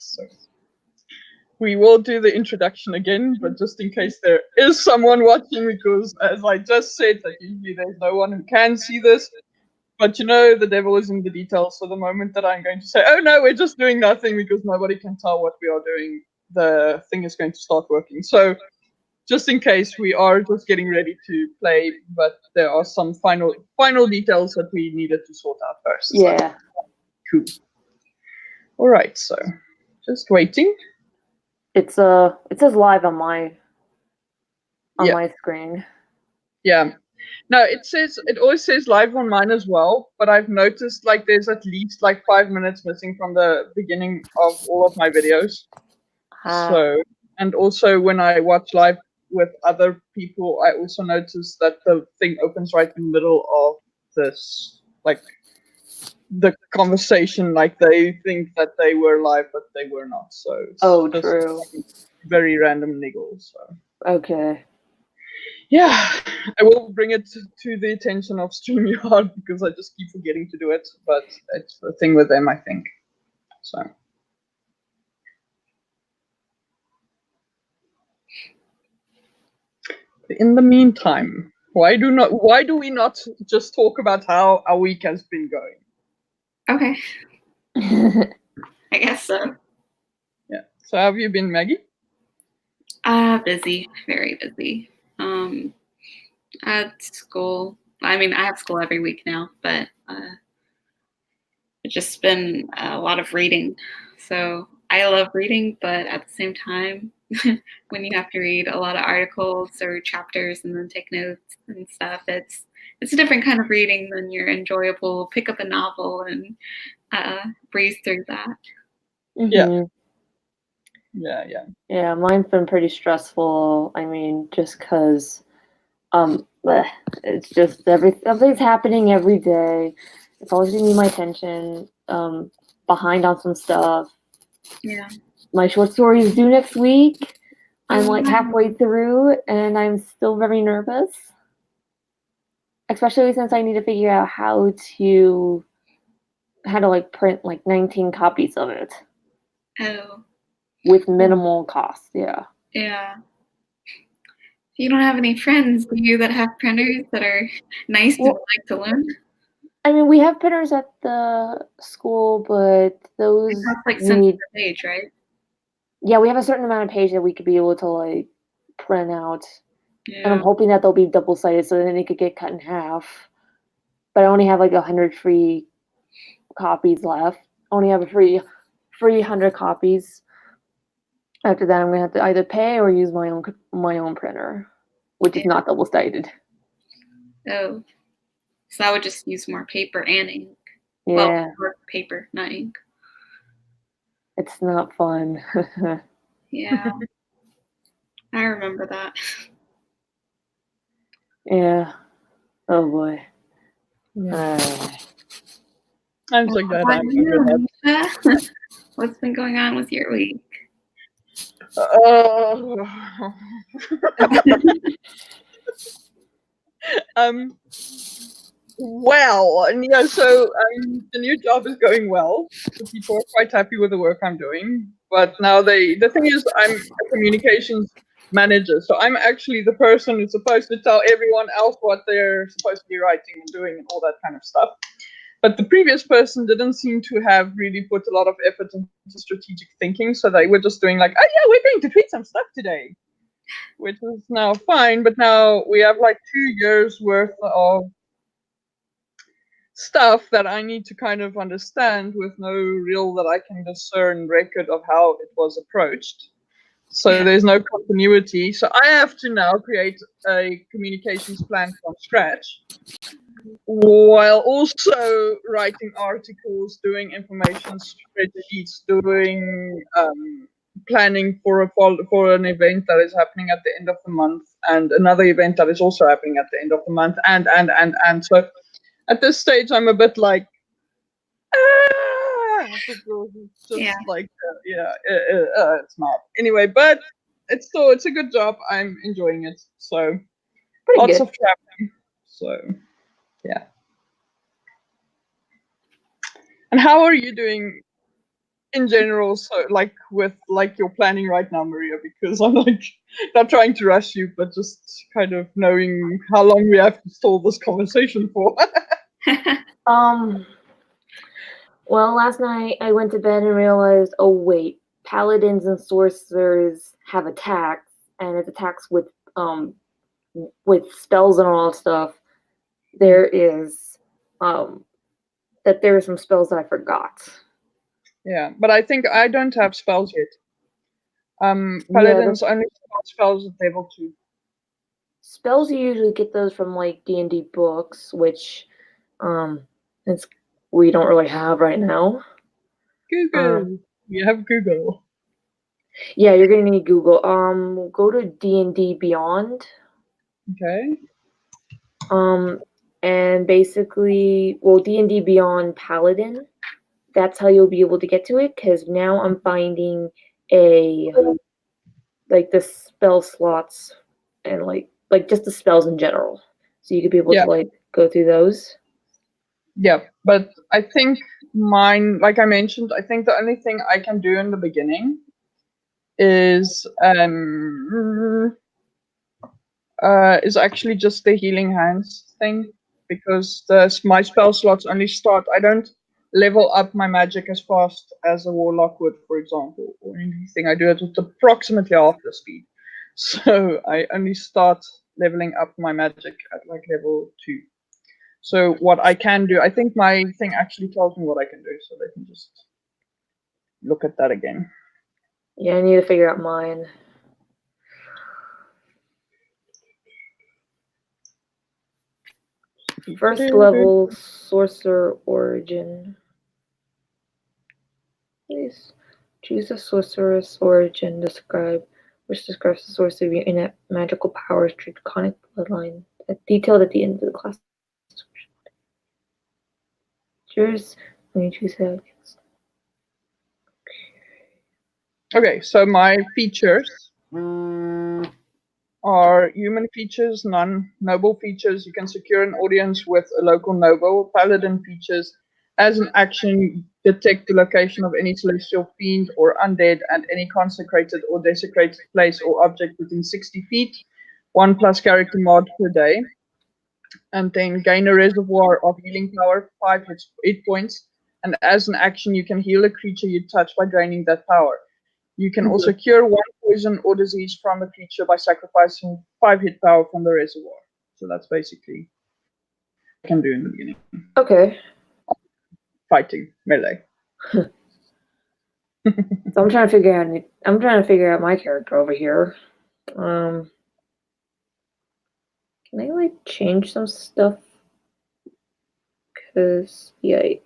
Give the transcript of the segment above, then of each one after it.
So we will do the introduction again, but just in case there is someone watching, because as I just said, that usually there's no one who can see this. But you know, the devil is in the details. So the moment that I'm going to say, oh no, we're just doing nothing because nobody can tell what we are doing, the thing is going to start working. So just in case, we are just getting ready to play, but there are some final details that we needed to sort out first. Yeah. So, cool. All right, so just waiting. It says live on my screen. Yeah. No, it always says live on mine as well, but I've noticed like there's at least like 5 minutes missing from the beginning of all of my videos. So, and also when I watch live with other people, I also notice that the thing opens right in the middle of this, like the conversation, like they think that they were live, but they were not. So it's true. Very random niggle. So okay. Yeah, I will bring it to the attention of StreamYard because I just keep forgetting to do it, but it's a thing with them, I think. So. In the meantime, why do we not just talk about how our week has been going? Okay. I guess so. Yeah. So how have you been, Maggie? Busy, very busy. At school. I mean, I have school every week now, but it's just been a lot of reading. So I love reading, but at the same time, when you have to read a lot of articles or chapters and then take notes and stuff, it's a different kind of reading than your enjoyable pick up a novel and breeze through that. Mm-hmm. Yeah. Yeah, mine's been pretty stressful. I mean, just because it's just everything's happening every day. It's always giving me my attention. Behind on some stuff. Yeah. My short story is due next week. I'm like halfway through, and I'm still very nervous. Especially since I need to figure out how to like print like 19 copies of it. Oh. With minimal cost, yeah. Yeah. You don't have any friends, do you, that have printers that are nice and like to learn? I mean, we have printers at the school, but those that's like cents per page, right? Yeah, we have a certain amount of page that we could be able to like print out. Yeah. And I'm hoping that they'll be double-sided so then they could get cut in half. But I only have like 100 free copies left. I only have a free 100 copies. After that, I'm gonna have to either pay or use my own printer, which is not double-sided. Oh, so I would just use more paper and ink. Yeah. Well, more paper, not ink. It's not fun. Yeah, I remember that. Yeah. Oh boy. I'm so glad I'm over that. What's been going on with your week? Well, yeah, so the new job is going well. So people are quite happy with the work I'm doing. But now the thing is, I'm a communications manager. So I'm actually the person who's supposed to tell everyone else what they're supposed to be writing and doing and all that kind of stuff. But the previous person didn't seem to have really put a lot of effort into strategic thinking. So they were just doing like, oh yeah, we're going to tweet some stuff today, which is now fine. But now we have like 2 years worth of stuff that I need to kind of understand with no real that I can discern record of how it was approached. So there's no continuity. So I have to now create a communications plan from scratch, while also writing articles, doing information spreadsheets, doing planning for an event that is happening at the end of the month, and another event that is also happening at the end of the month, and so at this stage I'm a bit like because it's just like it's not anyway, but it's a good job. I'm enjoying it, so lots of traveling. So yeah. And how are you doing, in general, so like with like you're planning right now, Maria, because I'm like not trying to rush you, but just kind of knowing how long we have to stall this conversation for. Well, last night I went to bed and realized, oh wait, paladins and sorcerers have attacks, and it's attacks with spells and all that stuff. There is that there are some spells that I forgot. Yeah, but I think I don't have spells yet. Yeah, Paladins only start spells at level 2. spells you usually get those from like D&D books, which it's we don't really have right now. Google. You have Google. Yeah, you're gonna need Google. Go to D&D Beyond. Okay. And basically, well, D&D Beyond Paladin. That's how you'll be able to get to it. Because now I'm finding like the spell slots and like just the spells in general. So you could be able to like go through those. Yeah, but I think mine, like I mentioned, I think the only thing I can do in the beginning is actually just the healing hands thing, because my spell slots only start. I don't level up my magic as fast as a warlock would, for example, or anything. I do it with approximately half the speed, so I only start leveling up my magic at like level 2. So what I can do, I think my thing actually tells me what I can do, so let me just look at that again. Yeah, I need to figure out mine. First level sorcerer origin. Please choose a sorceress origin which describes the source of your innate magical powers, draconic bloodline. Detailed at the end of the class description. Yours when you choose that. Okay, so my features are human features, non-noble features. You can secure an audience with a local noble. Paladin features, as an action, detect the location of any celestial fiend or undead and any consecrated or desecrated place or object within 60 feet. 1+ character mod per day. And then gain a reservoir of healing power, 5 hit points. And as an action, you can heal a creature you touch by draining that power. You can also cure 1 poison or disease from a creature by sacrificing 5 hit power from the reservoir. So that's basically what I can do in the beginning. Okay. Fighting melee. So I'm trying to figure out my character over here. Can I like change some stuff? Cause yikes.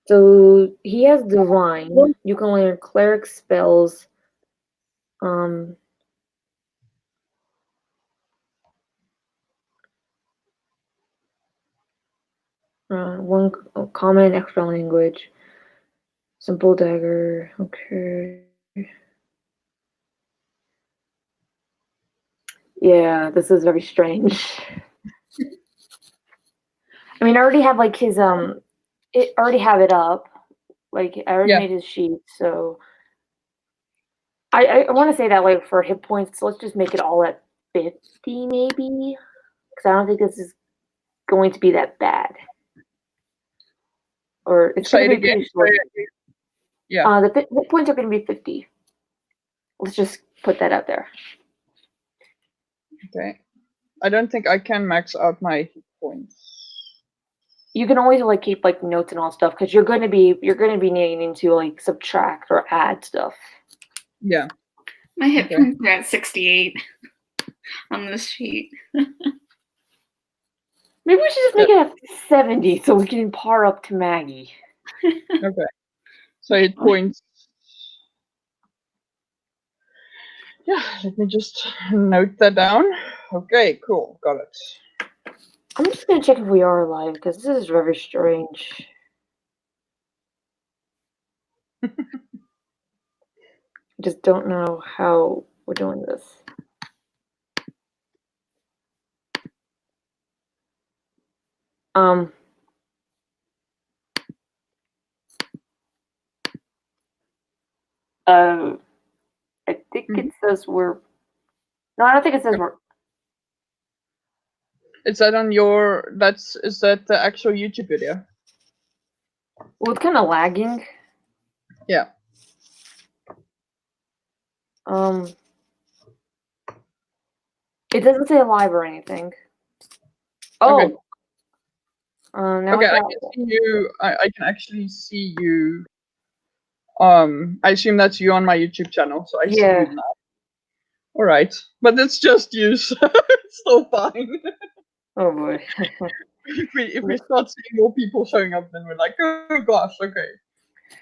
So he has divine. You can learn cleric spells. One common extra language. Simple dagger. Okay. Yeah, this is very strange. I mean, I already have like his already have it up. Like I already made his sheet, so I want to say that like for hit points, so let's just make it all at 50 maybe, because I don't think this is going to be that bad. Or it's going to be pretty short. Yeah. The hit points are going to be 50. Let's just put that out there. Okay. I don't think I can max out my hit points. You can always like keep like notes and all stuff because you're going to be needing to like subtract or add stuff. Yeah. My hit points are at 68 on this sheet. Maybe we should just make it at 70 so we can par up to Maggie. Okay. So hit points. Yeah, let me just note that down. Okay, cool. Got it. I'm just going to check if we are live because this is very strange. I just don't know how we're doing this. I think it says we're. No, I don't think it says we're. Is that on your? Is that the actual YouTube video? Well, it's kind of lagging. Yeah. It doesn't say live or anything. Oh. Okay. Now Okay, I I got can see you. I can actually see you. I assume that's you on my YouTube channel, so I see Yeah. you now. All right, but it's just you, so it's still fine. Oh boy. if we start seeing more people showing up, then we're like, oh gosh, okay.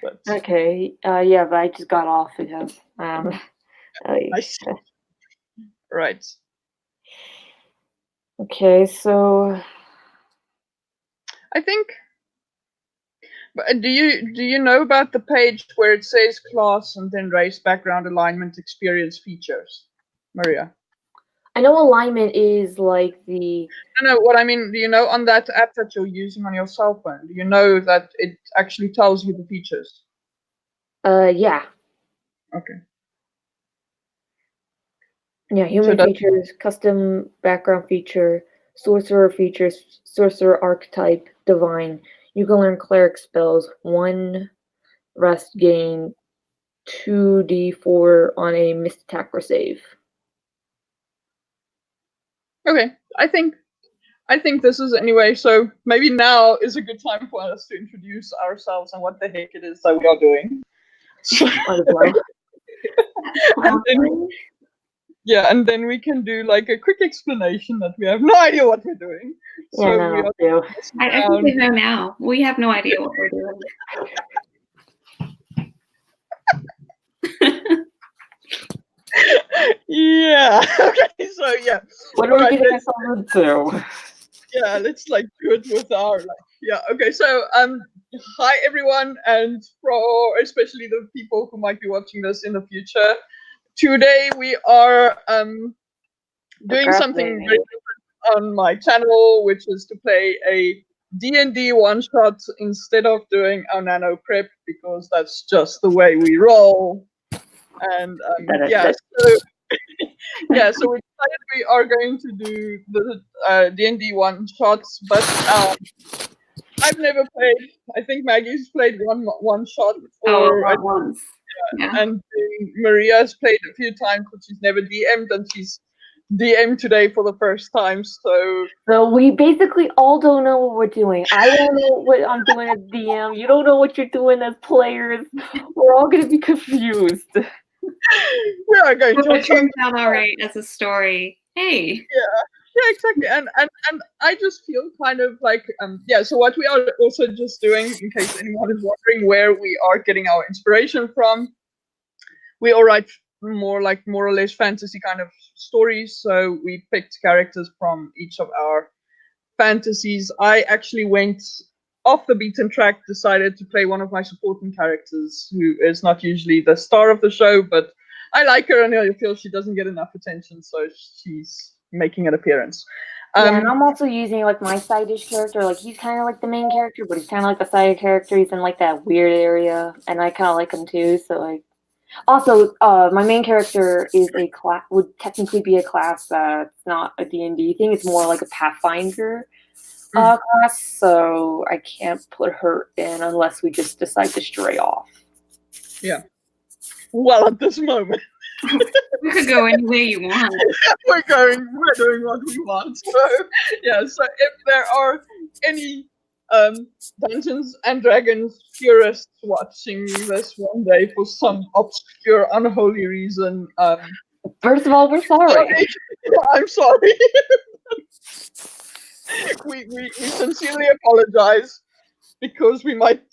But Okay. Yeah, but I just got off because I see. Right. Okay, so I think. But do you know about the page where it says class and then race, background, alignment, experience, features, Maria? I know alignment is like the. No, what I mean, do you know on that app that you're using on your cell phone, do you know that it actually tells you the features? Yeah. Okay. Yeah, human features, custom background feature, sorcerer features, sorcerer archetype, divine. You can learn cleric spells, 1 rest gain, 2d4 on a missed attack or save. Okay, I think this is anyway. So maybe now is a good time for us to introduce ourselves and what the heck it is that we are doing. So, and then, yeah, and then we can do like a quick explanation that we have no idea what we're doing. Yeah, So no, we are. I think we know now. We have no idea what we're doing. Yeah. Okay. So yeah. What are we getting ourselves into? Yeah, let's like do it with our yeah. Okay. So hi everyone, and for especially the people who might be watching this in the future. Today we are doing something very different on my channel, which is to play a DnD one shot instead of doing our NaNo prep, because that's just the way we roll. And yeah, so yeah, so we decided we are going to do the D&D one shots, but I've never played. I think Maggie's played one shot, Once. Yeah. And Maria's played a few times, but she's never DM'd, and she's DM'd today for the first time. So we basically all don't know what we're doing. I don't know what I'm doing as DM. You don't know what you're doing as players. We're all gonna be confused. We are going to. It turns out all right as a story. Hey. Yeah, exactly. And I just feel kind of like yeah. So what we are also just doing, in case anyone is wondering where we are getting our inspiration from, we all write more or less fantasy kind of stories. So we picked characters from each of our fantasies. I actually went off the beaten track, decided to play one of my supporting characters, who is not usually the star of the show, but I like her and I feel she doesn't get enough attention, so she's making an appearance. Yeah, and I'm also using like my side-ish character. Like he's kind of like the main character, but he's kind of like the side character. He's in like that weird area, and I kind of like him too. So like, also, my main character is a class, would technically be a class that's not a D&D thing. It's more like a Pathfinder class. So I can't put her in unless we just decide to stray off. Yeah. Well, at this moment. We could go any way you want. We're doing what we want. So yeah, so if there are any Dungeons and Dragons purists watching this one day for some obscure, unholy reason, first of all, we're sorry. I'm sorry. we sincerely apologize, because we might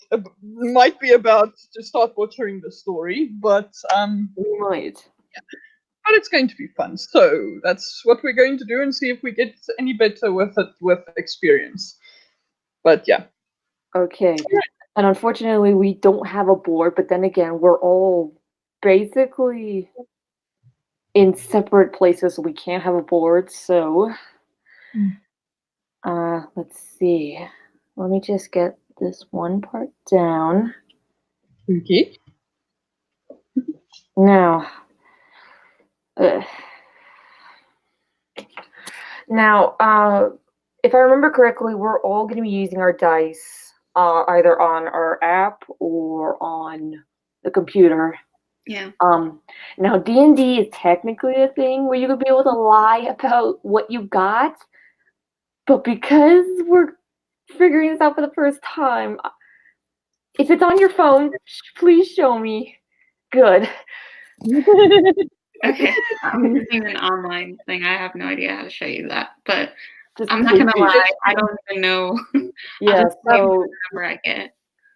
be about to start butchering the story, but we might. Yeah. But it's going to be fun, so that's what we're going to do, and see if we get any better with it with experience. But yeah. Okay. And unfortunately, we don't have a board, but then again, we're all basically in separate places, so we can't have a board. So, let's see. Let me just get this one part down. Okay. Now, uh, if I remember correctly, we're all going to be using our dice either on our app or on the computer. Yeah. Now DnD is technically a thing where you could be able to lie about what you got, but because we're figuring this out for the first time, if it's on your phone, please show me. Good. Okay. I'm using an online thing. I have no idea how to show you that, but Just I'm not please gonna do. lie. I don't even know. Yeah, so Number I get.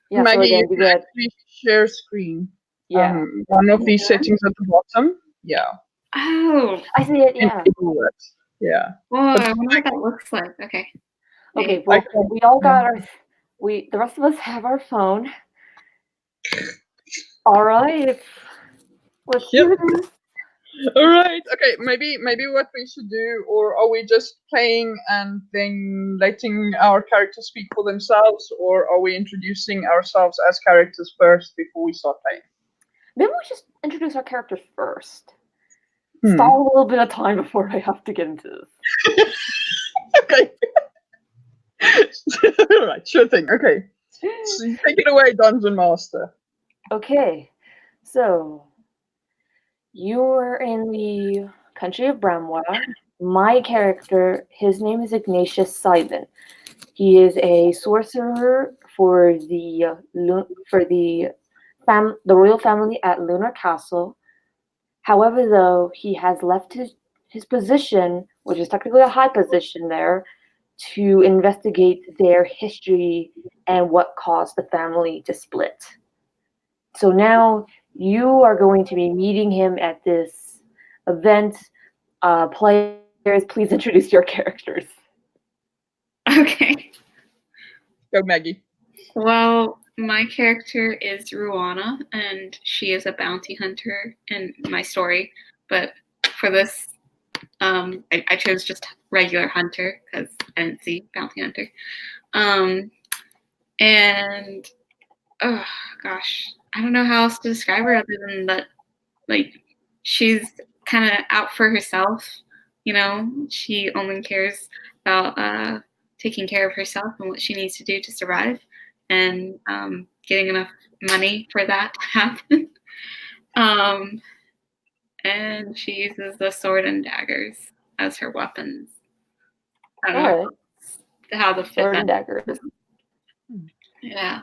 yeah, so Maggie, again, you you can get actually share screen. yeah. One of these settings at the bottom. Yeah. Oh. I see it. And Yeah. enable it. Yeah. Whoa, But I wonder what that looks like. Okay. Okay. I Well, we all got our. The rest of us have our phone. All right. Let's Yep. do this. All right. Okay. Maybe what we should do, or are we just playing and then letting our characters speak for themselves, or are we introducing ourselves as characters first before we start playing? Maybe we just introduce our characters first. Stall a little bit of time before I have to get into this. Okay. All right. Sure thing. Okay. So take it away, Dungeon Master. Okay. So you're in the country of Bramwa. My character, his name is Ignatius Simon. He is a sorcerer for the royal family at Lunar Castle. However, though, he has left his position, which is technically a high position there, to investigate their history and what caused the family to split. So now you are going to be meeting him at this event. Players, please introduce your characters. Okay. Go, Maggie. Well, my character is Ruana, and she is a bounty hunter in my story. But for this, I chose just regular hunter because I didn't see bounty hunter. And oh gosh, I don't know how else to describe her other than that. Like, she's kind of out for herself. You know, she only cares about taking care of herself and what she needs to do to survive, and getting enough money for that to happen. And she uses the sword and daggers as her weapons. I don't know how to fit Sword that. and daggers. Yeah.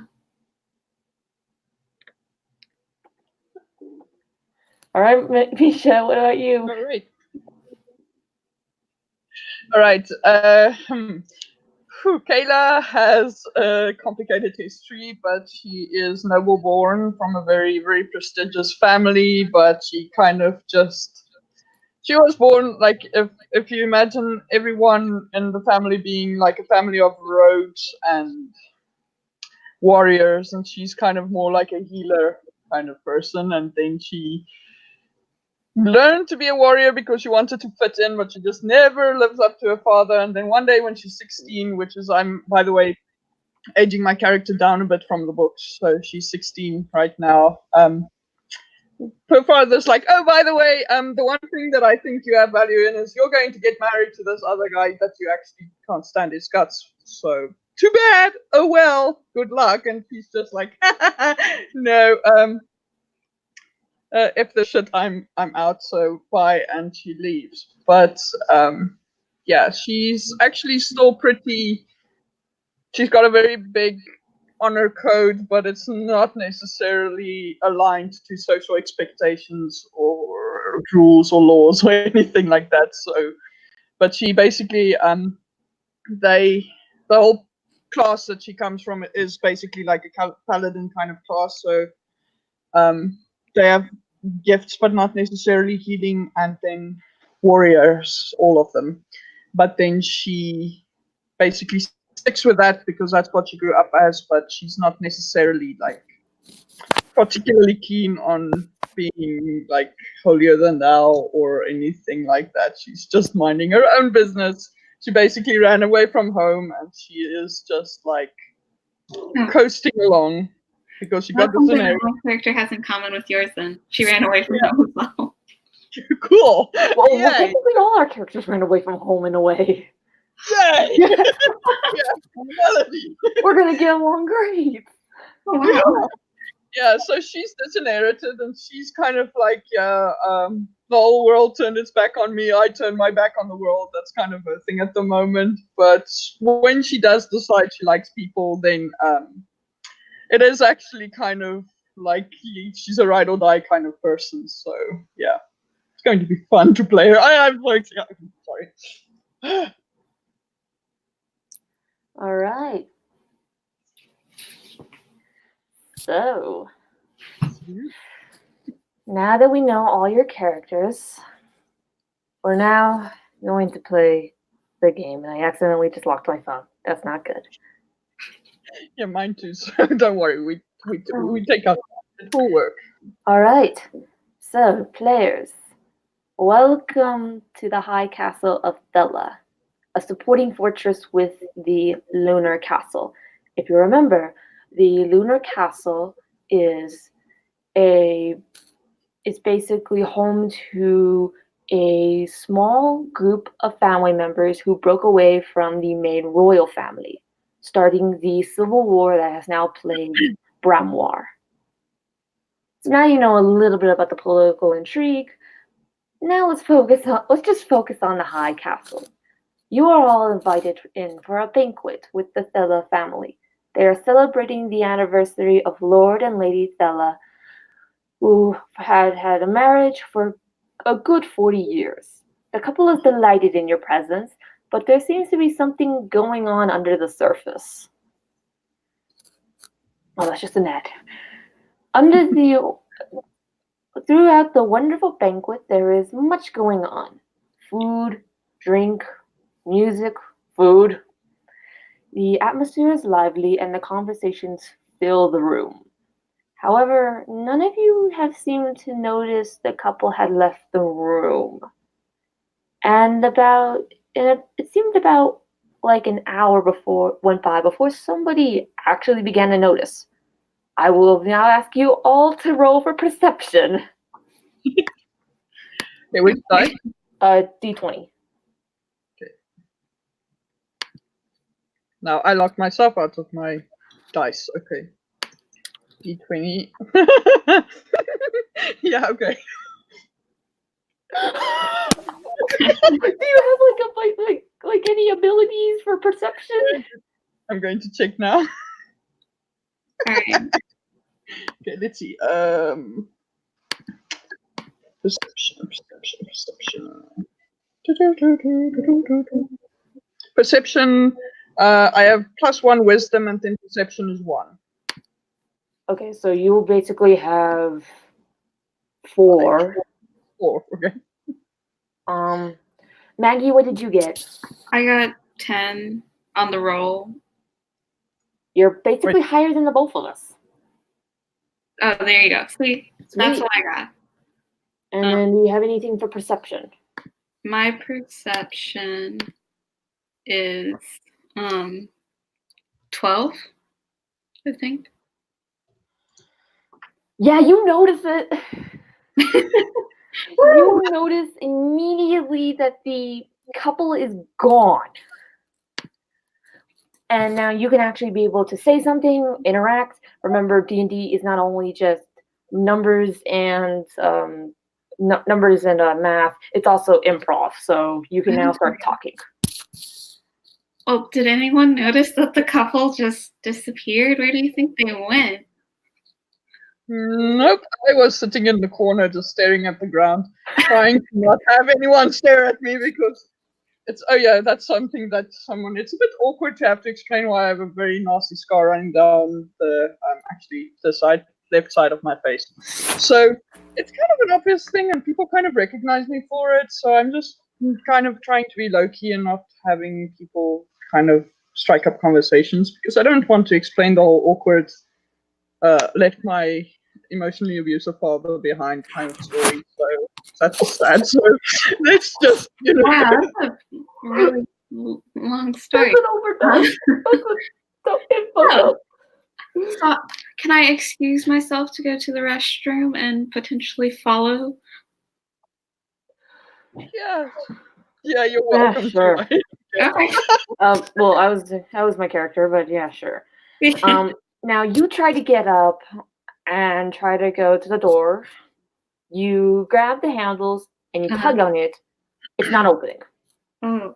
All right, Misha, what about you? All right. All right. Kayla has a complicated history, but she is noble born from a very, very prestigious family, but she kind of just... She was born, like, if you imagine everyone in the family being like a family of rogues and warriors, and she's kind of more like a healer kind of person, and then she learned to be a warrior because she wanted to fit in, but she just never lives up to her father. And then one day when she's 16, which is, I'm, by the way, aging my character down a bit from the books, so she's 16 right now. Her father's like, oh, by the way, the one thing that I think you have value in is you're going to get married to this other guy that you actually can't stand his guts. So too bad. Oh well, good luck. And she's just like, no. If the shit, I'm out. So bye, and she leaves. But yeah, she's actually still pretty. She's got a very big honor code, but it's not necessarily aligned to social expectations or rules or laws or anything like that. So, but she basically, the whole class that she comes from is basically like a paladin kind of class. So, they have gifts, but not necessarily healing, and then warriors, all of them. But then she basically sticks with that because that's what she grew up as, but she's not necessarily like particularly keen on being like holier than thou or anything like that. She's just minding her own business. She basically ran away from home, and she is just like coasting along. because she got That's the something scenario. that my character has in common with yours then. She ran away from home as well. Cool. Well, Yay. technically all our characters ran away from home in a way. Yay. Yeah. Melody. We're gonna get along great. Oh, wow. Yeah, so she's disinherited, and she's kind of like, the whole world turned its back on me. I turned my back on the world. That's kind of a thing at the moment. But when she does decide she likes people, then it is actually kind of like she's a ride or die kind of person. So yeah, it's going to be fun to play her. I'm like, sorry. All right. So, now that we know all your characters, we're now going to play the game. And I accidentally just locked my phone. That's not good. Yeah, mine too. So don't worry, we take out it will work. All right. So, players, welcome to the High Castle of Thela, a supporting fortress with the Lunar Castle. If you remember, the Lunar Castle is basically home to a small group of family members who broke away from the main royal family, starting the civil war that has now plagued Bramwar. So now you know a little bit about the political intrigue. Now let's just focus on the High Castle. You are all invited in for a banquet with the Thela family. They are celebrating the anniversary of Lord and Lady Thela, who had had a marriage for a good 40 years. The couple is delighted in your presence, but there seems to be something going on under the surface. Oh, that's just a net. Throughout the wonderful banquet, there is much going on. Food, drink, music, food. The atmosphere is lively and the conversations fill the room. However, none of you have seemed to notice the couple had left the room. And it seemed about like an hour went by before somebody actually began to notice. I will now ask you all to roll for perception. Okay, which side? D20. Now I locked myself out of my dice. Okay. D20. Yeah, okay. Do you have like any abilities for perception? I'm going to check now. Alright. Okay, let's see. Perception. I have +1 wisdom, and then perception is 1. Okay, so you will basically have 4. 4. Okay. Maggie, what did you get? I got 10 on the roll. You're basically higher than the both of us. Oh, there you go. Sweet. That's what I got. And then do you have anything for perception? My perception is 12, I think. Yeah, you notice it. You notice immediately that the couple is gone. And now you can actually be able to say something, interact. Remember, D&D is not only just numbers and math. It's also improv. So you can now start talking. Oh, did anyone notice that the couple just disappeared? Where do you think they went? Nope. I was sitting in the corner just staring at the ground, trying to not have anyone stare at me because that's something that it's a bit awkward to have to explain why I have a very nasty scar running down the left side of my face. So it's kind of an obvious thing, and people kind of recognize me for it. So I'm just kind of trying to be low-key and not having people kind of strike up conversations, because I don't want to explain the whole awkward left my emotionally abusive father behind kind of story. So that's just sad. So let's just, Wow, that's a really long story. That's an overdone. Stop. Can I excuse myself to go to the restroom and potentially follow? Yeah. Yeah, you're welcome Sure. to. Right? Okay. Well, I was my character, but yeah, sure. Now you try to get up and try to go to the door. You grab the handles and you tug on it. It's not opening. Oh.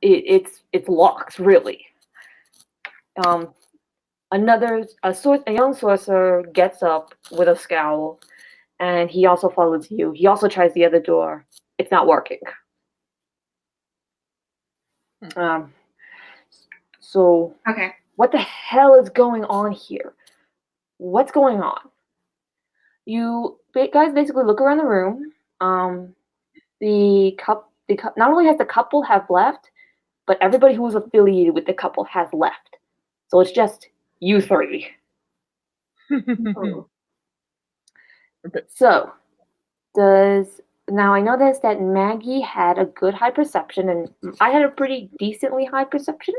It's locked, really. A young sorcerer gets up with a scowl, and he also follows you. He also tries the other door. It's not working. So Okay. what the hell is going on here? What's going on? You guys basically look around the room. Not only has the couple have left, but everybody who was affiliated with the couple has left. So it's just you three. Okay. So now I know this that Maggie had a good high perception and I had a pretty decently high perception.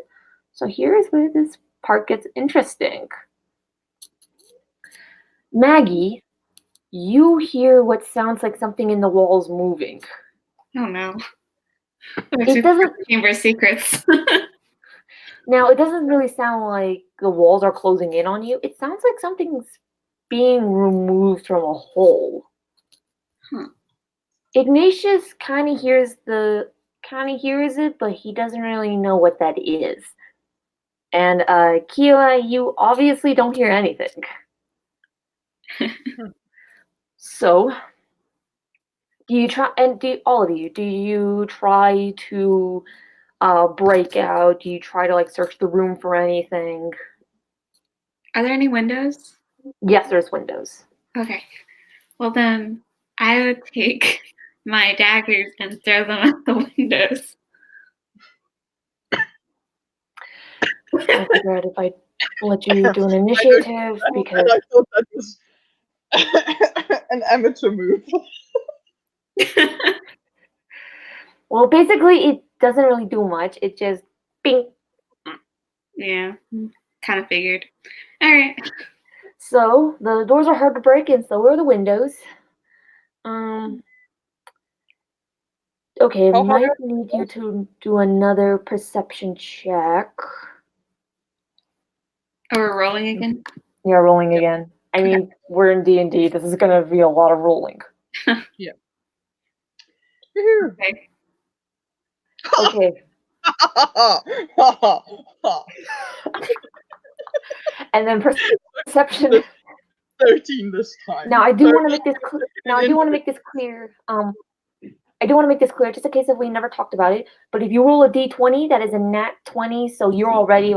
So here's where this part gets interesting. Maggie, you hear what sounds like something in the walls moving. Oh no. It doesn't. Chamber of Secrets. Now, it doesn't really sound like the walls are closing in on you. It sounds like something's being removed from a hole. Ignatius kind of hears it, but he doesn't really know what that is. And Keela, you obviously don't hear anything. So, all of you, do you try to break out? Do you try to search the room for anything? Are there any windows? Yes, there's windows. Okay. Well then, I would take my daggers and throw them at the windows. I figured if I let you do an initiative because I thought that was an amateur move. well, basically it doesn't really do much. It just bing. Yeah, kind of figured. All right. So the doors are hard to break, and so are the windows. Okay, I might need you to do another perception check. Oh, we're rolling again? Yeah, rolling again. I mean, we're in D&D. This is going to be a lot of rolling. Yeah. Okay. Okay. And then perception. 13 this time. Now I do want to make this clear. I do want to make this clear, just in case if we never talked about it. But if you roll a d20, that is a nat 20, so you're already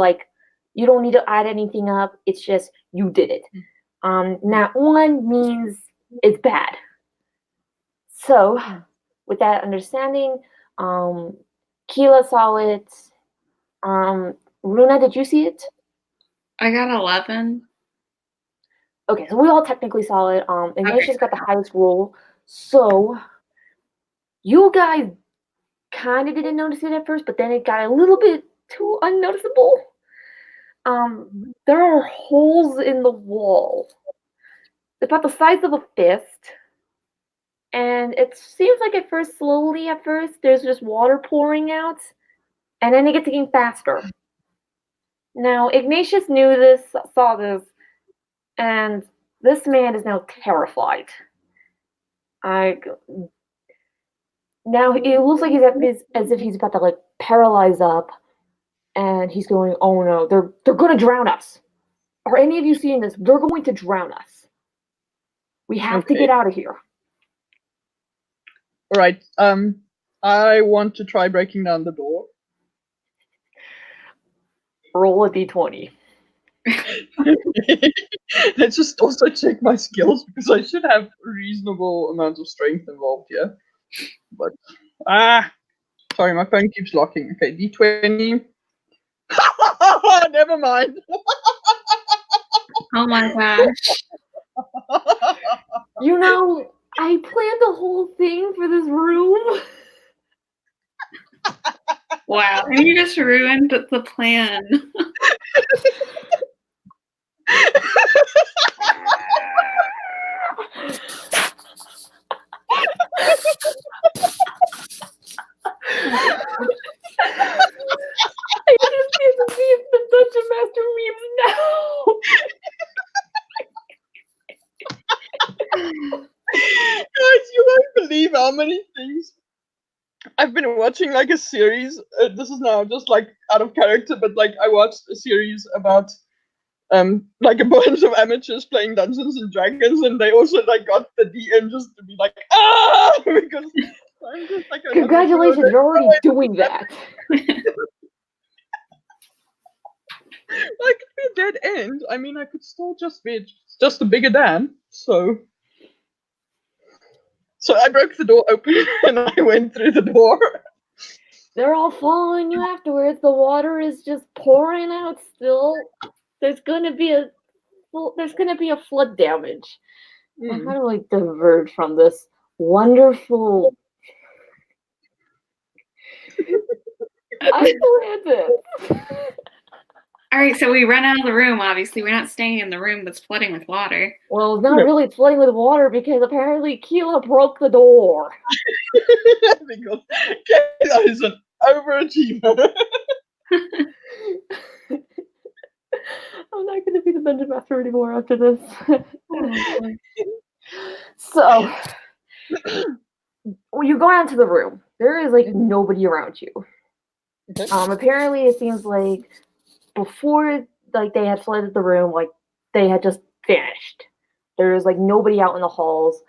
you don't need to add anything up. It's just you did it. Nat 1 means it's bad. So, with that understanding, Keela saw it. Runa, did you see it? I got 11. Okay, so we all technically saw it. Ignatius got the highest roll. So, you guys kind of didn't notice it at first, but then it got a little bit too unnoticeable. There are holes in the wall. It's about the size of a fist. And it seems like at first, there's just water pouring out. And then it gets getting faster. Now, Ignatius saw this, and this man is now terrified. Now it looks like as if he's about to paralyze up, and he's going, "Oh no, they're going to drown us. Are any of you seeing this? They're going to drown us. We have to get out of here." All right. I want to try breaking down the door. Roll a d20. Let's just also check my skills because I should have a reasonable amount of strength involved here. But sorry, my phone keeps locking. Okay, d20. Never mind. Oh my gosh. You know, I planned the whole thing for this room. Wow, and you just ruined the plan. memes now. Guys, you won't believe how many things I've been watching. Like a series. This is now just like out of character, but like I watched a series about like a bunch of amateurs playing Dungeons and Dragons, and they also like got the DM just to be like, ah, because I'm just like Congratulations, you're already doing that. Like a dead end. I mean, I could still just be just a bigger Dan. So I broke the door open and I went through the door. They're all following you afterwards. The water is just pouring out still. There's gonna be a flood damage. And how do I diverge from this wonderful? I planned it. All right, so we run out of the room. Obviously, we're not staying in the room that's flooding with water. Well, it's not really flooding with water because apparently Keela broke the door. Because Kayla is an overachiever. I'm not going to be the dungeon master anymore after this. So, when you go out to the room, there is like nobody around you. Okay. Apparently, it seems like before like they had flooded the room, like they had just vanished. There's like nobody out in the halls.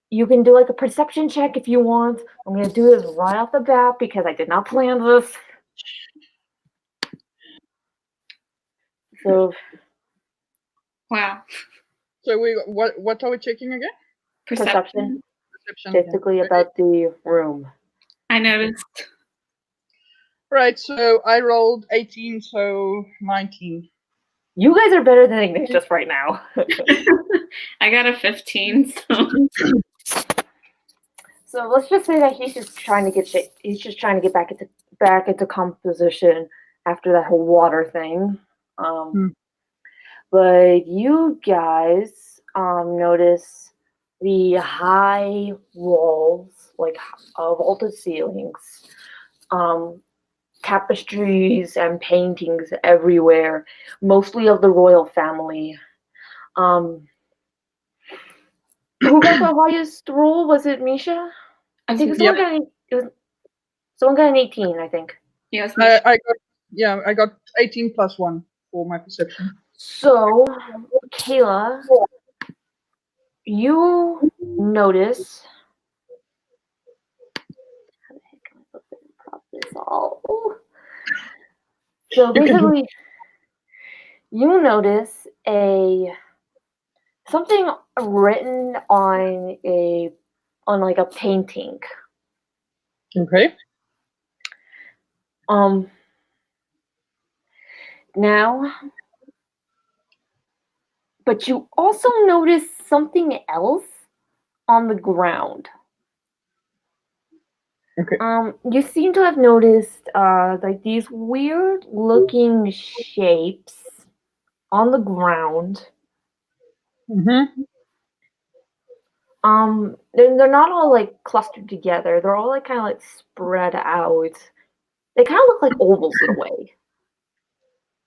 You can do like a perception check if you want. I'm gonna do this right off the bat because I did not plan this. So Wow. So what are we checking again? perception. Perception. Basically about the room. I noticed. Right, so I rolled 18, so 19. You guys are better than Ignatius right now. I got a 15. So let's just say that he's just trying to get back into composition after that whole water thing. But you guys notice the high walls, like vaulted ceilings, tapestries and paintings everywhere, mostly of the royal family. Who got the highest roll? Was it Misha? I think someone got an 18, I think. Yes, I got 18 plus 1 for my perception. So, Kayla, you notice. How the heck can I prop this all? So basically, you notice something written on like a painting. Okay. Now, but you also notice something else on the ground. Okay. You seem to have noticed like these weird looking shapes on the ground. Mm-hmm. They're not all like clustered together. They're all like kind of like spread out. They kind of look like ovals in a way.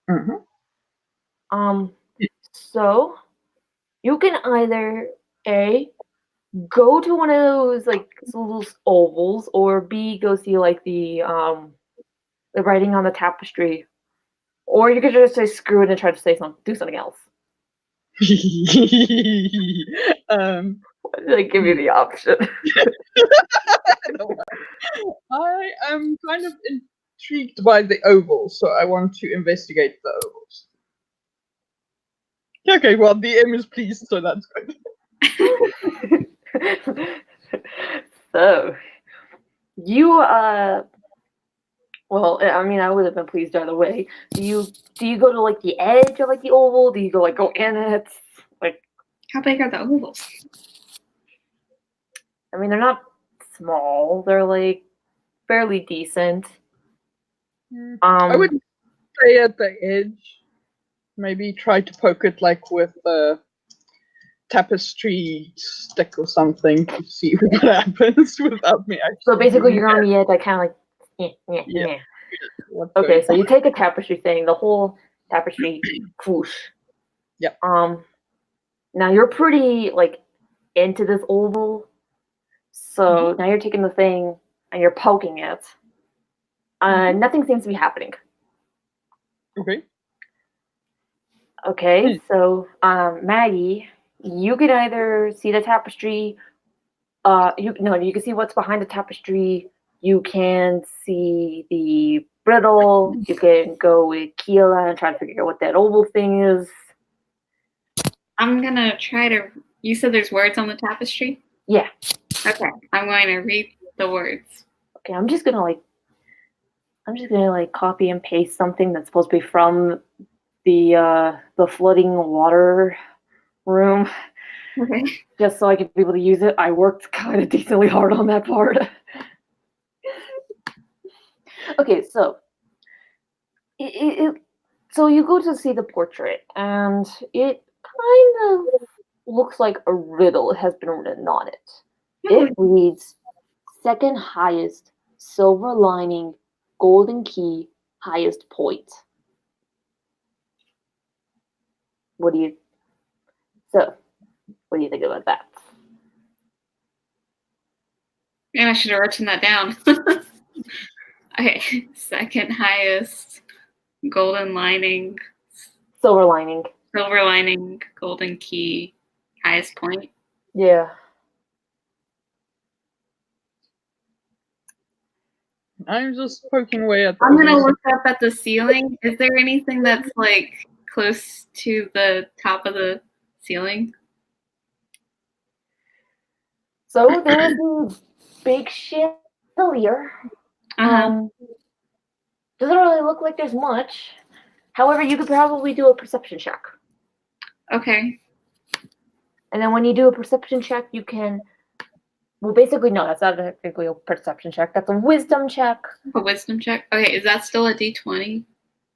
Mm-hmm. So you can either A, go to one of those like little ovals, or B, go see like the writing on the tapestry, or you could just say screw it and try to do something else. Like give you the option. I am kind of intrigued by the ovals, so I want to investigate the ovals. Okay, well, DM is pleased, so that's good. So, you well, I mean, I would have been pleased either way. Do you go to like the edge of like the oval? Do you go in it? Like, how big are the ovals? I mean, they're not small. They're like fairly decent. I would stay at the edge. Maybe try to poke it like with a tapestry stick or something to see what happens without me actually. So basically, you're on the edge. I kind of like, yeah. Okay, so you take a tapestry thing, the whole tapestry, whoosh. Yeah. Now you're pretty like into this oval, so now you're taking the thing and you're poking it. Nothing seems to be happening. Okay. Okay, so Maggie, you can either see the tapestry. You can see what's behind the tapestry. You can see the brittle. You can go with Keela and try to figure out what that oval thing is. I'm gonna try to. You said there's words on the tapestry? Yeah. Okay. I'm going to read the words. Okay, I'm just gonna copy and paste something that's supposed to be from the flooding water room. Okay. Just so I could be able to use it. I worked kind of decently hard on that part. Okay, so so you go to see the portrait, and it kind of looks like a riddle has been written on it. It reads, second highest, silver lining, golden key, highest point. What do you think about that? Man, I should have written that down. Okay, second highest, golden lining, Silver lining. silver lining, golden key, highest point. Yeah. I'm just poking away at the I'm gonna look up at the ceiling. Is there anything that's like close to the top of the ceiling? So there's a big chandelier. Doesn't really look like there's much. However, you could probably do a perception check. Okay. And then when you do a perception check, you can. Well, basically, no, that's not technically a perception check. That's a wisdom check. A wisdom check? Okay, is that still a d20?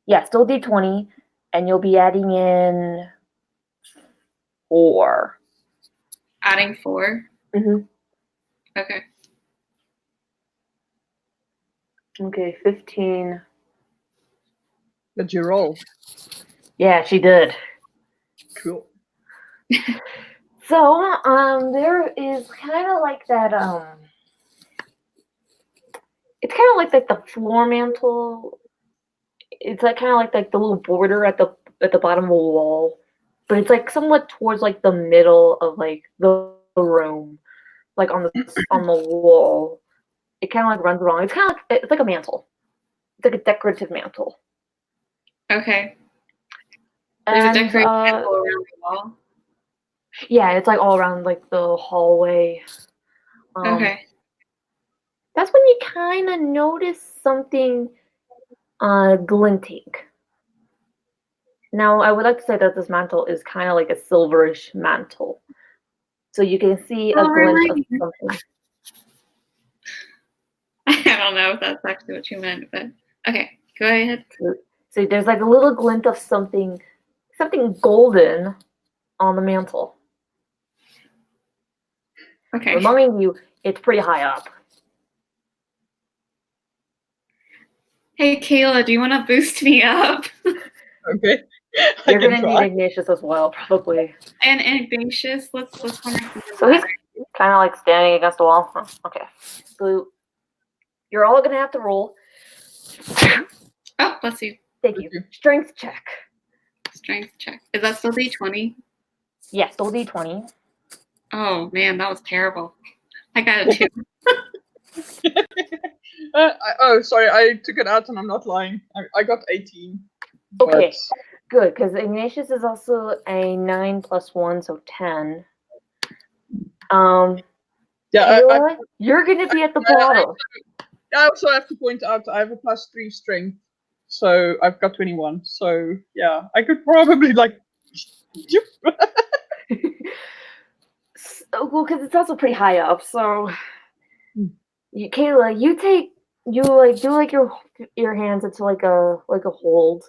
Yeah, still d20. And you'll be adding in 4. Adding 4? Mm-hmm. Okay. Okay, 15. Did you roll? Yeah, she did. Cool. So, there is kind of like that, it's kind of like the floor mantle. It's like kind of like the little border at the bottom of the wall, but it's like somewhat towards like the middle of like the room, like on the wall. It kind of like runs along. It's like a mantle. It's like a decorative mantle. Okay. There's a decorative mantle around the wall? Yeah, it's like all around like the hallway. Okay. That's when you kind of notice something glinting. Now, I would like to say that this mantle is kind of like a silverish mantle. So you can see a glint of something. I don't know if that's actually what you meant, but okay, go ahead. So there's like a little glint of something golden on the mantle. Okay. Reminding you, it's pretty high up. Hey, Kayla, do you want to boost me up? Okay. You're gonna need Ignatius as well, probably. And Ignatius, let's So he's kind of like standing against the wall. Huh, okay. So you're all gonna have to roll. Oh, bless you. Thank you. Strength check. Strength check. Is that still D20? Yeah, still D20. Oh man, that was terrible. I got a 2. Sorry, I took it out and I'm not lying. I got 18. Okay, good, because Ignatius is also a 9 + 1, so 10. Yeah, Kayla, you're gonna be at the bottom. I also have to point out I have a +3 strength, so I've got 21. So yeah, I could probably like. Well, because it's also pretty high up. So, Kayla, you do your hands into like a hold.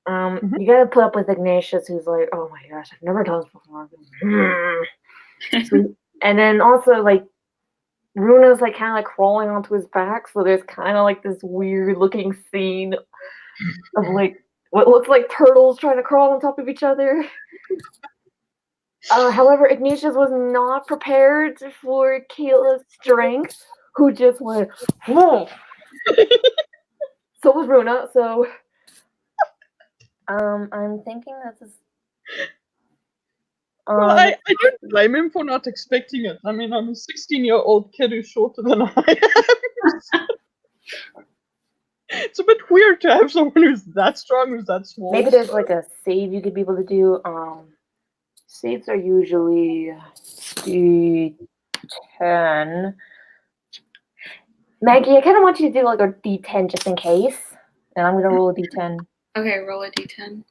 You gotta put up with Ignatius, who's like, oh my gosh, I've never done this before. So, and then also like Runa's like kind of like crawling onto his back, so there's kind of like this weird looking scene of like what looks like turtles trying to crawl on top of each other. However, Ignatius was not prepared for Kayla's strength, who just went, whoa! So was Runa, so I'm thinking this is Well, I don't blame him for not expecting it. I mean, I'm a 16-year-old kid who's shorter than I am. It's a bit weird to have someone who's that strong, who's that small. maybe there's like a save you could be able to do. Saves are usually D10. Maggie, I kind of want you to do like a D10 just in case, and I'm gonna roll a D10. Okay, roll a d10.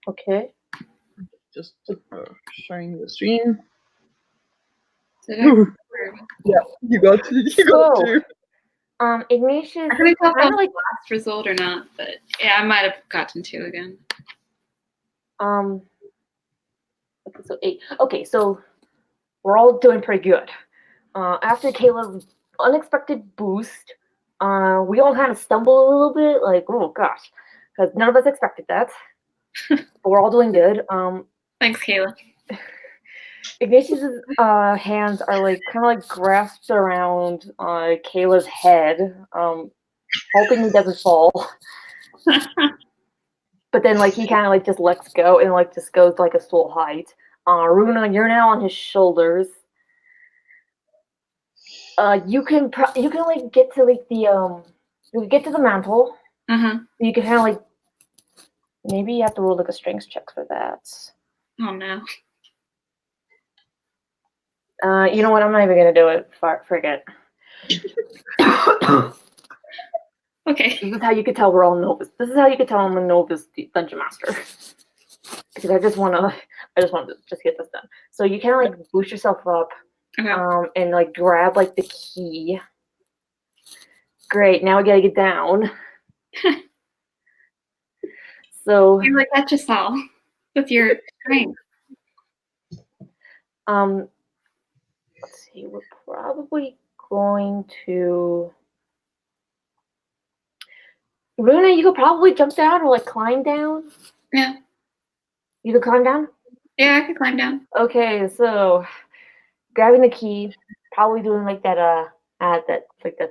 Okay. Just showing the screen. Did I? Yeah, you got to. Ignatius I couldn't tell if that kind was of like the last result or not, but yeah, I might have gotten 2 again. Okay, so 8. Okay, so we're all doing pretty good. After Kayla's unexpected boost, we all kind of stumble a little bit, like, oh gosh, because none of us expected that. But we're all doing good. Thanks, Kayla. Ignatius's hands are like kind of like grasped around Kayla's head, hoping he doesn't fall. But then like he kind of like just lets go and like just goes like a full height. Runa, you're now on his shoulders. You can like get to like the you can get to the mantle. You can kind of like maybe you have to roll like a strength check for that. Oh no. You know what? I'm not even gonna do it. Forget. Okay. This is how you could tell we're all novice. This is how you could tell I'm a novice dungeon master. Because I just want to just get this done. So you kind of like boost yourself up, Okay. and like grab like the key. Great. Now we gotta get down. So You're like that just all with your strength. let's see. We're probably going to. Runa, you could probably jump down or like climb down. Yeah. You could climb down? Yeah, I could climb down. Okay, so grabbing the key, probably doing like that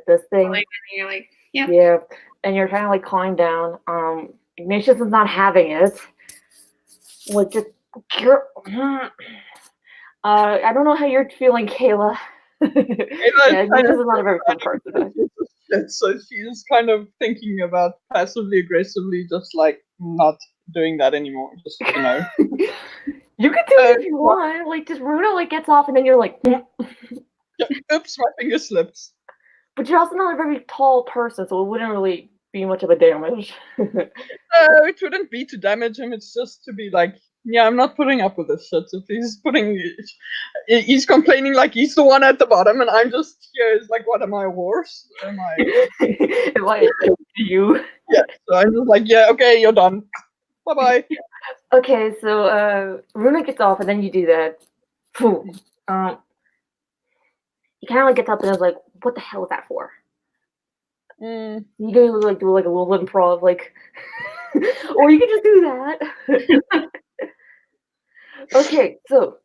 this thing. Like, and you're like, yeah. Yeah. And you're trying to like climb down. Ignatius is not having it. Like just I don't know how you're feeling, Kayla. Yeah, Ignatius is not a very fun person. So she's kind of thinking about passively aggressively, just like not doing that anymore. Just You can do it if you want. Like just Runa like gets off, and then you're like, oops, my finger slips. but you're also not a very tall person, so it wouldn't really be much of a damage. It wouldn't be to damage him. It's just to be like, yeah, I'm not putting up with this shit. If he's complaining like he's the one at the bottom, and I'm just here. It's like, what am I, a horse? Am I? Am I you? Yeah. So I'm just like, yeah, okay, you're done. Bye bye. Okay, so Runa gets off, and then you do that. He kind of like gets up and is like, "What the hell is that for?" You can like do like a little improv, like, or you can just do that. Okay, so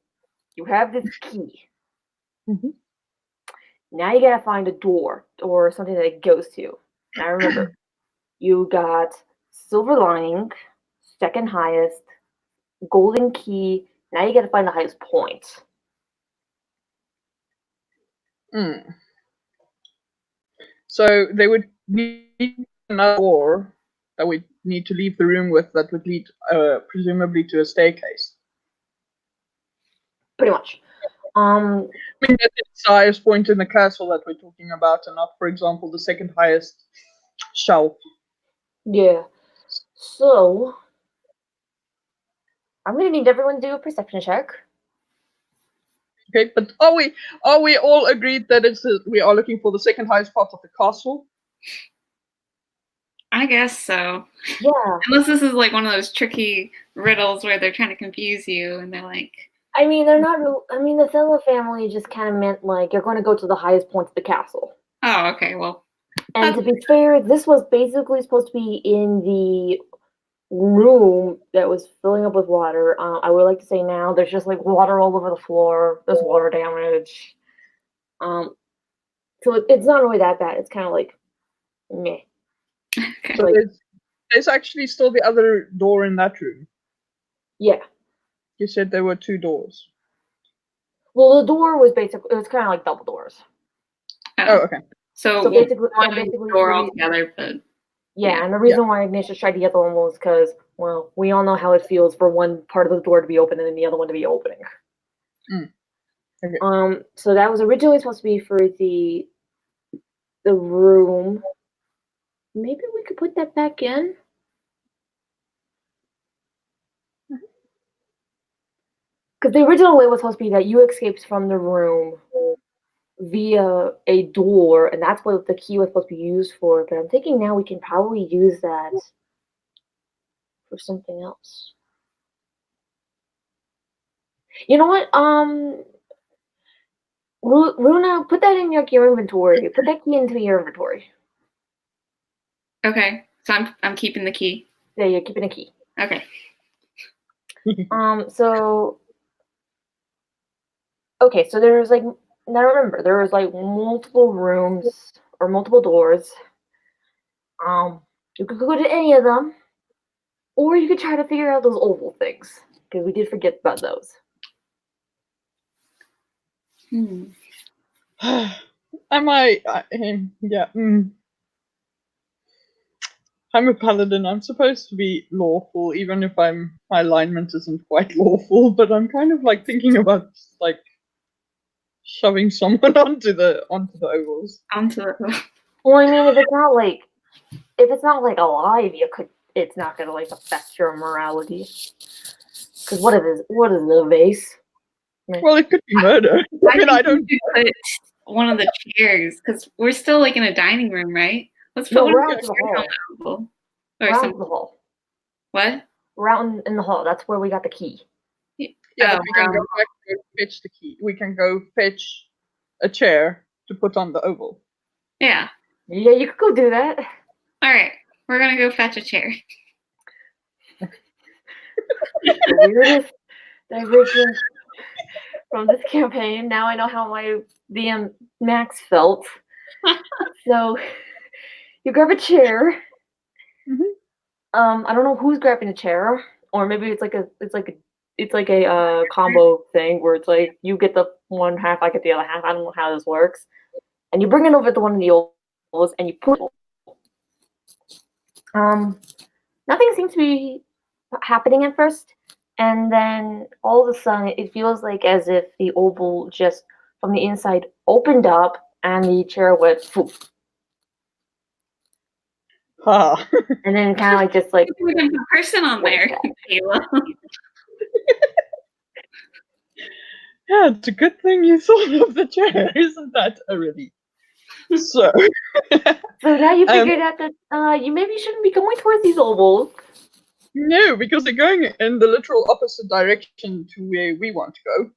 you have this key. Now you gotta find a door or something that it goes to. Now remember, you got silver lining, second highest, golden key. Now you gotta find the highest point. So they would need another door that we need to leave the room with that would lead presumably to a staircase. Pretty much. I mean, that's the highest point in the castle that we're talking about, and not, for example, the second highest shelf. Yeah. So I'm gonna need everyone to do a perception check. Okay, but are we all agreed that we are looking for the second highest part of the castle? I guess so. Yeah. Unless this is like one of those tricky riddles where they're trying to confuse you and they're like, I mean, they're not. I mean, the Thela family just kind of meant like you're going to go to the highest point of the castle. Oh, okay. Well, And to be fair, this was basically supposed to be in the room that was filling up with water. I would like to say now there's just like water all over the floor. There's water damage. So it's not really that bad. It's kind of like meh. okay. So Like, there's actually still the other door in that room. yeah. You said there were 2 doors. Well, the door was basically, it was kind of like double doors. Oh, okay. So, So basically, one basically door altogether, but yeah, yeah. and the reason why Ignatius tried to get the one was because, well, we all know how it feels for one part of the door to be open and then the other one to be opening. Okay. So that was originally supposed to be for the room. Maybe we could put that back in. Because the original way was supposed to be that you escaped from the room via a door, and that's what the key was supposed to be used for. But I'm thinking now we can probably use that for something else. You know what? Runa, put that in your inventory. Put that key into your inventory. Okay. So I'm keeping the key. Yeah, you're keeping a key. Okay. So okay, so there's like now remember there was like multiple rooms or multiple doors. You could go to any of them, or you could try to figure out those oval things because we did forget about those. Yeah. I'm a paladin. I'm supposed to be lawful, even if my alignment isn't quite lawful. But I'm kind of like thinking about like shoving someone onto the ovals. Onto the. Well, I mean, if it's not like alive, it's not gonna like affect your morality. Because what is the vase? Well, it could be murder. I mean, I don't. Put one of the chairs because we're still like in a dining room, right? Let's put No, one we're of out the in the chairs hall. on the oval. We're Or out some. in the hall. What? We're out in the hall. That's where we got the key. Yeah, we can go back and fetch the key. We can go fetch a chair to put on the oval. Yeah. Yeah, you could go do that. All right, we're gonna go fetch a chair. The weirdest divergence from this campaign. Now I know how my DM Max felt. So you grab a chair. Mm-hmm. I don't know who's grabbing a chair, or maybe it's like a combo thing where it's like you get the one half, I get the other half. I don't know how this works. And you bring it over to one of the ovals and you put. Nothing seems to be happening at first, and then all of a sudden it feels like as if the oval just from the inside opened up and the chair went poof. And then kind of like just like There's a person on there, Kayla. Yeah, it's a good thing you thought of the chair, isn't that a relief? So now you figured out that you maybe shouldn't be going towards these ovals. No, because they're going in the literal opposite direction to where we want to go.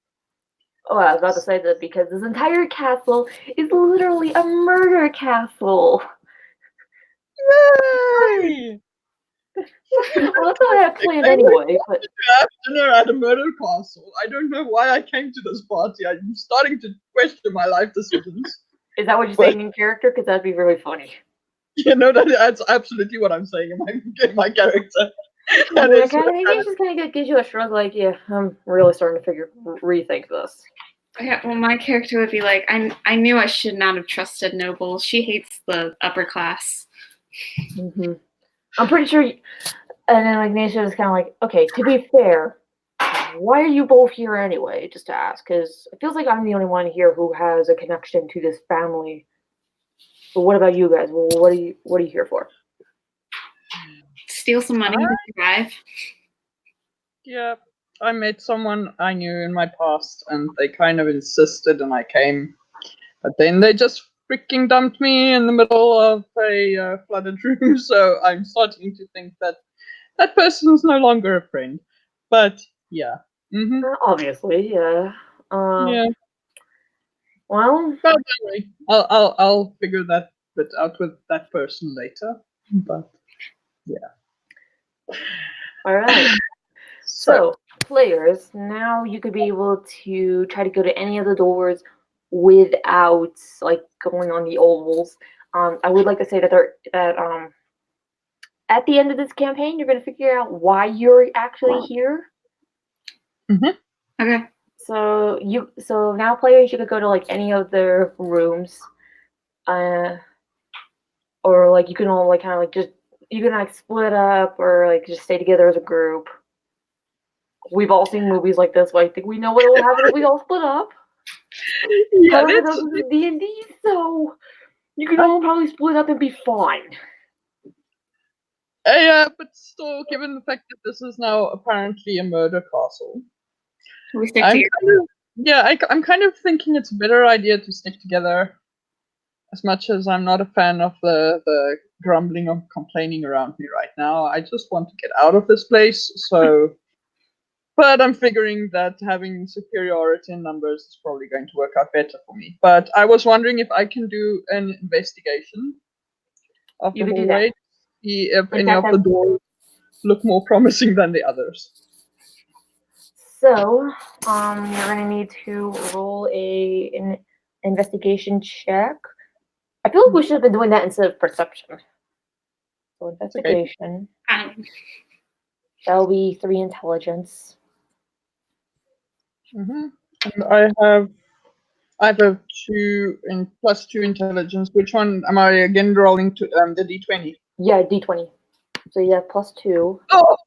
Oh, I was about to say that because this entire castle is literally a murder castle. Yay! Well, that's what I had planned anyway. But Have dinner at a murder castle. I don't know why I came to this party. I'm starting to question my life decisions. Is that what you're saying in character? Because that'd be really funny. You know, that's absolutely what I'm saying in my character. It just kind of gives you a shrug, like, yeah, I'm really starting to rethink this. Yeah, well, my character would be like, I knew I should not have trusted Noble. She hates the upper class. Mm-hmm. I'm pretty sure. And then Ignatia is kind of like, okay, to be fair, why are you both here anyway? Just to ask, because it feels like I'm the only one here who has a connection to this family. But what about you guys? Well, what are you here for? Steal some money to survive. Yeah, I met someone I knew in my past, and they kind of insisted, and I came. But then they just freaking dumped me in the middle of a flooded room, so I'm starting to think that that person's no longer a friend. But yeah, Mm-hmm. Obviously, yeah. Yeah. Well, But anyway, I'll figure that bit out with that person later. But all right. so So, players, now you could be able to try to go to any of the doors without like going on the ovals. I would like to say that at the end of this campaign, you're going to figure out why you're actually here. Okay. So now players, you could go to like any of their rooms, or like you can all like kind of like just you can like split up or like just stay together as a group. We've all seen movies like this, but I think we know what will happen if we all split up. yeah, However, that's this is D&D, so you can all probably split up and be fine. yeah, but still, given the fact that this is now apparently a murder castle, We stick I'm together. I'm kind of thinking it's a better idea to stick together. As much as I'm not a fan of the grumbling or complaining around me right now, I just want to get out of this place. So, but I'm figuring that having superiority in numbers is probably going to work out better for me. But I was wondering if I can do an investigation of You the could do that. hallway, see if In any fact, of the doors look more promising than the others. So, you're gonna need to roll an investigation check. I feel like we should have been doing that instead of perception. So investigation. That'll be 3 intelligence. Mm-hmm. And I have a 2 and plus 2 intelligence. Which one am I again rolling to? The D20. Yeah, D20. So you have +2. Oh.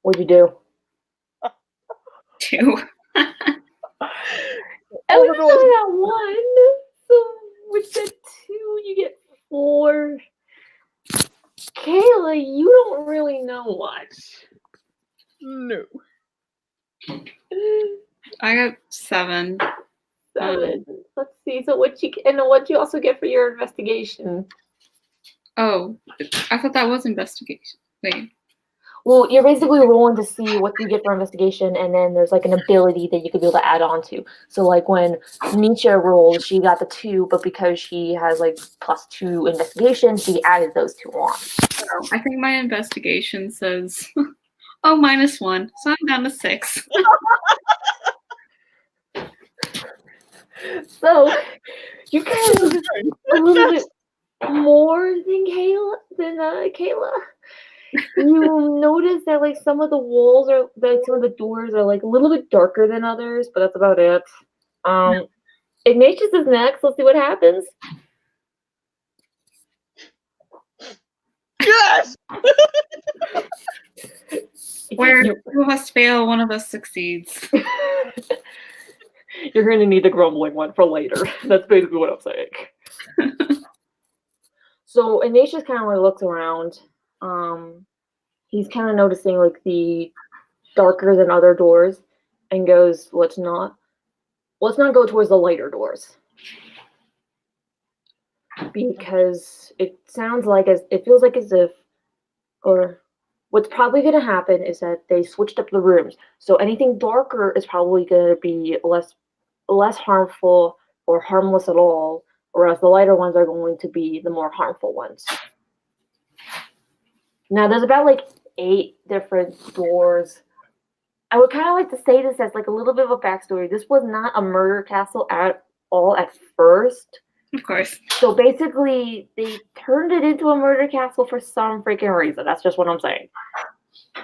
What'd you do? 2. And we just only got 1. So with the 2, you get 4. Kayla, you don't really know much. No. I got 7. 7. Let's see. So what'd you also get for your investigation? Oh, I thought that was investigation. Wait. Well, you're basically rolling to see what you get for investigation, and then there's like an ability that you could be able to add on to. So like when Misha rolled, she got the 2, but because she has like +2 investigation, she added those 2 on. Oh, I think my investigation says, oh, -1. So I'm down to 6. So you guys are just a little bit more than Kayla. You notice that like some of the walls are like some of the doors are like a little bit darker than others, but that's about it. Ignatius is next. Let's see what happens. Yes. Where 2 of us fail, 1 of us succeeds. You're going to need the grumbling one for later. That's basically what I'm saying. So Ignatius kind of like looks around. He's kind of noticing like the darker than other doors, and goes, "Let's not go towards the lighter doors, because it feels like as if, or what's probably going to happen is that they switched up the rooms. So anything darker is probably going to be less harmful or harmless at all, whereas the lighter ones are going to be the more harmful ones." Now, there's about like 8 different doors. I would kind of like to say this as like a little bit of a backstory. This was not a murder castle at all at first. Of course. So basically, they turned it into a murder castle for some freaking reason. That's just what I'm saying.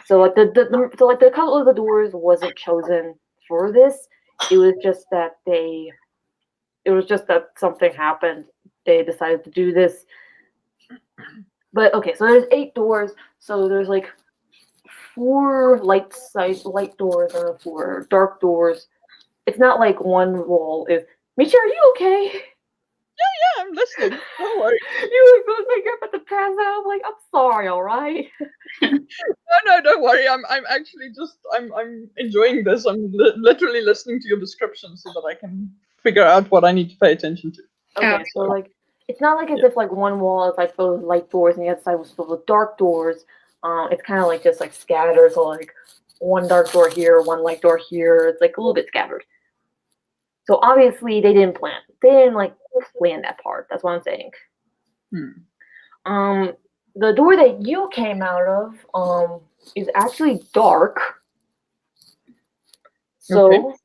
So like the couple of the doors wasn't chosen for this. It was just that something happened. They decided to do this. But okay, so there's 8 doors. So there's like 4 light doors and 4 dark doors. It's not like one wall is. Misha, are you okay? Yeah, I'm listening. Don't worry. You were like you're about to pass out. I'm like, I'm sorry, all right. No, don't worry. I'm actually just I'm enjoying this. I'm literally listening to your description so that I can figure out what I need to pay attention to. Okay, so like it's not like as if like one wall is like filled with light doors and the other side was filled with dark doors. It's kind of like just like scattered. So like one dark door here, one light door here. It's like a little bit scattered. So obviously they didn't plan. They didn't like plan that part. That's what I'm saying. The door that you came out of is actually dark. So Okay.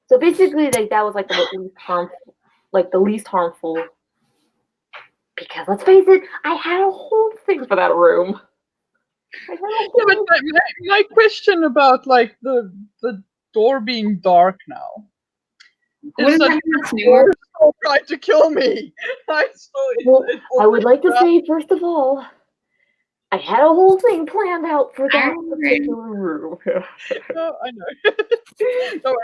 so basically like that was like the least harmful. Because let's face it, I had a whole thing for that room. Yeah, but my question about like the door being dark now is Wouldn't that that be much the newer? door still tried to kill me. Well, I would like to say, first of all, I had a whole thing planned out for that particular room. No, I know. No,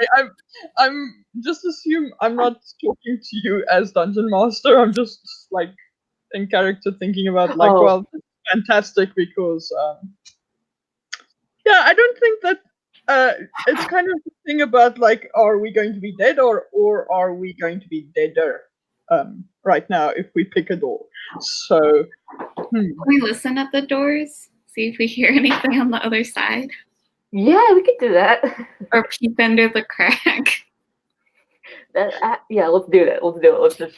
I'm just assume I'm not talking to you as dungeon master. I'm just like in character thinking about like, Oh. well, it's fantastic because yeah, I don't think that it's kind of the thing about like, are we going to be dead or are we going to be deader right now if we pick a door? So Can we listen at the doors? See if we hear anything on the other side? Yeah, we could do that. Or peep under the crack? Yeah, let's do that. Let's do it. Let's just.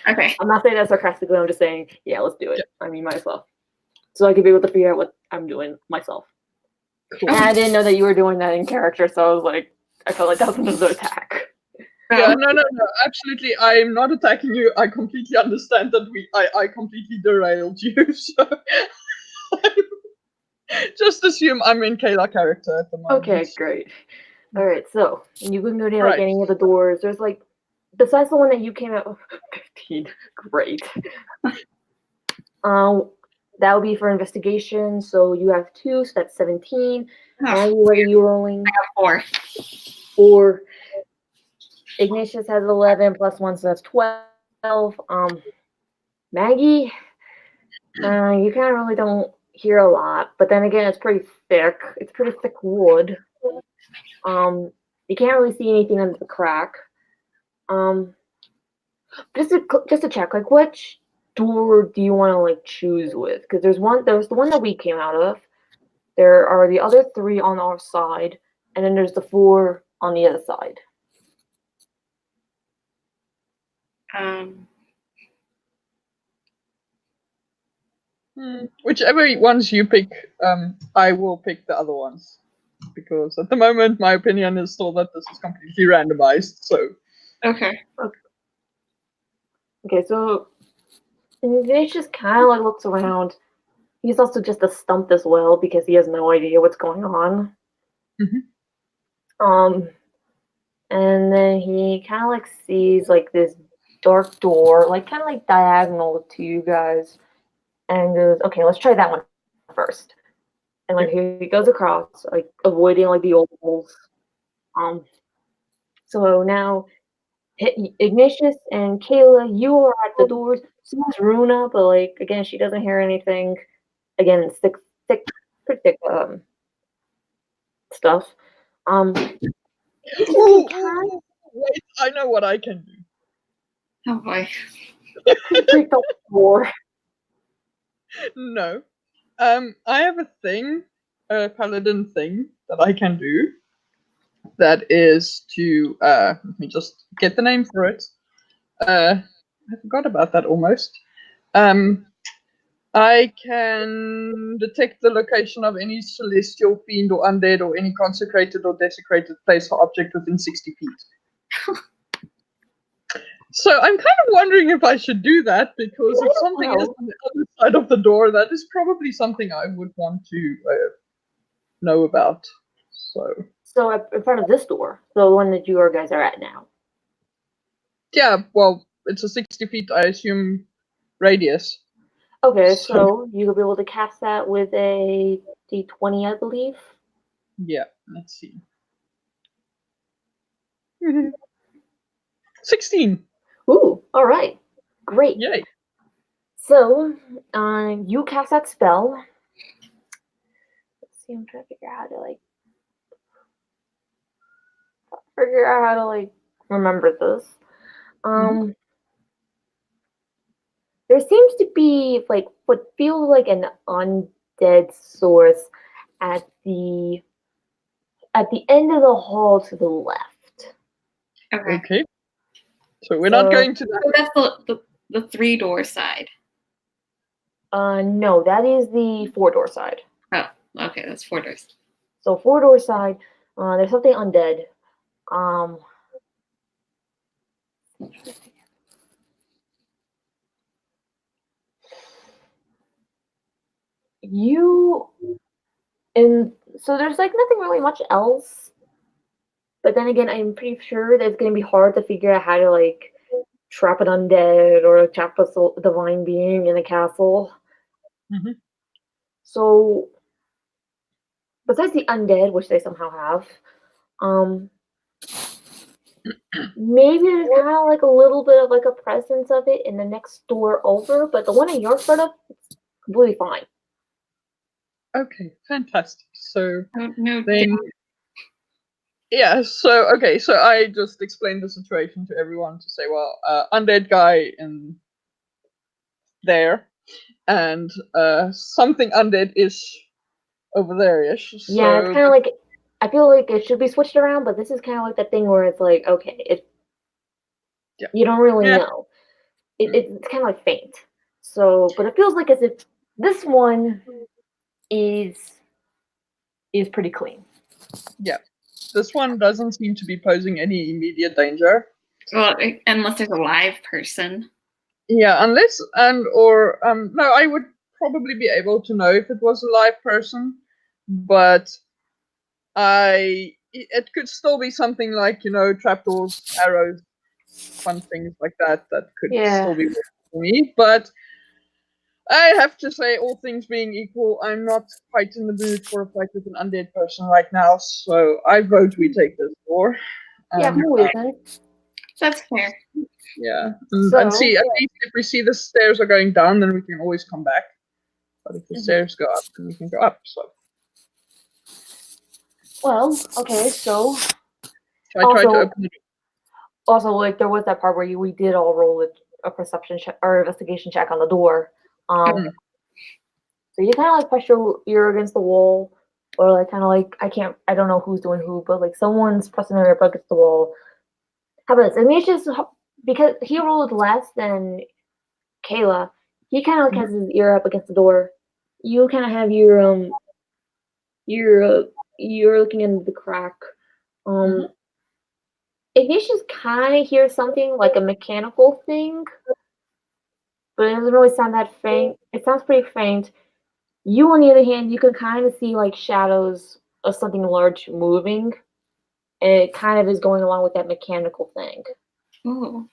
Okay. I'm not saying that sarcastically. I'm just saying, yeah, let's do it. I mean, might as well. So I could be able to figure out what I'm doing myself. cool. And I didn't know that you were doing that in character, so I was like, I felt like that was another attack. Yeah, no, absolutely. I'm not attacking you. I completely understand that I completely derailed you. So just assume I'm in Kayla character at the moment. Okay, great. All right, so you can go to like Right. any of the doors. There's like, besides the one that you came out, 15. Great. That would be for investigation. So you have 2, so that's 17. Maggie, what are you rolling? I got 4. 4. Ignatius has 11 plus 1, so that's 12. Maggie, you kind of really don't hear a lot, but then again, it's pretty thick. It's pretty thick wood. You can't really see anything under the crack. Just to check, like, which door do you want to like choose with? Because there's the one that we came out of. There are the other 3 on our side, and then there's the 4 on the other side. Whichever ones you pick, I will pick the other ones. Because at the moment, my opinion is still that this is completely randomized. So Okay. Okay, so Ignatius kind of like looks around. He's also just a stump as well because he has no idea what's going on. And then he kind of like sees like this dark door, like kind of like diagonal to you guys, and goes, "Okay, let's try that one first." And like he goes across, like avoiding like the old holes. So now Ignatius and Kayla, you are at the doors. So is Runa, but like again, she doesn't hear anything. Again, it's thick, pretty thick stuff. Ooh, wait, I know what I can do. Oh boy. Break the door. No. I have a thing, a paladin thing that I can do. That is to let me just get the name for it. I forgot about that almost. I can detect the location of any celestial fiend or undead or any consecrated or desecrated place or object within 60 feet. So I'm kind of wondering if I should do that, because if something is on the other side of the door, that is probably something I would want to know about. So in front of this door, the one that you guys are at now. Yeah, well, it's a 60 feet, I assume, radius. Okay, so you'll be able to cast that with a D20, I believe. Yeah, let's see. 16. Ooh, all right, great. Yay. So, you cast that spell. Let's see, I'm trying to figure out how to remember this. There seems to be like what feels like an undead source at the end of the hall to the left. Okay. Okay. So we're not going to that. So that's the 3-door side. No, that is the 4-door side. Oh, okay, that's 4 doors. So 4-door side, there's something undead. So there's like nothing really much else. But then again, I'm pretty sure that it's gonna be hard to figure out how to like trap an undead or trap a divine being in a castle. Mm-hmm. So besides the undead, which they somehow have, maybe there's kind of like a little bit of like a presence of it in the next door over, but the one in your startup, it's completely fine. Okay, fantastic. So No. then, yeah. So okay. So I just explained the situation to everyone to say, well, undead guy in there, and something undead is over there-ish. So Yeah, it's kind of like, I feel like it should be switched around, but this is kind of like that thing where it's like, okay, you don't really know. It's kind of like faint. So, but it feels like as if this one is pretty clean. Yeah, this one doesn't seem to be posing any immediate danger. Well, unless there's a live person. Yeah, unless no, I would probably be able to know if it was a live person, but it could still be something like, trapdoors, arrows, fun things like that could still be working for me. But I have to say, all things being equal, I'm not quite in the mood for a fight with an undead person right now, so I vote we take this door. Who isn't? That's fair. Yeah, and see, at least if we see the stairs are going down, then we can always come back. But if the stairs go up, then we can go up. So. Well, okay, so I tried to open it. Also, like there was that part where we did all roll a perception check or investigation check on the door. So you kind of like push your ear against the wall, or like kind of like I don't know who's doing who, but like someone's pressing their ear up against the wall. How about this? I mean, it's just because he rolled less than Kayla. He kind of like has his ear up against the door. You kind of have you're looking in the crack. Ignatius kind of hears something like a mechanical thing, but it doesn't really sound that faint. It sounds pretty faint. You, on the other hand, you can kind of see like shadows of something large moving, and it kind of is going along with that mechanical thing. Ooh.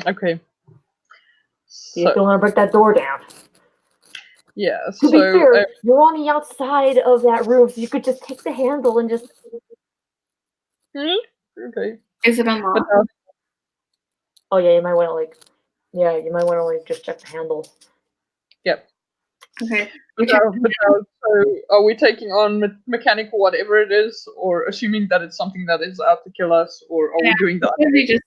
Okay. So you still want to break that door down. Yeah, to be fair, you're on the outside of that room, so you could just take the handle and just... Okay. Is it unlocked? Oh yeah, you might want to like just check the handle. Yep. Okay. So are we taking on mechanical whatever it is, or assuming that it's something that is out to kill us, or are we doing that? Maybe just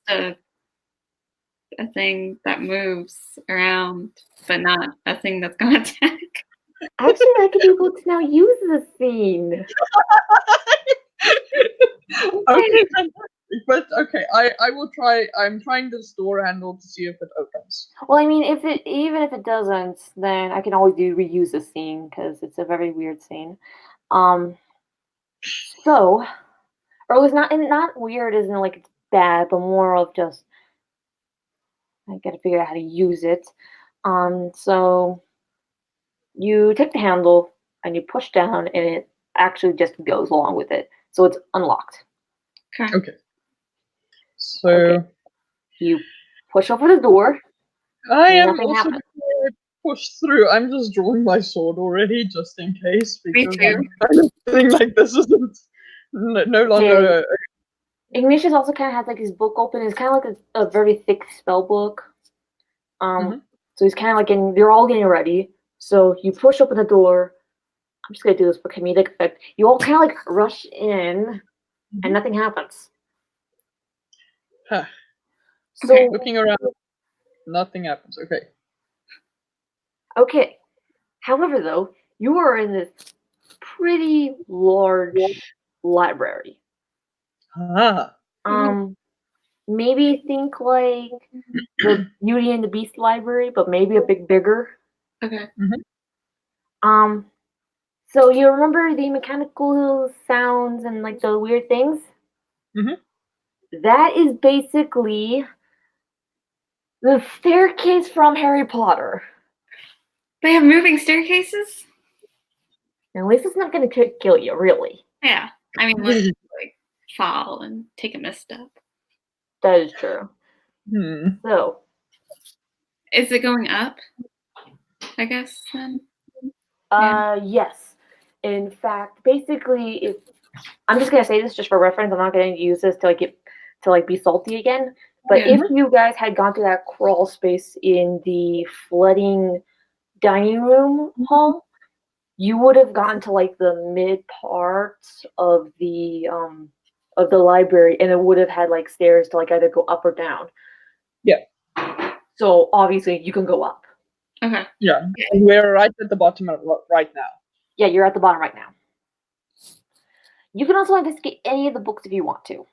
a thing that moves around, but not a thing that's gonna attack. Actually, I could be able to now use the scene. Okay, but okay, I will try. I'm trying this door handle to see if it opens. Well, I mean, even if it doesn't, then I can always reuse the scene because it's a very weird scene. So, or it was not weird, isn't like it's bad, but more of just I gotta figure out how to use it. So you take the handle and you push down, and it actually just goes along with it, so it's unlocked. Okay. So you push over the door. I am also push through. I'm just drawing my sword already, just in case, because I'm kind of feeling like this isn't no longer. Ignatius also kind of has like his book open. It's kind of like a very thick spell book. So he's kind of like they're all getting ready. So you push open the door. I'm just gonna do this for comedic effect. You all kind of like rush in, and nothing happens. Huh. So looking around, nothing happens. Okay. Okay. However, though, you are in this pretty large library. Ah. Maybe think like the Beauty and the Beast library, but maybe a bit bigger. Okay. So you remember the mechanical sounds and like the weird things? That is basically the staircase from Harry Potter. They have moving staircases? Now, at least it's not going to kill you, really. Yeah. I mean, let's like fall and take a misstep. That is true. So, is it going up? I guess then. yes. In fact, basically, if I'm just gonna say this just for reference, I'm not gonna use this to be salty again. But if you guys had gone to that crawl space in the flooding dining room hall, you would have gotten to like the mid part of the library, and it would have had like stairs to like either go up or down. Yeah. So obviously you can go up. Okay. Yeah. We're right at the bottom right now. Yeah, you're at the bottom right now. You can also investigate any of the books if you want to.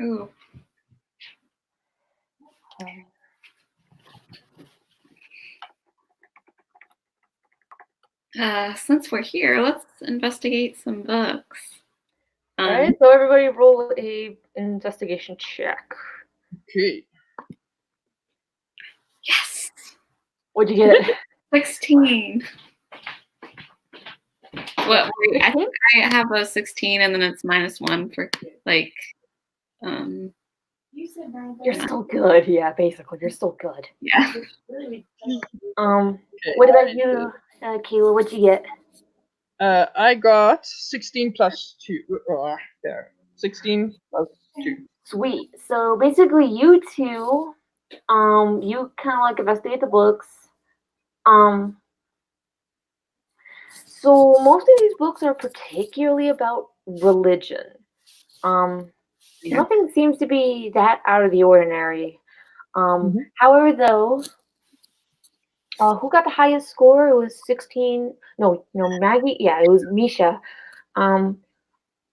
Ooh. Since we're here, let's investigate some books. Alright, so everybody roll a investigation check. Okay. Yes. What'd you get? 16. What? Wait, I think I have a 16, and then it's -1 for like. You're still good. Yeah, basically, you're still good. Yeah. What about you, Kayla? What'd you get? I got 16 plus 2. There. 16 plus 2. Sweet. So basically, you two, you kind of like investigate the books. So most of these books are particularly about religion. Nothing seems to be that out of the ordinary. However, though, who got the highest score? It was 16. No, Maggie. Yeah, it was Misha.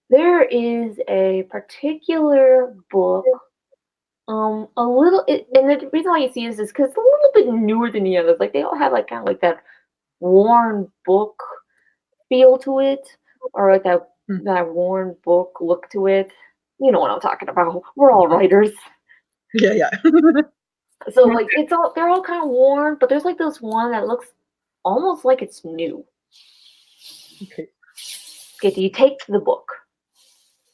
There is a particular book. And the reason why you see this is because it's a little bit newer than the others. Like they all have like kind of like that worn book feel to it, or like that worn book look to it. You know what I'm talking about. We're all writers. Yeah. So like they're all kind of worn, but there's like this one that looks almost like it's new. Okay. Okay, do you take the book?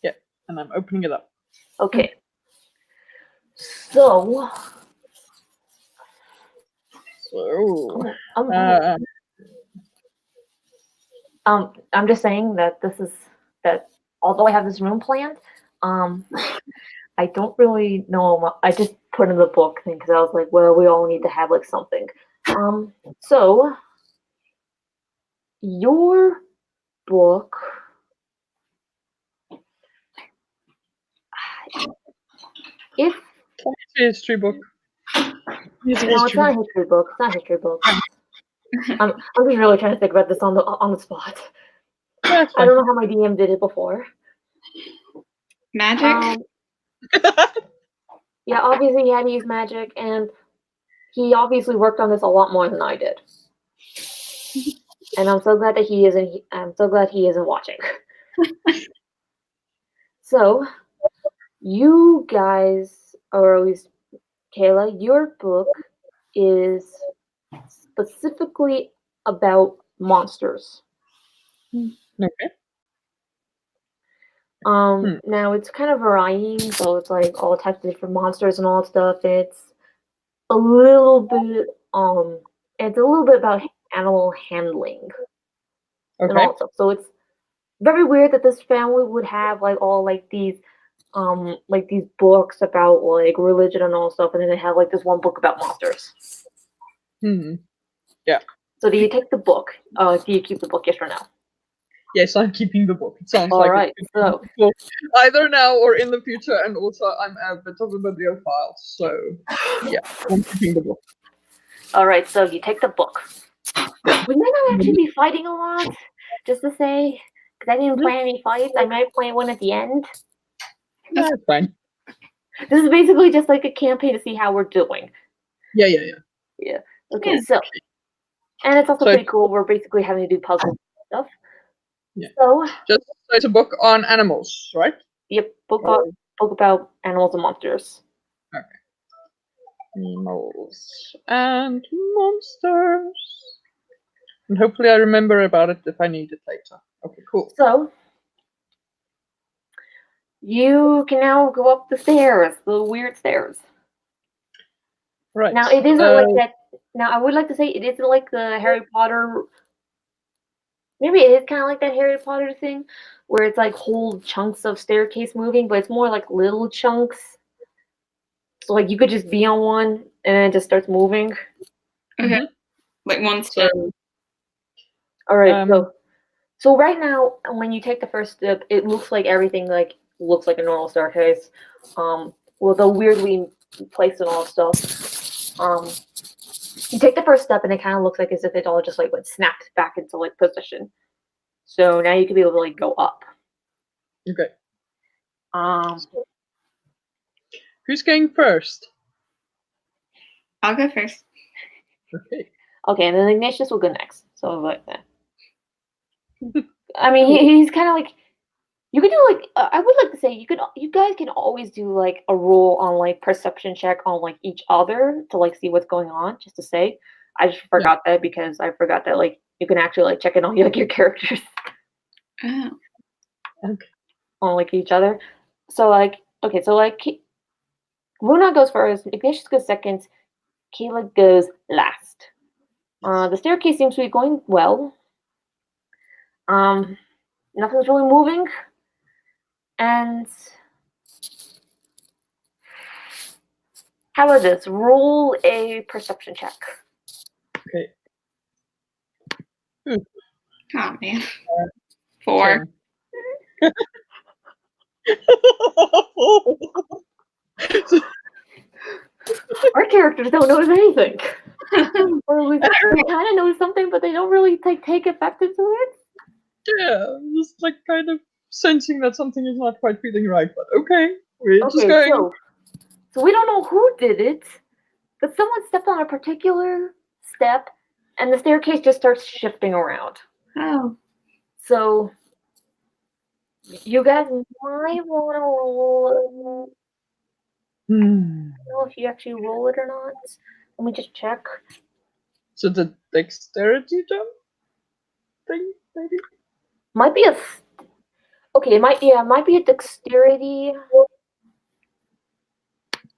Yeah, and I'm opening it up. Okay. So I'm just saying that although I have this room planned, I don't really know. I just put in the book thing because I was like, well, we all need to have like something. So your book, if it's a history book. No, it's not a history book. It's not a history book. I'm just really trying to think about this on the spot. I don't know how my DM did it before. Magic? Yeah, obviously he had to use magic, and he obviously worked on this a lot more than I did. And I'm so glad that he isn't. I'm so glad he isn't watching. So, you guys, or at least Kayla, your book is specifically about monsters. Okay. Now it's kind of varying, so it's like all types of different monsters and all that stuff. It's a little bit about animal handling. Okay. And all that stuff. So it's very weird that this family would have like all like these books about like religion and all stuff, and then they have like this one book about monsters. Yeah. So do you take the book? Do you keep the book? Yes or no? Yes, I'm keeping the book. It sounds All like right, it could so be useful either now or in the future, and also I'm a bit of a bibliophile, so yeah, I'm keeping the book. all right, so you take the book. We might not actually be fighting a lot, just to say, because I didn't plan any fights. I might plan one at the end. Yeah, it's fine. This is basically just like a campaign to see how we're doing. Yeah. Yeah. Okay, Yeah. so, and it's also So- pretty cool. We're basically having to do puzzles and stuff. Yeah. So, So it's a book on animals, right? yep, book Or- about animals and monsters. Animals and monsters. And hopefully I remember about it if I need it later. Okay, cool. So, you can now go up the stairs, the weird stairs. Right. Now, it isn't like that. Now, I would like to say it isn't like the Harry Potter. Maybe it is kind of like that Harry Potter thing, where it's like whole chunks of staircase moving, but it's more like little chunks. So, like, you could just be on one, and then it just starts moving. Okay. Like one step. So, All right, Um, so right now, when you take the first step, it looks like everything looks like a normal staircase, with a weirdly placed and all stuff. You take the first step, and it kind of looks like as if it all just like went snapped back into like position. So now you can be able to like go up. okay. Um, Who's going first? I'll go first. Okay. okay, and then Ignatius will go next. So like that. I mean, he's kind of like you could do like I would like to say you guys can always do like a roll on like perception check on like each other to like see what's going on. Just to say, I just forgot that because I forgot that like you can actually like check in on like your characters Oh. Okay. on like each other. So like okay, so like Runa goes first, Ignatius goes second, Kayla goes last. The staircase seems to be going well. Nothing's really moving. And how about this? Roll a perception check. Okay. Oh man. 4. Our characters don't notice anything. Or at least they kind of notice something, but they don't really take effect into it. Yeah, I'm just like kind of sensing that something is not quite feeling right, but okay. We're just Okay, going. so we don't know who did it, but someone stepped on a particular step, and the staircase just starts shifting around. Oh. So you guys might want to roll. I don't know if you actually roll it or not. Let me just check. So the dexterity jump thing, maybe? Might be okay. It might be a dexterity.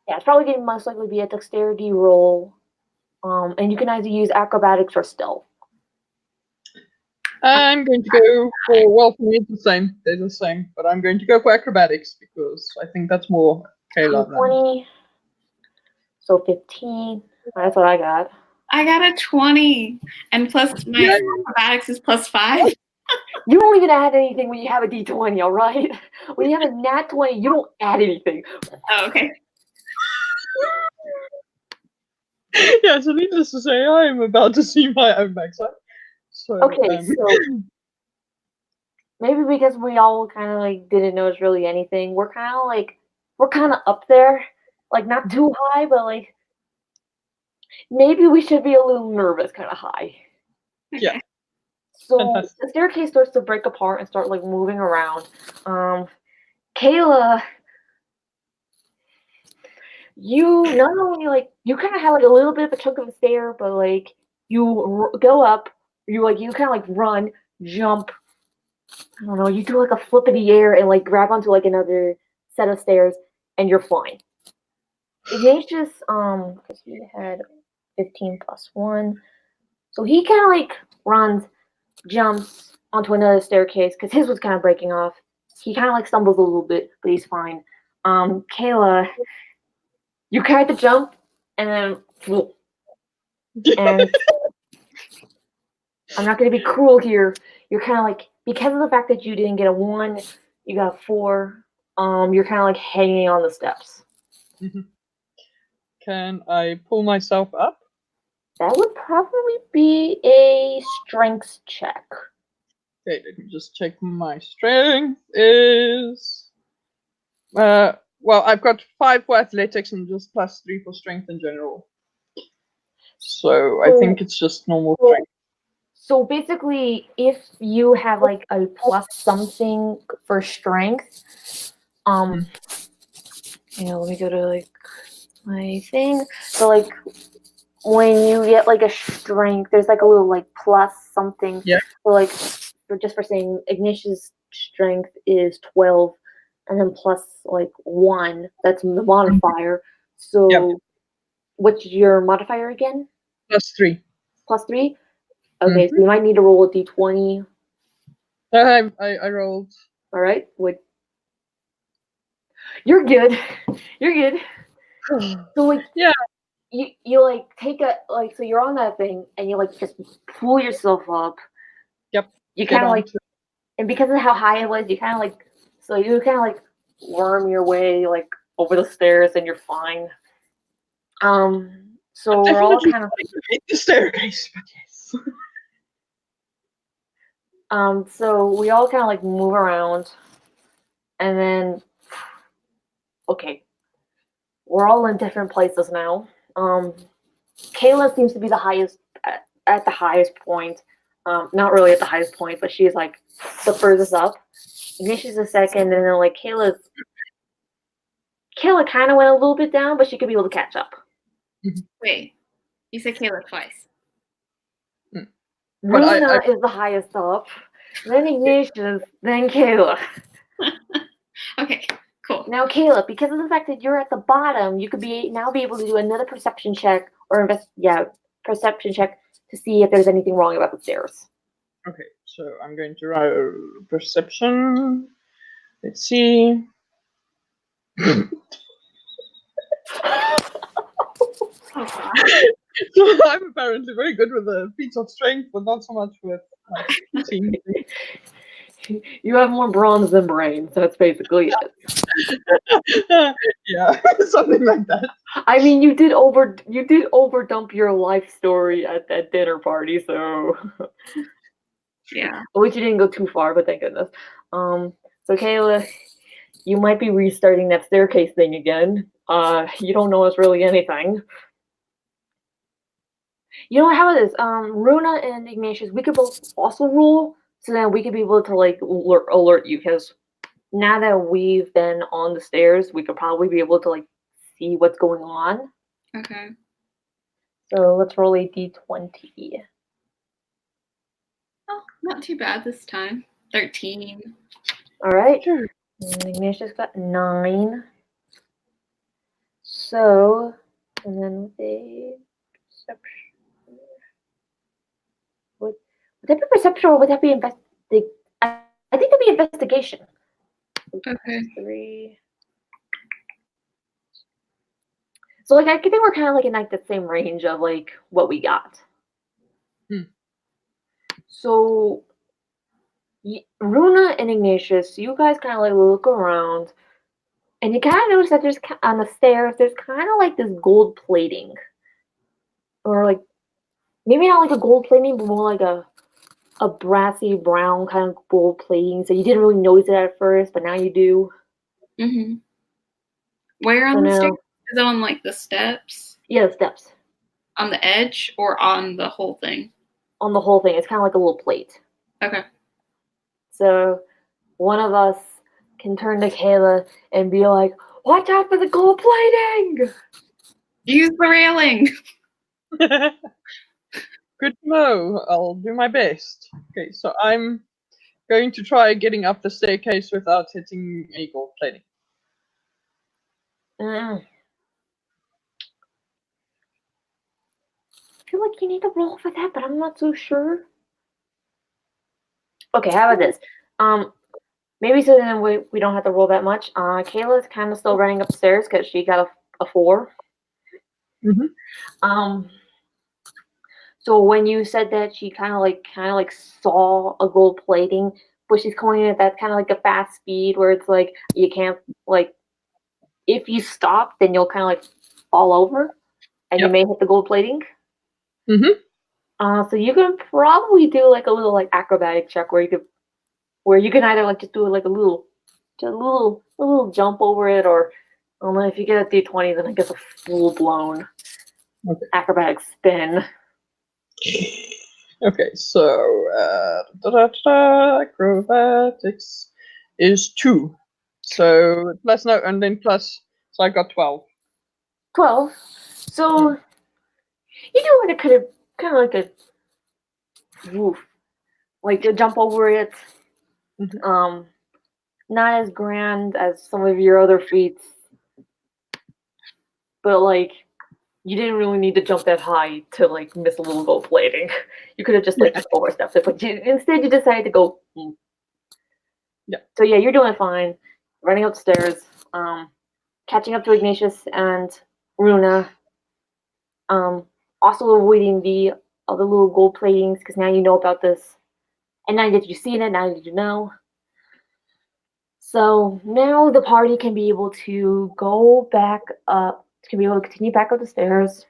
Yeah, it's probably going to most likely be a dexterity roll. And you can either use acrobatics or stealth. I'm going to go for, well, for me it's the same. They're the same. But I'm going to go for acrobatics because I think that's more Kayla than. 20. So 15. That's what I got. I got a 20. And plus my acrobatics is +5. You don't even add anything when you have a d20, all right? When you have a nat 20, you don't add anything. Oh, okay. Yeah, so needless to say, I am about to see my own backside. So, Okay, so maybe because we all kind of like didn't notice really anything, we're kind of up there, like not too high, but like maybe we should be a little nervous, kind of high. Yeah. So Fantastic. the staircase starts to break apart and start like moving around. Kayla, you not only like you kind of have like a little bit of a chunk of a stair, but like you go up, you kind of like run, jump. I don't know. You do like a flip in the air and like grab onto like another set of stairs, and you're flying. Ignatius, because he had 15 plus 1, so he kind of like runs, jumps onto another staircase because his was kind of breaking off. He kind of like stumbles a little bit, but he's fine. Kayla, you kind of jump and then, and I'm not gonna be cruel here. You're kind of like because of the fact that you didn't get a 1, you got a 4. You're kind of like hanging on the steps. Can I pull myself up? That would probably be a strength check. Okay, let me just check. My strength is well, I've got 5 for athletics and just +3 for strength in general. So I think it's just normal strength. So basically, if you have like a plus something for strength, let me go to like my thing. So like when you get like a strength, there's like a little like plus something. Yeah. So like for saying Ignatius' strength is 12, and then plus like 1. That's the modifier. So what's your modifier again? +3. +3. Okay, so you might need to roll a d20. I rolled. All right. You're good. You're good. So like you like take a like so you're on that thing and you like just pull yourself up. Yep. You kind of like, and because of how high it was, you kind of like worm your way like over the stairs and you're fine. So we're all kind of the staircase, but yes. So we all kind of like move around, and then okay, we're all in different places now. Kayla seems to be the highest at the highest point. Not really at the highest point, but she's like the furthest up. Ignatius is second, and then like Kayla kind of went a little bit down, but she could be able to catch up. Wait, you said Kayla twice. Runa is the highest up, then Ignatius, then Kayla. Okay, cool. Now, Kayla, because of the fact that you're at the bottom, you could be able to do another perception check or perception check to see if there's anything wrong about the stairs. Okay, so I'm going to write perception. Let's see. So I'm apparently very good with the feats of strength, but not so much with team. You have more bronze than brain, so that's basically it. Yeah, something like that. I mean, you did overdump your life story at that dinner party, so yeah. At least you didn't go too far, but thank goodness. So Kayla, you might be restarting that staircase thing again. You don't know us really anything. You know how it is. Runa and Ignatius, we could both also roll, so that we could be able to like alert you. Because now that we've been on the stairs, we could probably be able to like see what's going on. Okay. So let's roll a d20. Oh, not too bad this time. 13. All right. Sure. And Ignatius got 9. So, and then with a perception. Would that be perception or would that be I think that'd be investigation. Okay. 3. So like I think we're kind of like in like the same range of like what we got. So Runa and Ignatius, you guys kind of like look around, and you kind of notice that there's on the stairs there's kind of like this gold plating, or like maybe not like a gold plating, but more like a brassy brown kind of gold plating. So you didn't really notice it at first, but now you do. Mm-hmm. Where on the stairs? Is it on like the steps? Yeah, the steps. On the edge or on the whole thing? On the whole thing. It's kind of like a little plate. Okay. So one of us can turn to Kayla and be like, "Watch out for the gold plating! Use the railing!" Good to know. I'll do my best. Okay, so I'm going to try getting up the staircase without hitting a gold plating. I feel like you need to roll for that, but I'm not so sure. Okay, how about this? Maybe so then we don't have to roll that much. Kayla's kind of still running upstairs because she got a 4. Mm-hmm. So when you said that she kind of like saw a gold plating, but she's going at that kind of like a fast speed where it's like you can't like if you stop, then you'll kind of like fall over, and you may hit the gold plating. So you can probably do like a little like acrobatic check where you can either like just do like a little jump over it, or I don't know, if you get a D20, then I guess a full blown acrobatic spin. Okay, so acrobatics is 2. So plus no, and then plus. So I got 12. 12. So you do like a kind of like a woof, like you jump over it. Not as grand as some of your other feats, but like you didn't really need to jump that high to like miss a little gold plating. You could have just like overstepped it, but instead you decided to go. Yeah. So yeah, you're doing fine. Running upstairs, catching up to Ignatius and Runa. Also avoiding the other little gold platings because now you know about this, and now that you've seen it, now that you know. So now the party can be able to go back up. Can be able to continue back up the stairs,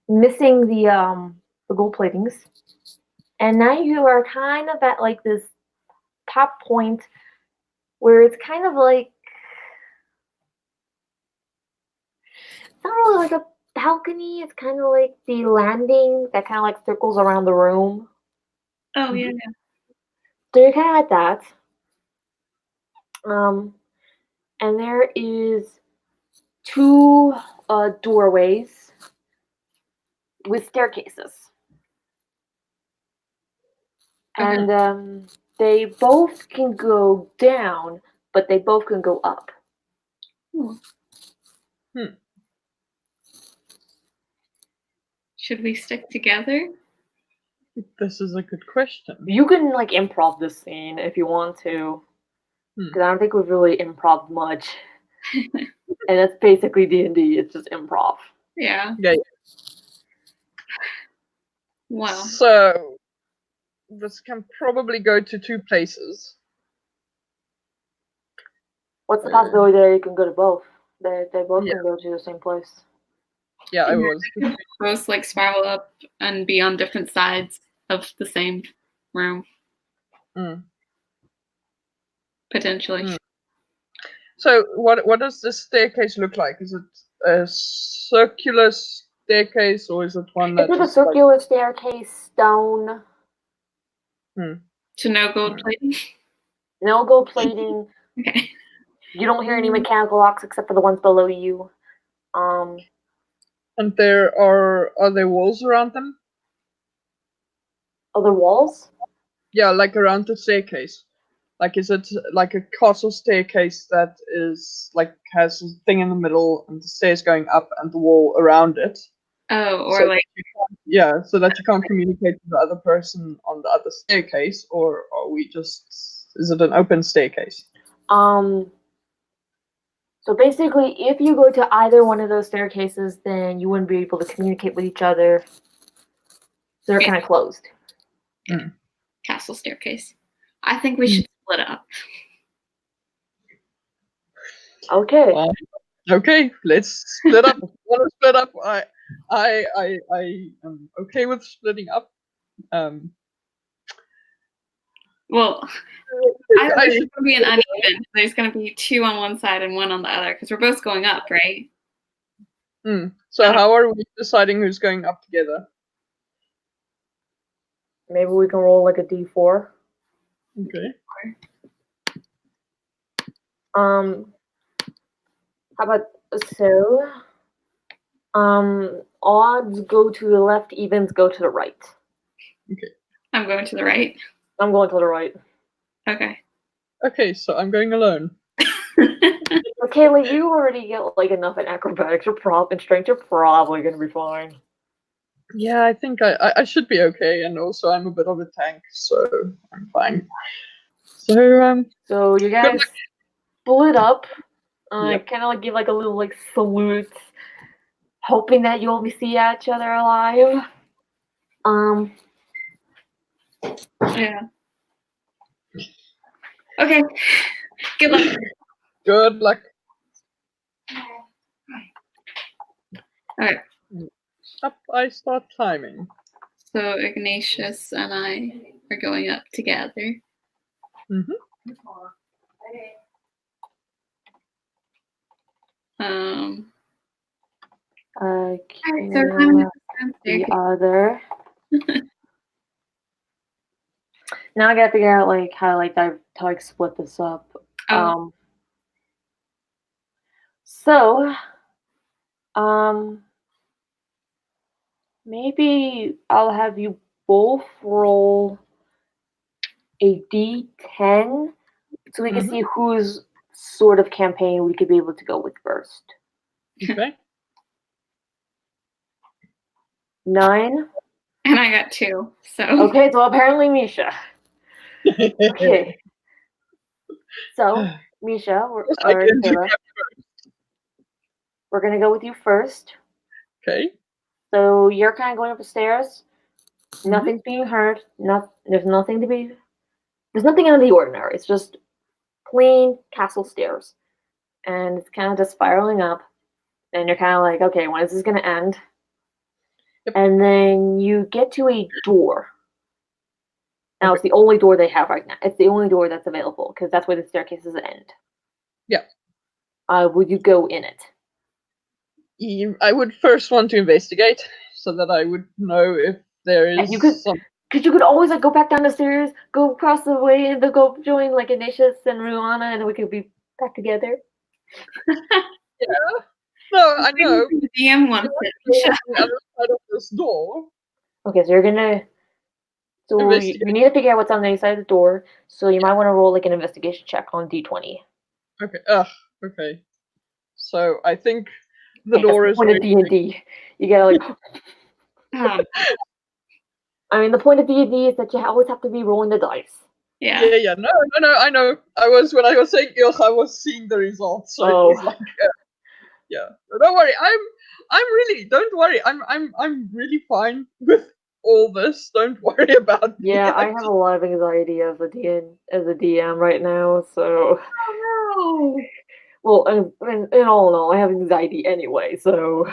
missing the gold platings, and now you are kind of at like this top point where it's kind of like it's not really like a balcony. It's kind of like the landing that kind of like circles around the room. Oh yeah. So you're kind of at that. And there is 2 doorways with staircases. Okay. And they both can go down, but they both can go up. Should we stick together? This is a good question. You can like improv this scene if you want to, because I don't think we've really improv much. And that's basically D&D. It's just improv. Yeah. Yeah. Wow. So this can probably go to 2 places. What's the possibility that you can go to both? They both can go to the same place. Yeah, I was. Both like spiral up and be on different sides of the same room. Potentially. So what does this staircase look like? Is it a circular staircase, or is it one that's It's like a circular staircase, stone. To no gold plating? No gold plating. Okay. You don't hear any mechanical locks except for the ones below you. And are there walls around them? Other walls? Yeah, like around the staircase. Like, is it like a castle staircase that is like has a thing in the middle and the stairs going up and the wall around it? Oh, or so like so that you can't communicate with the other person on the other staircase, or are we just? Is it an open staircase? So basically, if you go to either one of those staircases, then you wouldn't be able to communicate with each other. So they're kind of closed. Castle staircase. I think we should split up. Okay. Okay, let's split up. If you want to split up, I am okay with splitting up. Well, I think it's going to be an uneven. There's going to be 2 on one side and 1 on the other because we're both going up, right? So how are we deciding who's going up together? Maybe we can roll like a d4. Okay. How about odds go to the left, evens go to the right. Okay. I'm going to the right. I'm going to the right. Okay. Okay, so I'm going alone. Okay, like you already get like enough in acrobatics or and strength. You're probably gonna be fine. Yeah, I think I should be okay, and also I'm a bit of a tank, so I'm fine. So you guys split up. Yep. Kind of like give like a little like salute, hoping that you'll see each other alive. Yeah. Okay. Good luck. Good luck. Alright. Up, I start climbing. So Ignatius and I are going up together. Mm-hmm. The other. Now I gotta figure out like how to split this up. Oh. So maybe I'll have you both roll a D10 so we can see whose sort of campaign we could be able to go with first. Okay. 9. And I got 2. So Okay, so apparently Misha. Okay. So Misha, or Kayla, we're gonna go with you first. Okay. So you're kind of going up the stairs. Nothing's being heard. There's nothing out of the ordinary. It's just plain castle stairs, and it's kind of just spiraling up. And you're kind of like, okay, when is this gonna end? Yep. And then you get to a door. Now it's the only door they have right now. It's the only door that's available because that's where the staircases end. Yeah. Would you go in it? I would first want to investigate so that I would know if there is some. Because you could always like go back down the stairs, go across the way, and then go join like Ignatius and Ruana, and then we could be back together. Yeah. No, I know. The DM wants it. On the other side of this door. Okay, so you're gonna. So you need to figure out what's on the other side of the door. So you might want to roll like an investigation check on D20. Okay. Okay. So I think the door is. The point of DnD. You gotta like. I mean, the point of D&D is that you always have to be rolling the dice. Yeah. No, I know. When I was saying Ilch, I was seeing the results. So it was like, yeah. Don't worry. I'm really. Don't worry. I'm really fine with all this. Don't worry about me. Yeah, I have a lot of anxiety as a DM right now. So. Oh no. Well, in all in all, I have anxiety anyway. So.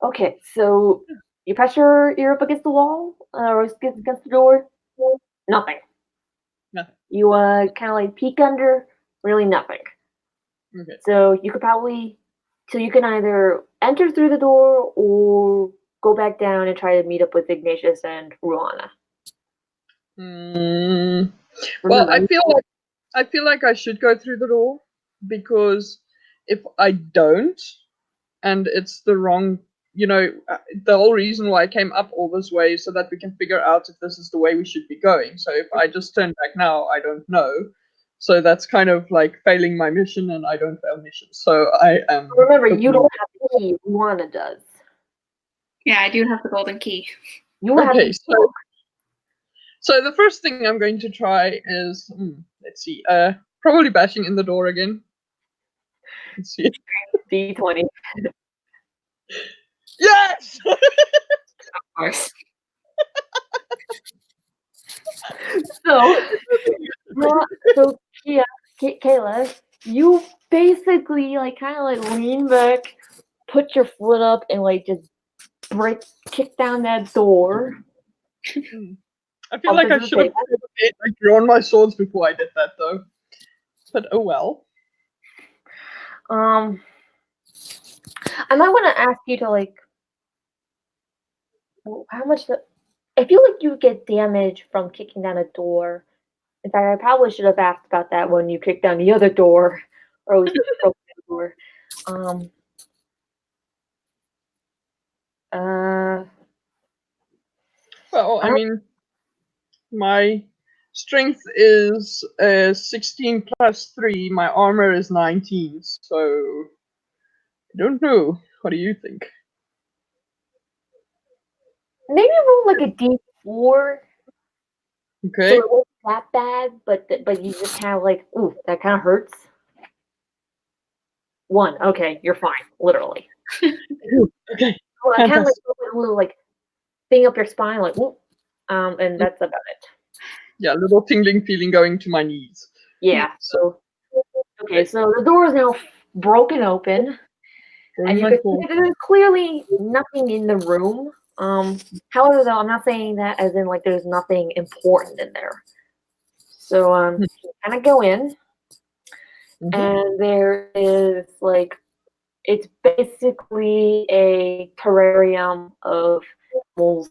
Okay, so you press your ear up against the wall, or against the door. Nothing. Nothing. You kind of like peek under. Really nothing. Okay. So you can either enter through the door or go back down and try to meet up with Ignatius and Ruana. Well, I feel like I should go through the door because if I don't, and it's the wrong, the whole reason why I came up all this way is so that we can figure out if this is the way we should be going. So if I just turn back now, I don't know. So that's kind of like failing my mission, and I don't fail missions. So I am. Remember, you don't have the key. Ruana does. Yeah, I do have the golden key. So the first thing I'm going to try is, let's see, probably bashing in the door again. Let's see. D20. Yes! Of course. So Kayla, you basically like kind of like lean back, put your foot up, and like just kick down that door. I feel like I should have drawn my swords before I did that, though. But oh well. I might want to ask you to like, how much I feel like you get damage from kicking down a door. In fact, I probably should have asked about that when you kicked down the other door, or at least broke the door. Well, I mean, my strength is 16 plus 3. My armor is 19. So I don't know. What do you think? Maybe roll like a D4. Okay. So it wasn't that bad, but you just kind of like, ooh, that kind of hurts. 1. Okay, you're fine. Literally. Okay. Well, I kind of like a little like thing up your spine, like, and that's about it. Yeah, a little tingling feeling going to my knees. Yeah. So okay, so the door is now broken open, and you can see that there's clearly nothing in the room. However, though, I'm not saying that as in like there's nothing important in there. So kind of go in, and there is like it's basically a terrarium of animals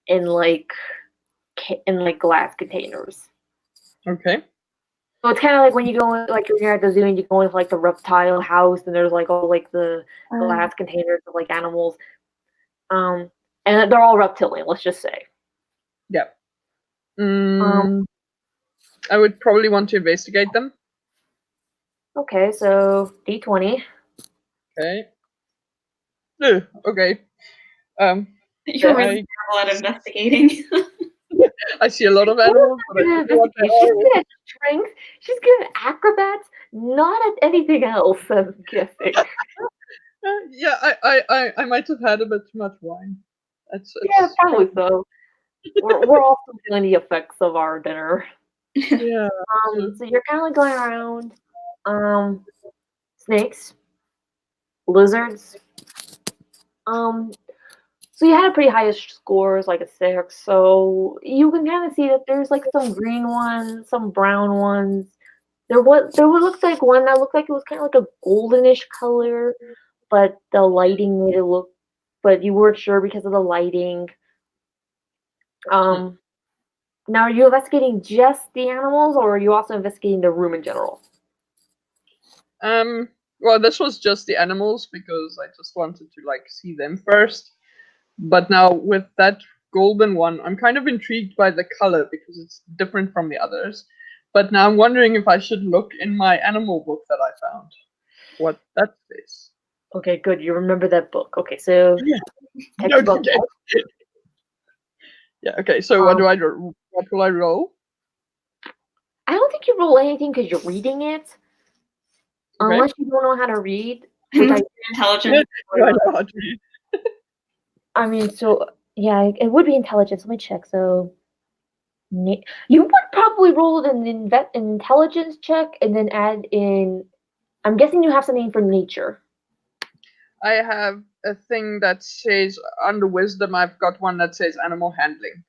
in like glass containers. Okay. So it's kind of like when you go in, like you're at the zoo and you go into like the reptile house and there's like all like the glass containers of like animals, and they're all reptilian. Let's just say. Yeah. I would probably want to investigate them. Okay, so D20. Okay. Okay. You're really terrible at investigating. I see a lot of animals, but I don't know what they She's are. good at strength. She's good at acrobats, not at anything else. I'm guessing. Yeah, I might have had a bit too much wine. Yeah, probably so. We're all feeling the effects of our dinner. Yeah. So you're kind of like going around. Snakes, lizards. So you had a pretty high scores, like a 6. So you can kind of see that there's like some green ones, some brown ones. There looks like one that looked like it was kind of like a goldenish color, but the lighting made it look. But you weren't sure because of the lighting. Now, are you investigating just the animals, or are you also investigating the room in general? Well, this was just the animals because I just wanted to like see them first. But now with that golden one, I'm kind of intrigued by the color because it's different from the others. But now I'm wondering if I should look in my animal book that I found. What that says. Okay, good. You remember that book. Okay, so textbook. Yeah. Okay. So what do I do? What will I roll? I don't think you roll anything because you're reading it, unless you don't know how to read. Intelligence. I know how to read. I mean, so yeah, it would be intelligence. Let me check. So you would probably roll an intelligence check and then add in. I'm guessing you have something for nature. I have a thing that says under wisdom. I've got one that says animal handling.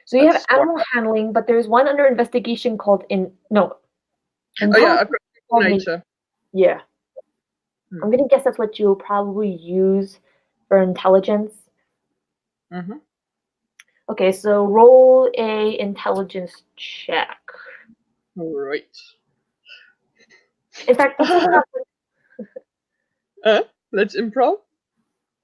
So you have animal handling, but there's one under investigation called Oh yeah, I've got nature. Yeah. I'm gonna guess that's what you'll probably use for intelligence. Okay, so roll a intelligence check. All right. In fact, let's improv.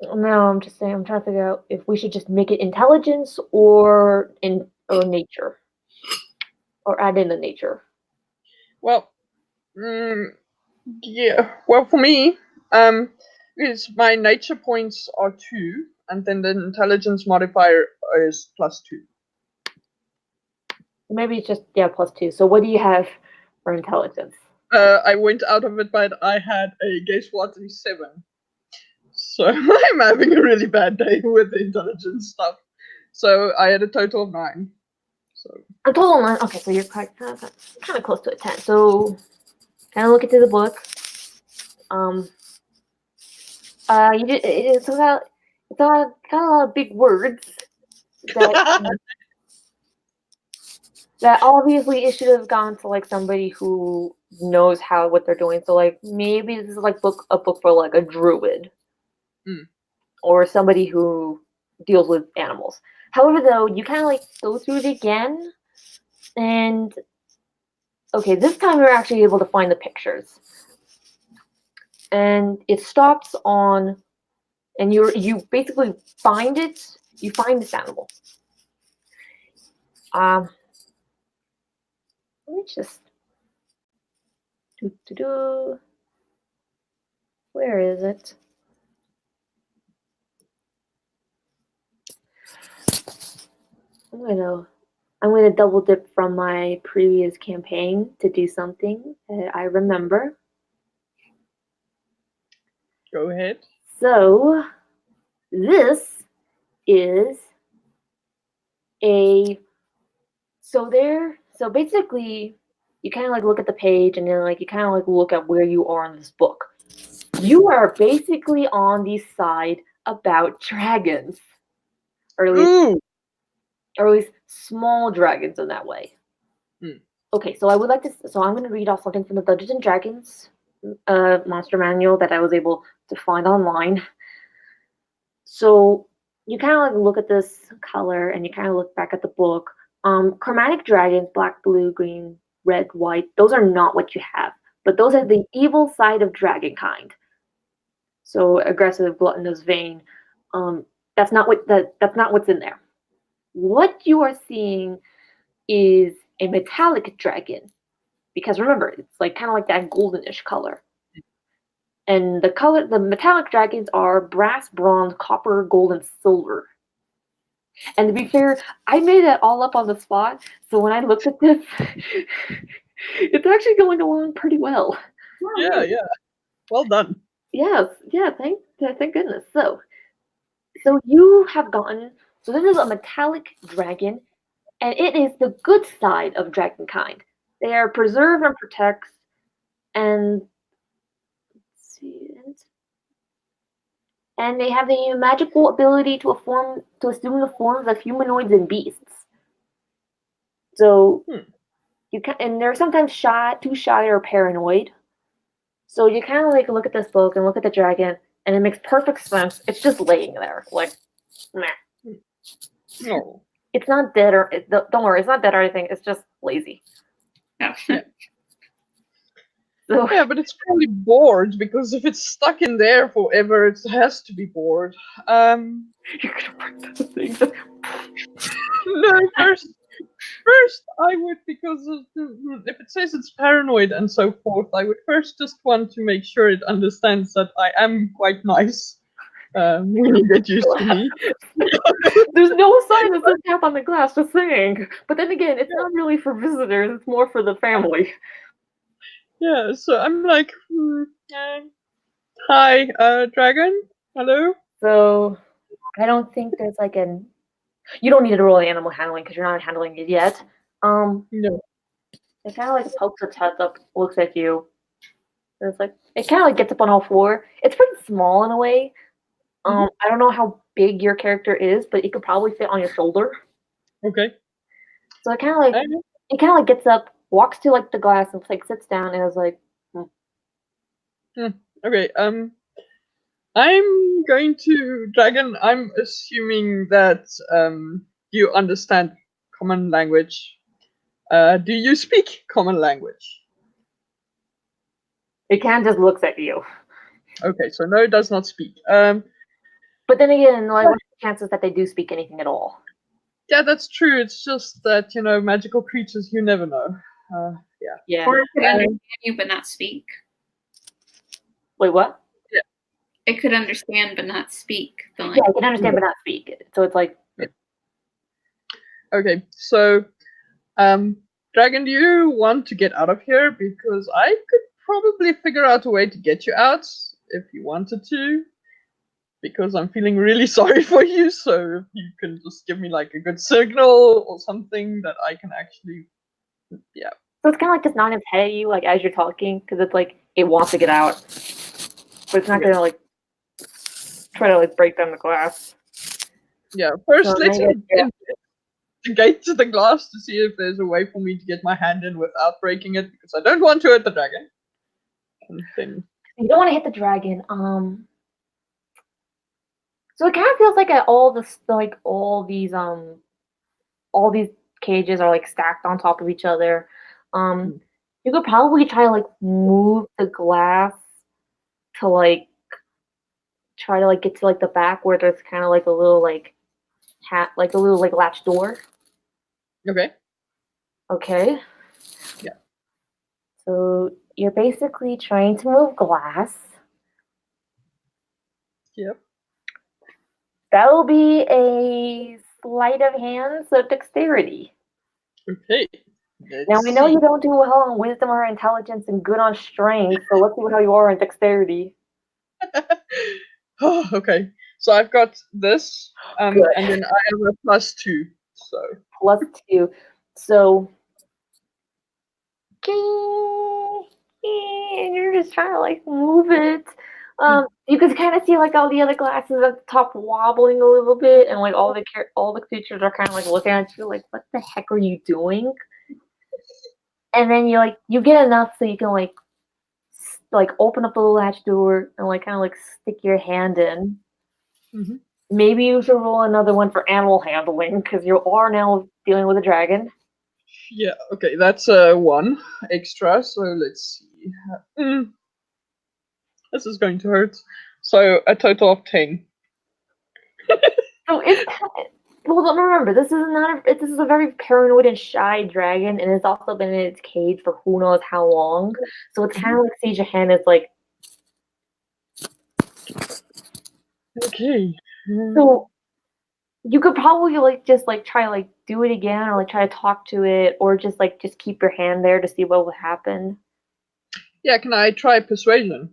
No, I'm just saying. I'm trying to figure out if we should just make it intelligence or nature, or add in the nature. Well, yeah. Well, for me, is my nature points are 2, and then the intelligence modifier is +2. Maybe it's just +2. So what do you have for intelligence? I went out of it, but I had a guess what 7. So I'm having a really bad day with the intelligence stuff. So I had a total of 9. So a total of 9. Okay, so you're kind of close to a 10. So kind of look into the book. It's got a lot of big words that that obviously it should have gone to like somebody who knows what they're doing. So like maybe this is like a book for like a druid or somebody who deals with animals. However, though, you kind of like go through it again, and okay, this time you're actually able to find the pictures, and it stops on, and you basically find it. You find this animal. Let me just Where is it? I'm gonna double dip from my previous campaign to do something that I remember. Go ahead. So this is so basically you kind of like look at the page, and then like you kind of like look at where you are in this book. You are basically on the side about dragons, or at least small dragons in that way. Okay, so I would like to. So I'm going to read off something from the Dungeons and Dragons monster manual that I was able to find online. So you kind of like look at this color, and you kind of look back at the book. Chromatic dragons, black, blue, green, red, white. Those are not what you have, but those are the evil side of dragon kind. So aggressive, gluttonous, vain. That's not what's in there. What you are seeing is a metallic dragon, because remember, it's like kind of like that goldenish color. And the metallic dragons are brass, bronze, copper, gold, and silver. And to be fair, I made that all up on the spot. So when I looked at this, it's actually going along pretty well. Yeah. Well done. Yes, yeah, thank goodness. So you have gotten, so this is a metallic dragon, and it is the good side of dragon kind. They are preserve and protect, and let's see, and they have the magical ability to assume the forms of humanoids and beasts. So you can, and they're sometimes too shy or paranoid. So you kind of like look at this book and look at the dragon, and it makes perfect sense. It's just laying there, like, meh. No. It's not dead don't worry, it's not dead or anything. It's just lazy. Yeah. So, Yeah, but it's probably bored, because if it's stuck in there forever, it has to be bored. you're gonna break the thing. No, first I would, because if it says it's paranoid and so forth, I would first just want to make sure it understands that I am quite nice. When you get used to me. There's no sign that says tap on the glass, just saying. But then again, it's not really for visitors, it's more for the family. Yeah, so I'm like, hi, dragon, hello? So, I don't think there's like you don't need to roll animal handling because you're not handling it yet. No. It kind of like pokes its head up, looks at you. And it's like, it kind of like gets up on all four. It's pretty small in a way. I don't know how big your character is, but it could probably fit on your shoulder. Okay. So it kind of like gets up, walks to like the glass, and like sits down, and is like, Okay. I'm going to dragon. I'm assuming that you understand common language. Do you speak common language? it kind of just looks at you. Okay, so no, it does not speak. But then again, like, what's the chances that they do speak anything at all? Yeah, that's true. It's just that, magical creatures, you never know. Yeah. Or it could understand you but not speak. Wait, what? Yeah. It could understand but not speak. Yeah, it can understand but not speak. So it's like. Okay, so, Dragon, do you want to get out of here? Because I could probably figure out a way to get you out if you wanted to. Because I'm feeling really sorry for you, so if you can just give me like a good signal or something that I can actually, yeah. So it's kind of like just nodding its head at you, like as you're talking, because it's like it wants to get out, but it's not gonna like try to like break down the glass. Yeah, first So let's maybe, investigate the glass to see if there's a way for me to get my hand in without breaking it, because I don't want to hurt the dragon. And then you don't want to hit the dragon. So it kind of feels like all these cages are like stacked on top of each other. You could probably try to like move the glass to like try to like get to like the back where there's kind of like a little like latch door. okay. Okay. Yeah. So you're basically trying to move glass. Yep. That will be a sleight of hand, so dexterity. Okay. Now we know you don't do well on wisdom or intelligence and good on strength, so let's see how you are on dexterity. Oh, okay. So I've got this, and then I have a +2. So +2. So and you're just trying to like move it. You could kind of see like all the other glasses at the top wobbling a little bit, and like all the creatures are kind of like looking at you like, what the heck are you doing? And then you get enough so you can like open up the little hatch door and like kind of like stick your hand in. Mm-hmm. Maybe you should roll another one for animal handling because you are now dealing with a dragon. Yeah, okay, that's 1 extra, so let's see. This is going to hurt. So a total of 10. So it's well, don't remember this is not this is a very paranoid and shy dragon, and it's also been in its cage for who knows how long. So it's kind of like sees your hand. It's like Okay. so you could probably like just like try like do it again or like try to talk to it or just keep your hand there to see what will happen. Yeah, can I try persuasion?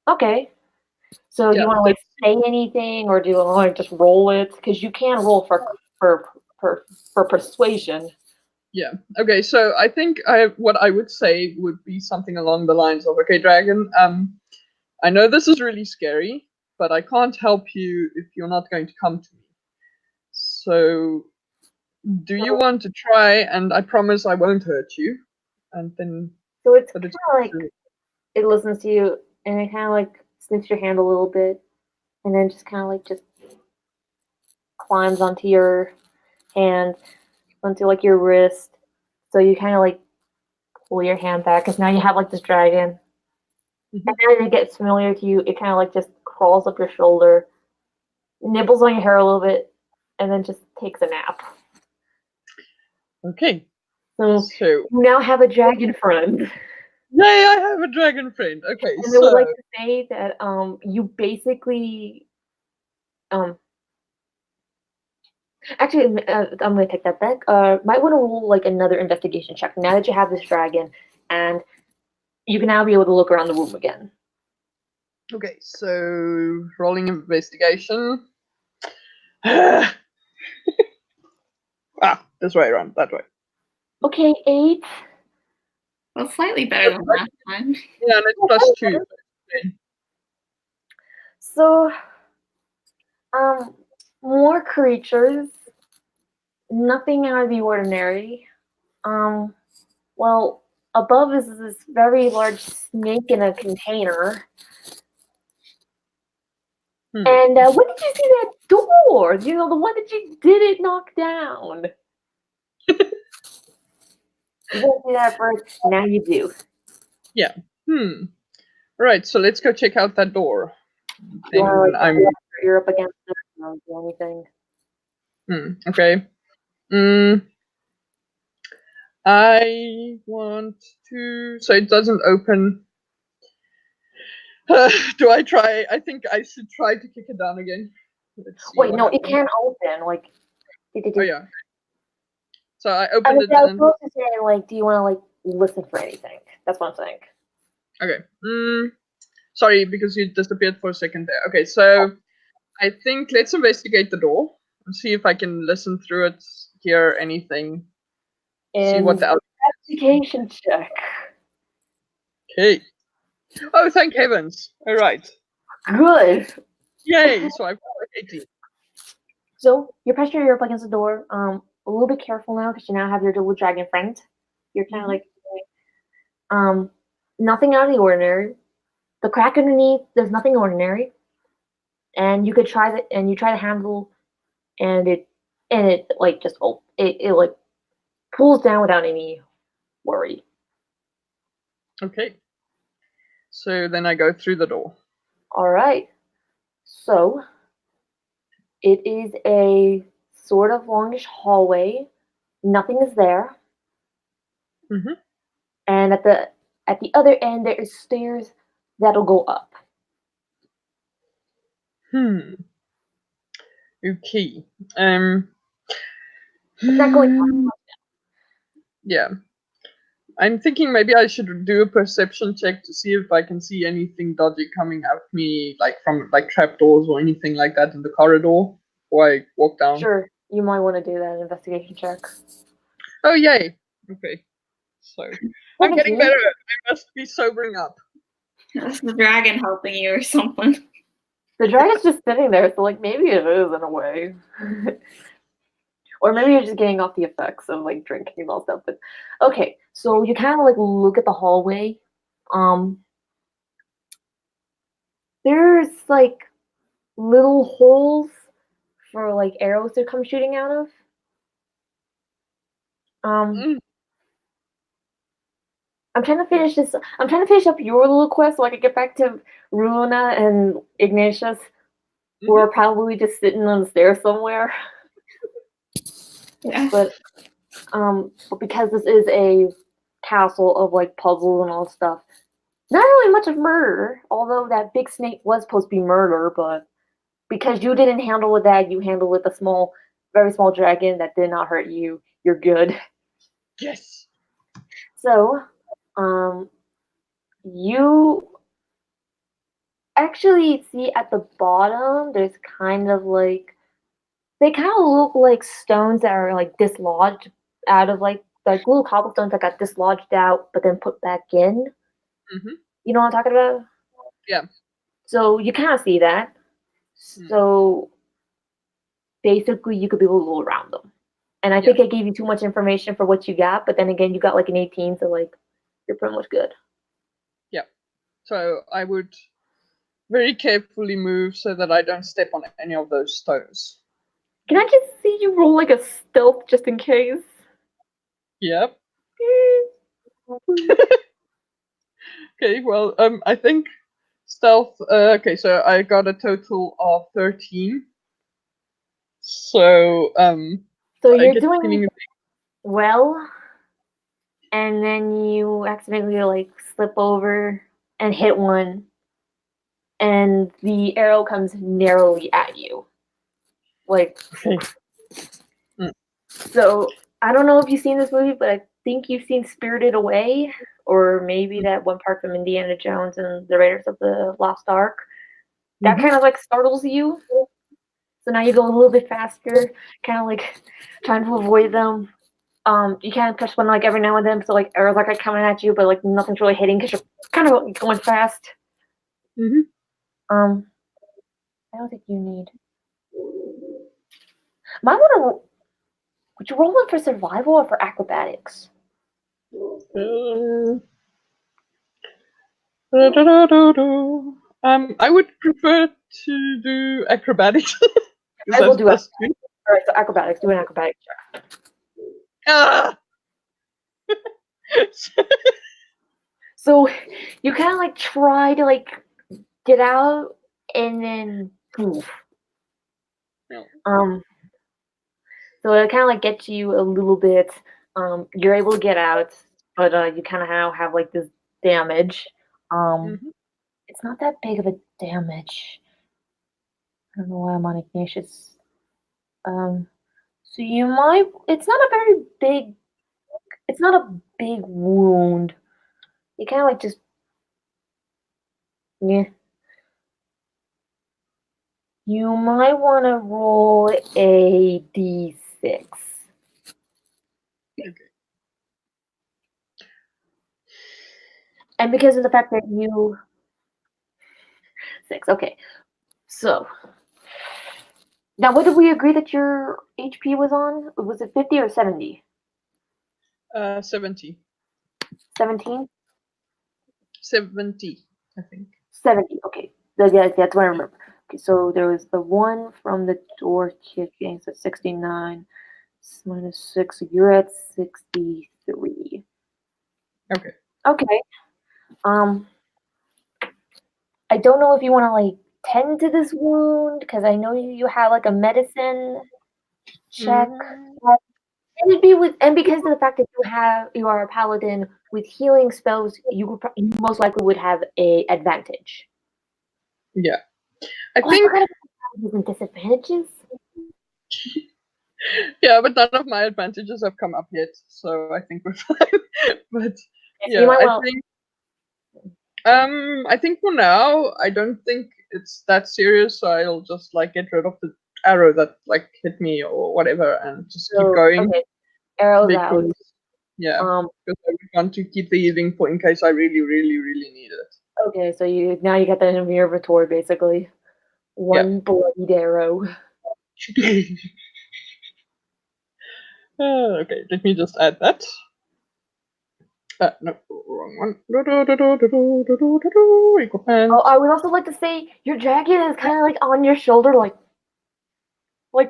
Okay. So do Yeah, you want to like say anything or do you want to like just roll it? Because you can roll for persuasion. Yeah. Okay, so I think what I would say would be something along the lines of, okay, dragon, I know this is really scary, but I can't help you if you're not going to come to me. So do you want to try, and I promise I won't hurt you? And then So it's but kind it's of like it listens to you and it kind of like sniffs your hand a little bit and then just kind of like just climbs onto your hand, onto like your wrist. So you kind of like pull your hand back because now you have like this dragon. Mhm. And then it gets familiar to you. It kind of like just crawls up your shoulder, nibbles on your hair a little bit, and then just takes a nap. Okay. So So you now have a dragon friend. yay, I have a dragon friend. Okay, And I would so like to say that you basically actually I'm gonna take that back. Might want to roll like another investigation check now that you have this dragon, and you can now be able to look around the room again. okay, so rolling investigation. Ah, this way around, that way. Okay, 8. Well, slightly better than last time. Yeah, and it's plus 2. So, more creatures. Nothing out of the ordinary. Well, above is this very large snake in a container. And when did you see that door? You know, the one that you didn't knock down. You didn't see that first. Now you do. Yeah. Right, so let's go check out that door. You Then want to I'm you're up against it. You don't do anything. okay. I want to. So it doesn't open. Do I try? I think I should try to kick it down again. Let's see Wait, what no, it happens. can open. Like, Oh yeah. So I I opened was it and. supposed to say, like, do you want to like listen for anything? That's what I'm saying. Okay. Sorry, because you disappeared for a second there. Okay, so I think let's investigate the door and see if I can listen through it, hear anything, see what the. Investigation check. Okay. Oh, thank heavens! All right. Good. Yay! So I've got 18. So you're pressing your up against the door. A little bit careful now because you now have your little dragon friend. You're kind of like, nothing out of the ordinary. The crack underneath, there's nothing ordinary. And you could try that, and you try to handle, and it like just it like pulls down without any worry. Okay. So then I go through the door. All right. So it is a sort of longish hallway. Nothing is there. Mm-hmm. And at the other end there is stairs that'll go up. Okay. It's not going up. Yeah. I'm thinking maybe I should do a perception check to see if I can see anything dodgy coming at me, like from like trapdoors or anything like that in the corridor before I walk down. Sure, you might want to do that investigation check. Oh yay! Okay. So I'm getting 17? better. I must be sobering up. That's the dragon helping you or something. The dragon's just sitting there, so like maybe it is in a way. Or maybe you're just getting off the effects of like drinking and all stuff. But okay, so you kind of like look at the hallway. There's like little holes for like arrows to come shooting out of. Mm. I'm trying to finish this. I'm trying to finish up your little quest so I can get back to Runa and Ignatius, who are probably just sitting on the stairs somewhere. Yeah. But because this is a castle of like puzzles and all stuff, not really much of murder. Although that big snake was supposed to be murder, but because you didn't handle with that, you handled with a small, very small dragon that did not hurt you. You're good. Yes. So, you actually see at the bottom, there's kind of like, they kind of look like stones that are like dislodged out of like little cobblestones that got dislodged out but then put back in. Mm-hmm. You know what I'm talking about? Yeah. So you kind of see that. So basically, you could be able to go around them. And I think I gave you too much information for what you got, but then again, you got like an 18, so like you're pretty much good. Yeah. So I would very carefully move so that I don't step on any of those stones. Can I just see you roll like a stealth just in case? Yep. Okay, well, I think stealth. Okay, so I got a total of 13. So So I you're get doing feeling well, and then you accidentally like slip over and hit one, and the arrow comes narrowly at you. Like, so I don't know if you've seen this movie, but I think you've seen Spirited Away, or maybe that one part from Indiana Jones and the Raiders of the Lost Ark. That kind of like startles you. So now you go a little bit faster, kind of like trying to avoid them. You kind of touch one like every now and then, so like arrows are like coming at you, but like nothing's really hitting because you're kind of going fast. I don't think you need. Might want to. Would you roll one for survival or for acrobatics? I would prefer to do acrobatics. I will do it. All right, so acrobatics. Do an acrobatics check. Ah! So you kind of like try to like get out, and then poof. So it kind of like gets you a little bit. You're able to get out, but you kind of have like this damage. It's not that big of a damage. I don't know why I'm on Ignatius. So you might. It's not a very big. It's not a big wound. You kind of like just. Yeah. You might want to roll a d6. Okay. And because of the fact that you 6, okay. So now, what did we agree that your HP was on? Was it 50 or 70? 70. 17? 70, I think. 70. Okay. Yeah, that's what I remember. Okay, so there was the one from the door kicking, so 69 minus 6. So you're at 63. Okay. Okay. I don't know if you want to like tend to this wound because I know you have like a medicine check. And it'd be and because of the fact that you are a paladin with healing spells, you most likely would have a advantage. Yeah, I think. I disadvantages. Yeah, but none of my advantages have come up yet, so I think we're fine. But Yeah, I think for now, I don't think it's that serious, so I'll just like get rid of the arrow that like hit me or whatever and just keep going. Okay. Arrows out. Yeah, because I would want to keep the healing for in case I really, really, really need it. Okay, so now you got that in your inventory basically. One bloody arrow. Okay, let me just add that. No, wrong one. Equipment. Oh, I would also like to say your dragon is kind of like on your shoulder, like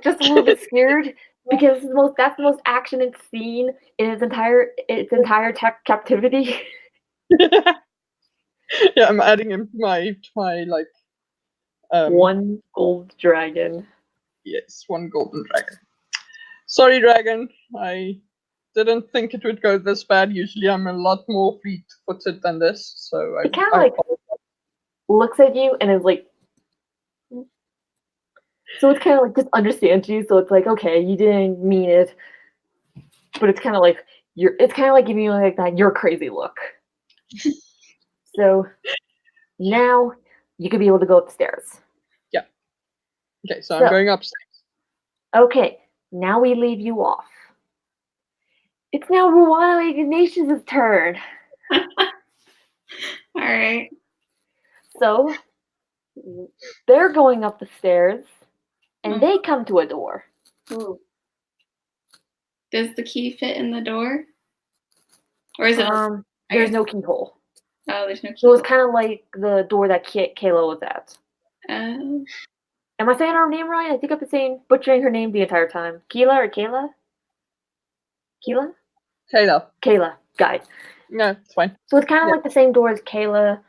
just a little bit scared because that's the most action it's seen in its entire captivity. Yeah, I'm adding him to my like. One gold dragon. Yes, one golden dragon. Sorry, dragon. I didn't think it would go this bad. Usually, I'm a lot more fleet-footed than this, so It kind of like looks at you and is like. So it's kind of like just understands you. So it's like, okay, you didn't mean it, but it's kind of like It's kind of like giving you like that you're crazy look. So now you could be able to go upstairs. Yeah. Okay, so I'm going upstairs. Okay, now we leave you off. It's now Ruana Ignatius' turn. All right. So they're going up the stairs, and they come to a door. Ooh. Does the key fit in the door? Or is it? There's no keyhole. Oh, there's no keyhole. So it's kind of like the door that Kayla was at. Oh. Am I saying her name right? I think I've been butchering her name the entire time. Keela or Kayla? Keela? Kayla. Kayla. Got it. No, it's fine. So it's kind of like the same door as Kayla.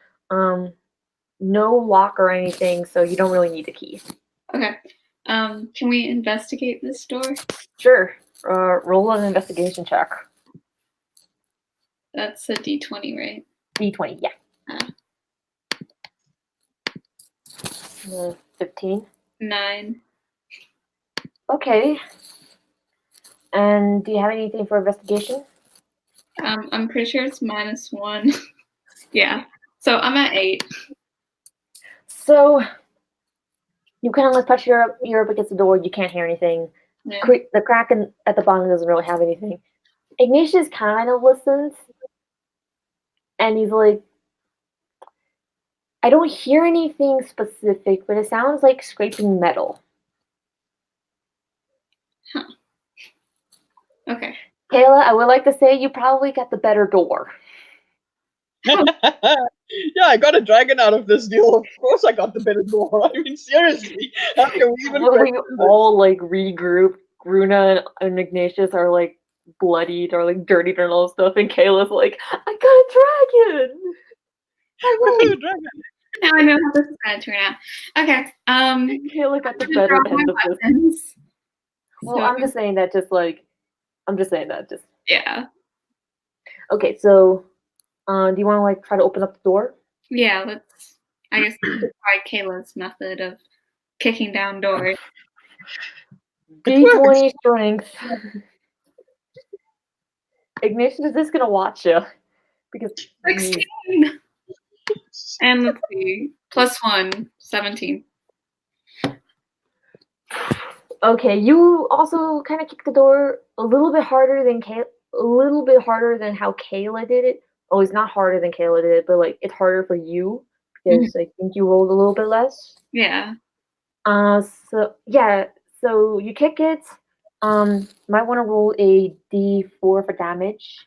No lock or anything, so you don't really need a key. Okay. Can we investigate this door? Sure. Roll an investigation check. That's a D20, right? D20, yeah. 15. 9. Okay. And do you have anything for investigation? I'm pretty sure it's -1. Yeah. So I'm at 8. So you kind of like touch your ear up against the door. You can't hear anything. Yeah. The crack at the bottom doesn't really have anything. Ignatius kind of listens, and he's like, I don't hear anything specific, but it sounds like scraping metal. Huh. Okay. Kayla, I would like to say you probably got the better door. Yeah, I got a dragon out of this deal. Of course I got the better door. I mean, seriously. How can we even we all like regroup. Gruna and Ignatius are like bloodied or like dirtied and all stuff, and Kayla's like, I got a dragon! Now I know how this is gonna turn out. Okay. Kayla got the better end of this. Well, so, I'm just saying that yeah. Okay, so do you want to like try to open up the door? Yeah, let's. I guess try Kayla's method of kicking down doors. D20 strength. Ignatius is just gonna watch you because 16. And let's see, +1, 17. Okay, you also kind of kick the door a little bit harder than how Kayla did it. Oh, it's not harder than Kayla did it, but like it's harder for you because I think you rolled a little bit less. Yeah. So you kick it. Might want to roll a D4 for damage.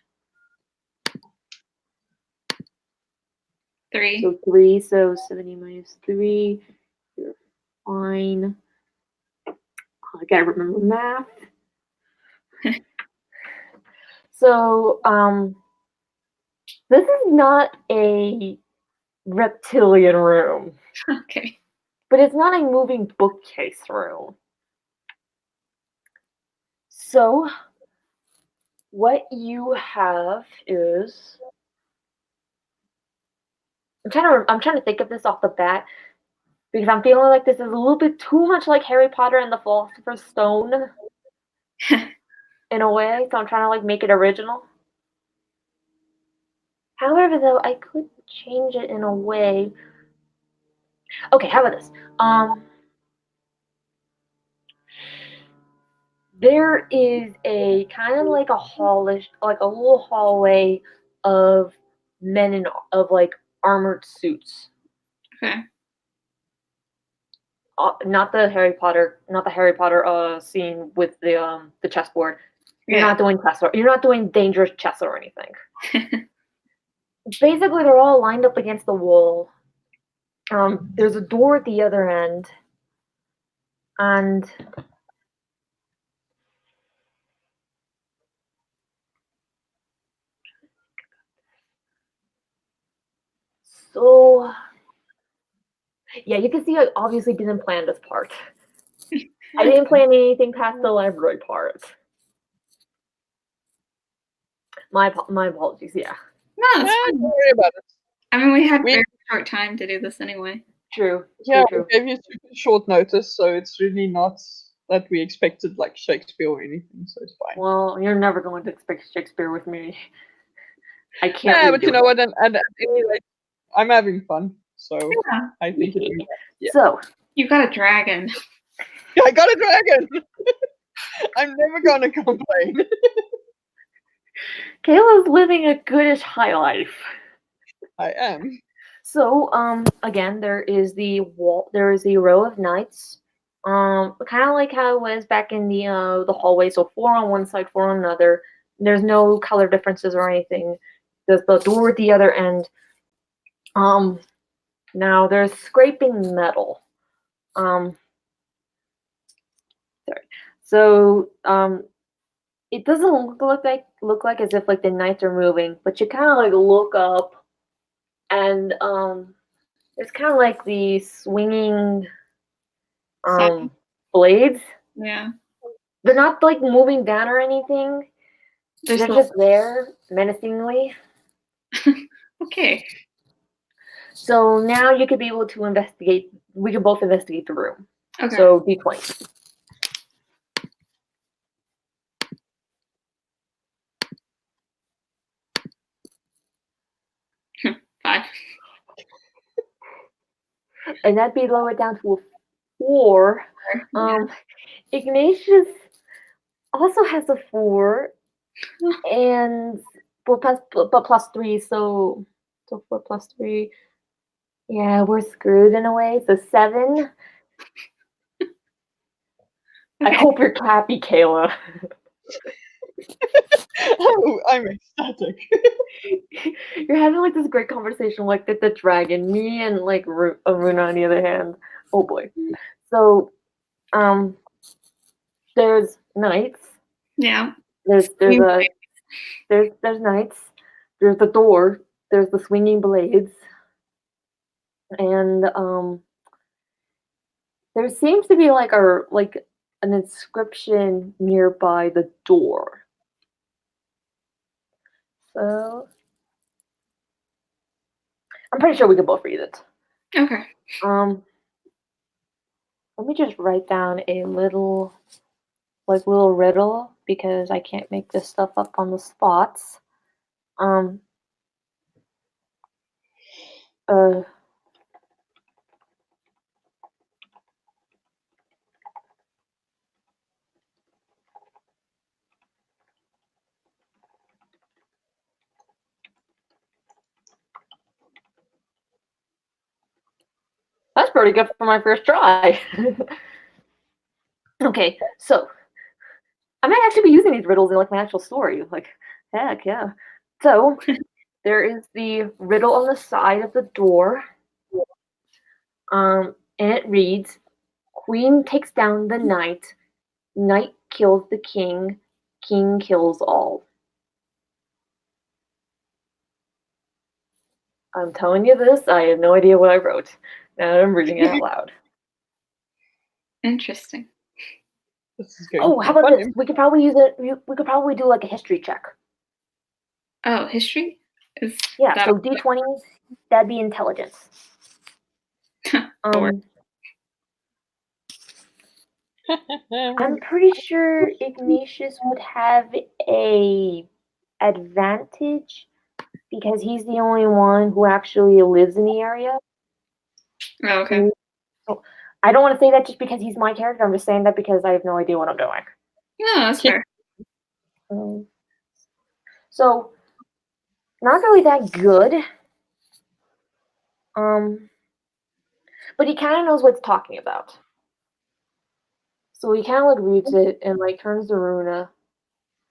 3. So 3. So 70 minus 3. You're fine. I gotta remember math. So, this is not a reptilian room. Okay. But it's not a moving bookcase room. So, what you have is... I'm trying to think of this off the bat, because I'm feeling like this is a little bit too much like Harry Potter and the Philosopher's Stone. In a way, so I'm trying to like make it original. However, though, I could change it in a way. Okay, how about this? There is a kind of like a hallish, like a little hallway of men in of like armored suits. Okay. Not the Harry Potter scene with the chessboard. You're Yeah. not doing chess or you're not doing dangerous chess or anything. Basically, they're all lined up against the wall. There's a door at the other end, and so yeah, you can see I obviously didn't plan this part. I didn't plan anything past the library part. My apologies. Yeah. No, it's Don't fine. worry about it. I mean, we had We- very short time to do this anyway. True. Yeah, True. we gave you super short notice, so it's really not that we expected like Shakespeare or anything, so it's fine. Well, you're never going to expect Shakespeare with me. I can't. Yeah, but redo you know it. what? And at any rate, I'm having fun, so Yeah. I think it's yeah. So You got a dragon. I got a dragon. I'm never gonna complain. Kayla's living a goodish high life. I am. So, again, there is the wall. There is the row of knights. Kind of like how it was back in the hallway. So 4 on one side, 4 on another. There's no color differences or anything. There's the door at the other end. Now there's scraping metal. Sorry. So, it doesn't look like as if like the knights are moving, but you kind of like look up, and it's kind of like the swinging Sound. blades. Yeah. They're not like moving down or anything. There's They're no- just there menacingly. Okay. So now you could be able to investigate. We can both investigate the room. Okay. So D20. Five. And that'd be lowered down to a 4. Ignatius also has a 4, and but plus 3, so 4 plus 3. Yeah, we're screwed in a way. So 7. I Okay. hope you're happy, Kayla. Oh, I'm ecstatic. You're having like this great conversation like the dragon, me and like Aruna on the other hand. Oh boy. So, there's knights. Yeah. There's knights. There's the door. There's the swinging blades. And there seems to be like an inscription nearby the door. So I'm pretty sure we can both read it. Okay. Let me just write down a little riddle because I can't make this stuff up on the spots. That's pretty good for my first try. Okay, so I might actually be using these riddles in like my actual story. Like, heck yeah. So there is the riddle on the side of the door. And it reads, Queen takes down the knight, knight kills the king, king kills all. I'm telling you this, I have no idea what I wrote. Now I'm reading it out loud. Interesting. This is going Oh, to be how about fun. this? We could probably use it. We could probably do like a history check. Oh, history? Is Yeah, that so D20, that'd be intelligence. Four. I'm pretty sure Ignatius would have a advantage because he's the only one who actually lives in the area. Oh, okay. So I don't want to say that just because he's my character. I'm just saying that because I have no idea what I'm doing. No, that's fair. So not really that good. But he kind of knows what it's talking about. So he kind of like reads it and like turns to Runa,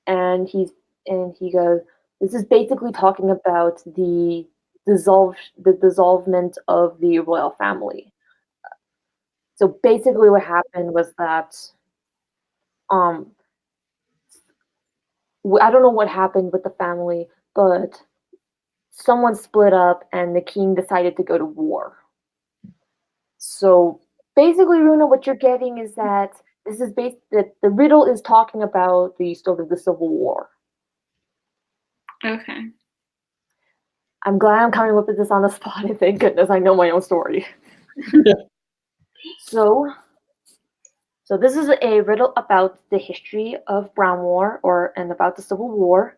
and he goes, "This is basically talking about the dissolvement of the royal family." So basically, what happened was that um I don't know what happened with the family, but someone split up, and the king decided to go to war. So basically, Runa, what you're getting is that this is based that the riddle is talking about the sort of the Civil War. Okay. I'm glad I'm coming up with this on the spot, and thank goodness I know my own story. So this is a riddle about the history of Brown War and about the Civil War.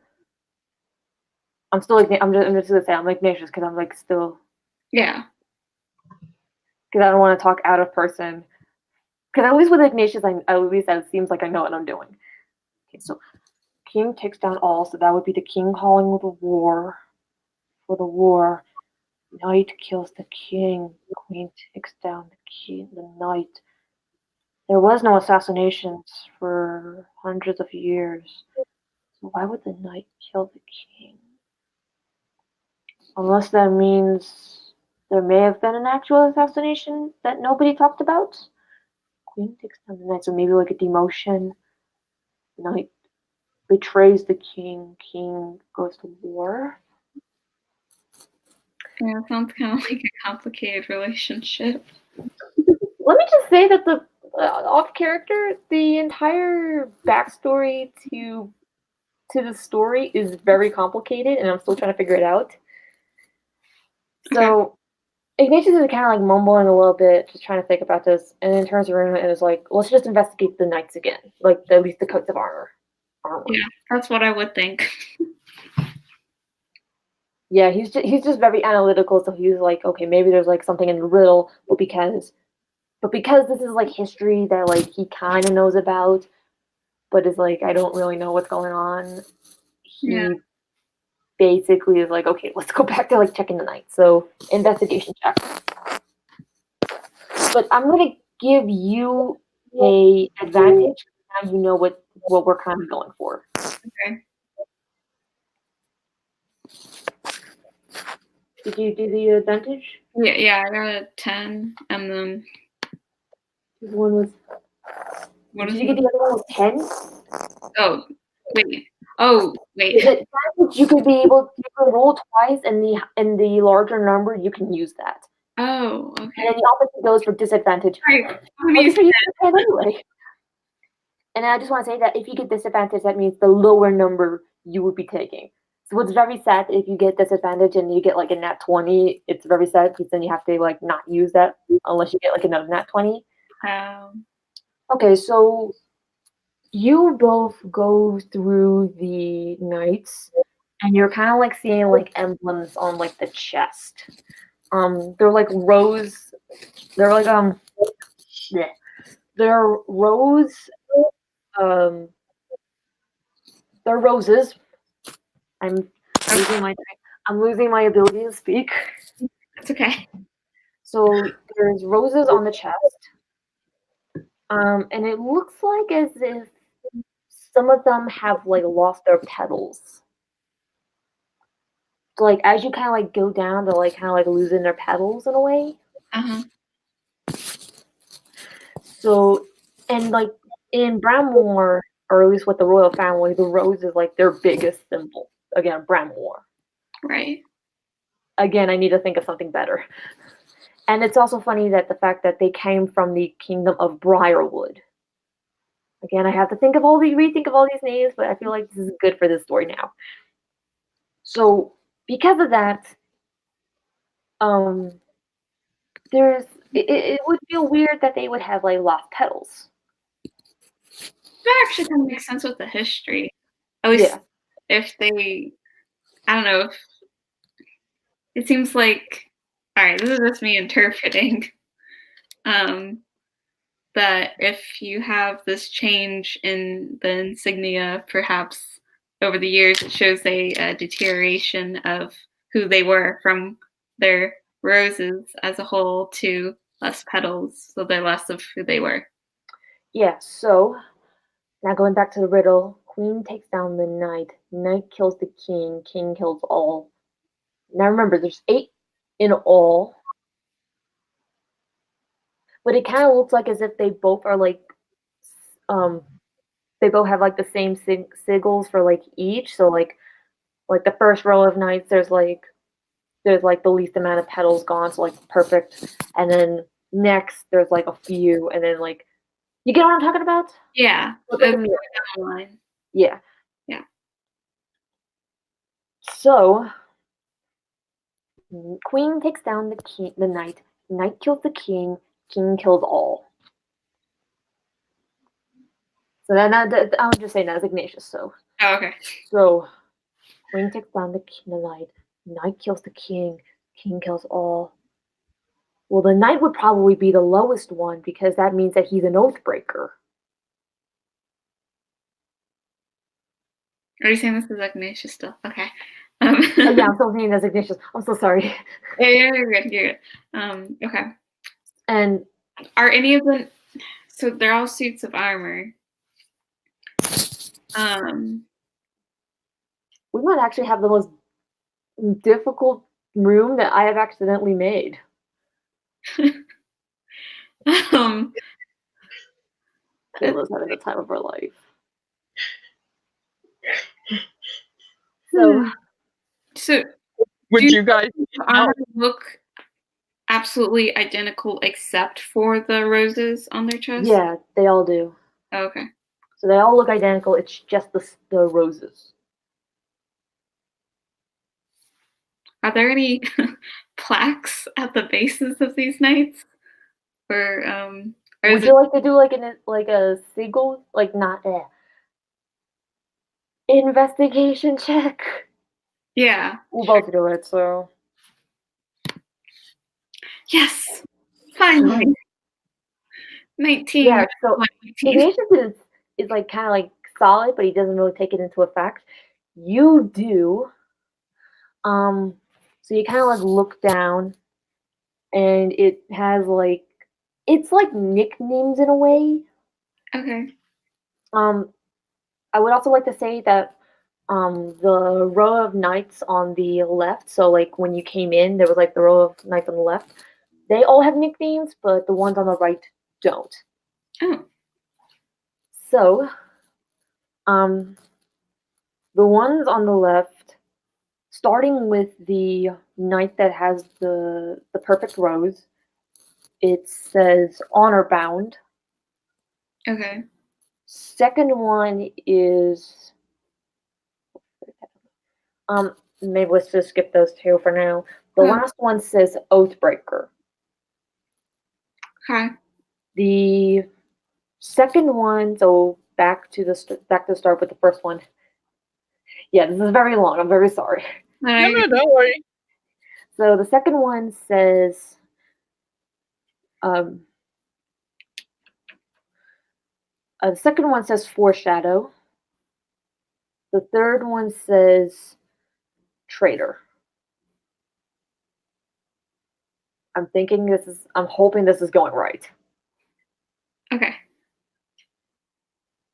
I'm still like I'm just gonna say I'm like Ignatius because I'm like still Yeah. because I don't want to talk out of person. Because at least with Ignatius, at least it seems like I know what I'm doing. Okay, so king takes down all, so that would be the king calling with the war. For the war, knight kills the king, queen takes down the knight. There was no assassinations for hundreds of years, so why would the knight kill the king? Unless that means there may have been an actual assassination that nobody talked about. Queen takes down the knight, so maybe like a demotion. Knight betrays the king, king goes to war. Yeah, it sounds kind of like a complicated relationship. Let me just say that the off character, the entire backstory to the story is very complicated, and I'm still trying to figure it out. So Ignatius is kind of like mumbling a little bit, just trying to think about this, and then turns around and is like, "Let's just investigate the knights again, like at least the coats of armor." Yeah, that's what I would think. Yeah, he's just very analytical, so he's like, okay, maybe there's like something in the riddle, but because this is like history that like he kind of knows about, but is like I don't really know what's going on. He basically is like, okay, let's go back to like checking the night. So investigation check. But I'm gonna give you a advantage. Now you know what we're kind of going for. Okay. Did you do the advantage? Yeah, I got a 10, and then One was. what Did is you get it? the other one was 10? Oh, wait. Oh, wait. You could be able you can roll twice, and the larger number you can use that. Oh, okay. And then the opposite goes for disadvantage. Right. Anyway. And I just want to say that if you get disadvantage, that means the lower number you would be taking. So it's very sad if you get disadvantage and you get like a nat 20. It's very sad because then you have to like not use that unless you get like another nat 20. Okay, so you both go through the knights, and you're kind of like seeing like emblems on like the chest. They're like rows. They're like yeah. They're rows. They're roses. I'm losing my ability to speak. It's okay. So there's roses on the chest. And it looks like as if some of them have like lost their petals. So like as you kind of like go down, they're like kind of like losing their petals in a way. So and like in Bramwar, or at least with the royal family, the rose is like their biggest symbol. Again, Bramwar. Right. Again, I need to think of something better. And it's also funny that the fact that they came from the kingdom of Briarwood. Again, I have to rethink of all these names, but I feel like this is good for this story now. So because of that, it would feel weird that they would have like lost petals. That actually kind of makes sense with the history. At least if they, I don't know. It seems like, all right, this is just me interpreting. that if you have this change in the insignia, perhaps over the years, it shows a deterioration of who they were from their roses as a whole to less petals, so they're less of who they were. Yeah, so now going back to the riddle, queen takes down the knight, knight kills the king, king kills all. Now remember, there's 8 in all, but it kind of looks like as if they both are like, they both have like the same sigils for like each. So like the first row of knights, there's like the least amount of petals gone, so like perfect. And then next there's like a few, and then like, you get what I'm talking about? Yeah. Look at me. Line. Yeah. Yeah. So queen takes down the knight, knight kills the king, king kills all. So then I would just say that's Ignatius. So. Oh, okay. So queen takes down the knight, knight kills the king, king kills all. Well, the knight would probably be the lowest one because that means that he's an oath breaker. Are you saying this is Ignatius still? Okay. Oh, yeah, I'm still saying that's Ignatius. I'm so sorry. Yeah, you're good. You're good. Okay. And are any of them? So they're all suits of armor. We might actually have the most difficult room that I have accidentally made. Kayla's having the time of her life. So would you guys armor look absolutely identical except for the roses on their chest? Yeah, they all do. Oh, okay. So they all look identical. It's just the roses. Are there any plaques at the bases of these knights? Or would you like to do like a sigil, like not investigation check? Yeah. We'll both do it. So. Yes. Finally. 19. Yeah. So Ignatius is like kind of like solid, but he doesn't really take it into effect. You do. So you kind of like look down, and it has like, it's like nicknames in a way. Okay. I would also like to say that the row of knights on the left, so like when you came in, there was like the row of knights on the left. They all have nicknames, but the ones on the right don't. Oh. So, the ones on the left, starting with the knight that has the perfect rose, it says honor bound. Okay. Second one is maybe let's just skip those two for now. The last one says oath breaker. Okay. The second one, so back to the start with the first one. Yeah, this is very long. I'm very sorry. No, don't worry. So the second one says the second one says foreshadow. The third one says traitor. I'm hoping this is going right. Okay.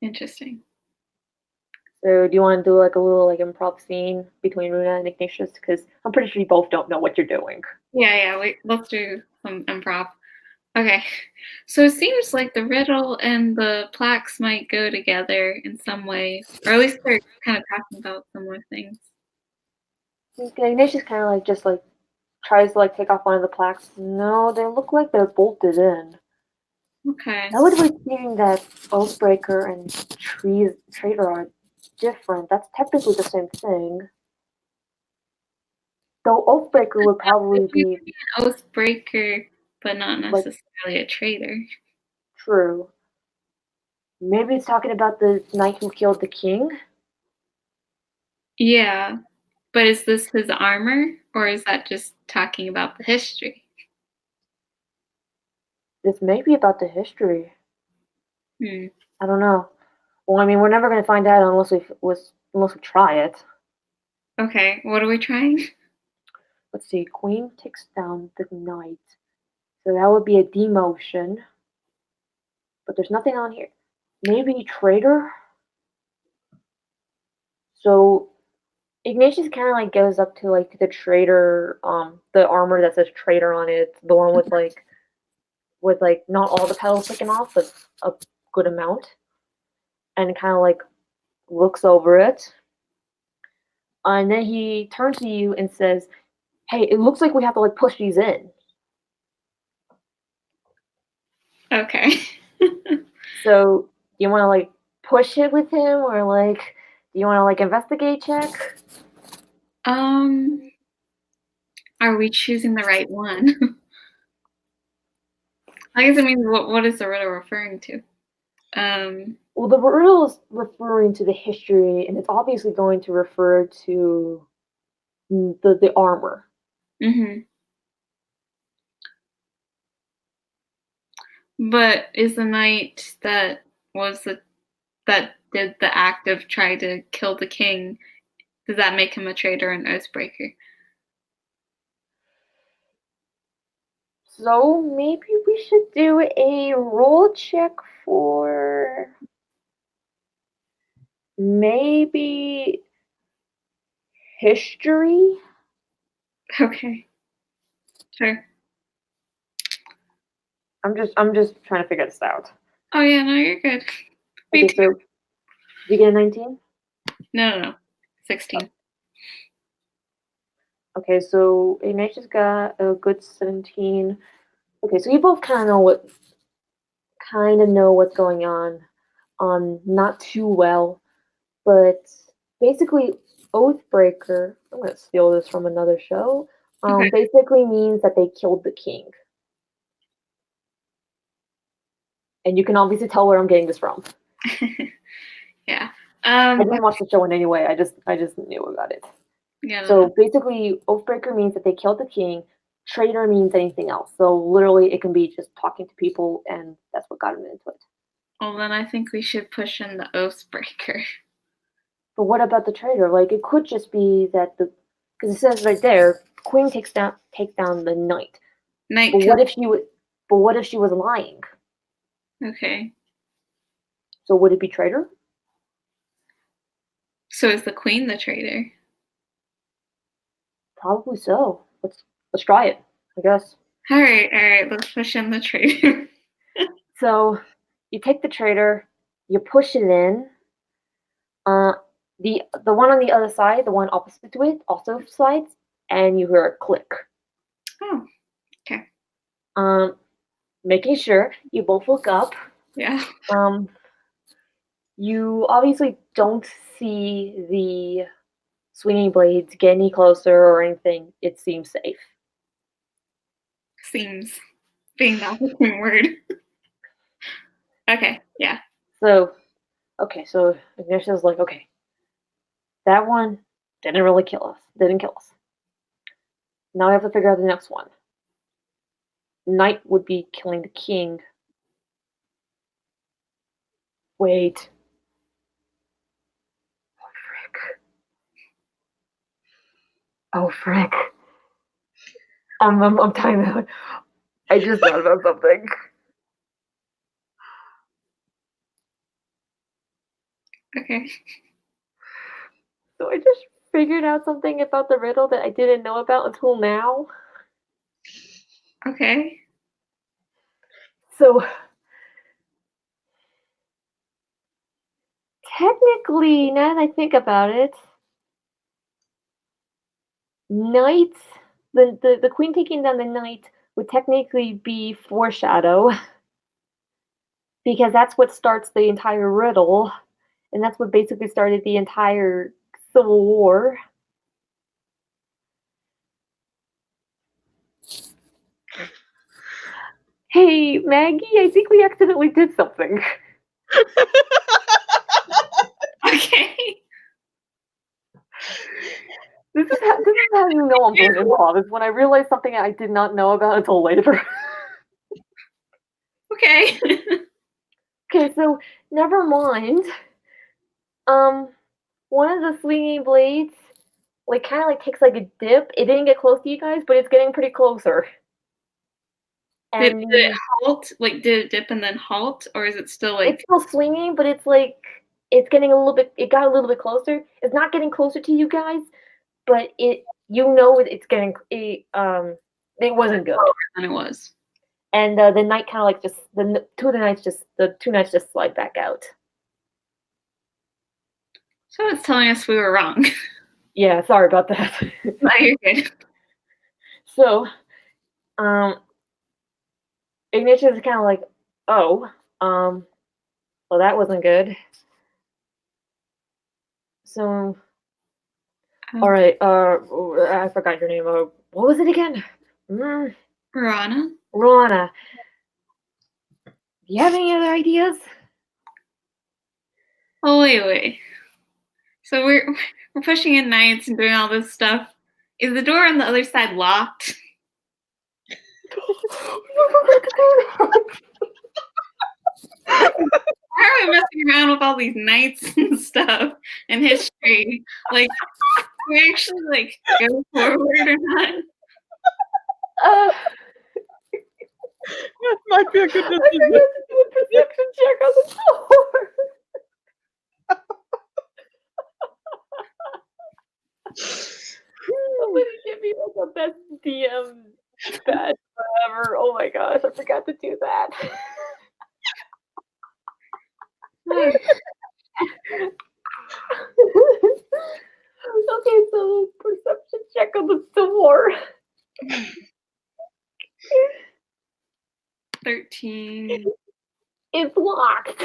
Interesting. So do you want to do like a little like improv scene between Runa and Ignatius? Because I'm pretty sure you both don't know what you're doing. Yeah. Let's do some improv. Okay. So it seems like the riddle and the plaques might go together in some way, or at least they're kind of talking about similar things. Ignatius kind of like just like tries to like take off one of the plaques. No, they look like they're bolted in. Okay. I would be thinking that Oathbreaker and Traitor are different. That's technically the same thing. Though Oathbreaker would probably be an oathbreaker, but not necessarily a traitor. True. Maybe it's talking about the knight who killed the king? Yeah. But is this his armor, or is that just talking about the history? This may be about the history. Hmm. I don't know. Well, I mean, we're never going to find out unless we try it. Okay, what are we trying? Let's see. Queen takes down the knight. So that would be a demotion. But there's nothing on here. Maybe traitor? So Ignatius kind of like goes up to like the traitor, the armor that says traitor on it, the one with like not all the petals taken off, but a good amount, and kind of like looks over it. And then he turns to you and says, "Hey, it looks like we have to like push these in. Okay. So do you want to like push it with him, or like do you want to like investigate check?" Are we choosing the right one? I guess it means what is the riddle referring to? Well, the riddle is referring to the history, and it's obviously going to refer to the armor. Mm-hmm. But is the knight that did the act of trying to kill the king, does that make him a traitor and oathbreaker? So maybe we should do a roll check for maybe history. Okay. Sure. I'm just trying to figure this out. Oh yeah, no, you're good. Me Okay, too. so did you get a 19? No. 16. Okay, so Ignatius got a good 17. Okay, so you both kind of know what's going on. Not too well, but basically, Oathbreaker. I'm gonna steal this from another show. Okay. Basically means that they killed the king, and you can obviously tell where I'm getting this from. Yeah. I didn't watch the show in any way. I just knew about it. Yeah. So basically, Oathbreaker means that they killed the king. Traitor means anything else. So literally, it can be just talking to people, and that's what got him into it. Well, then I think we should push in the oathbreaker. But what about the traitor? Like, it could just be that because it says right there, queen takes down the knight. Knight. But what if she was lying? Okay. So would it be traitor? So is the queen the traitor? Probably so. Let's try it, I guess. All right. Let's push in the traitor. So you take the traitor, you push it in. The one on the other side, the one opposite to it, also slides, and you hear a click. Oh, okay. Making sure you both look up. Yeah. You obviously don't see the swinging blades get any closer or anything. It seems safe. Seems being that the same word. Okay, yeah. So Ignatius like, okay, that one didn't really kill us. Didn't kill us. Now we have to figure out the next one. Knight would be killing the king. Wait. Oh frick. I'm time out. I just thought about something. Okay. So I just figured out something about the riddle that I didn't know about until now. Okay. So technically, now that I think about it, knight, the queen taking down the knight would technically be foreshadow, because that's what starts the entire riddle, and that's what basically started the entire Civil War. Hey, Maggie, I think we accidentally did something. Okay. This is how you know I'm doing improv, is when I realize something I did not know about until later. Okay. Okay, Okay, so never mind. One of the swinging blades, like, kind of like takes like a dip. It didn't get close to you guys, but it's getting pretty closer. Did And it halt? Like, did it dip and then halt, or is it still like? it's still swinging, but it's like it's getting a little bit. It got a little bit closer. It's not getting closer to you guys, but it's getting. It wasn't good. Lower than it was. And the knight kind of like just the two knights just slide back out. So it's telling us we were wrong. Yeah, sorry about that. No, you're good. So, Ignatius is kind of like, oh, well, that wasn't good. So, all right, I forgot your name. What was it again? Rana? Rana. Do you have any other ideas? Oh, wait. So we're pushing in knights and doing all this stuff. Is the door on the other side locked? Why are we messing around with all these knights and stuff and history? Like, do we actually like go forward or not? That might be a good I forgot decision. to do a perception check on the door. Somebody give me like a best DM badge forever. Oh my gosh, I forgot to do that. Okay, so perception check on the door. 13. It's locked.